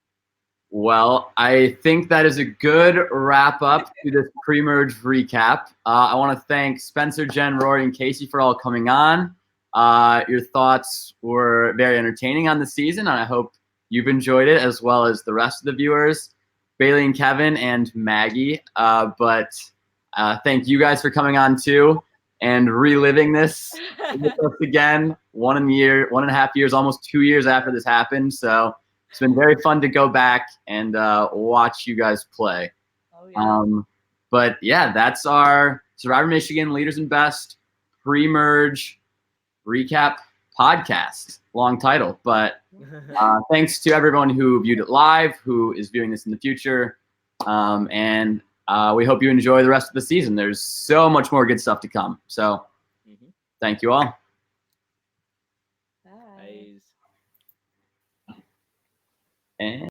S1: Well, I think that is a good wrap up to this pre-merge recap. I want to thank Spencer, Jen, Rory, and Casey for all coming on. Your thoughts were very entertaining on the season, and I hope you've enjoyed it as well as the rest of the viewers, Bailey and Kevin and Maggie. But thank you guys for coming on too and reliving this with us again. 1.5 years, almost 2 years after this happened. So it's been very fun to go back and watch you guys play.
S7: Oh, yeah.
S1: But yeah, that's our Survivor Michigan Leaders and Best pre-merge recap podcast. Long title, but thanks to everyone who viewed it live, who is viewing this in the future, and we hope you enjoy the rest of the season. There's so much more good stuff to come. So thank you all.
S7: Bye.
S1: And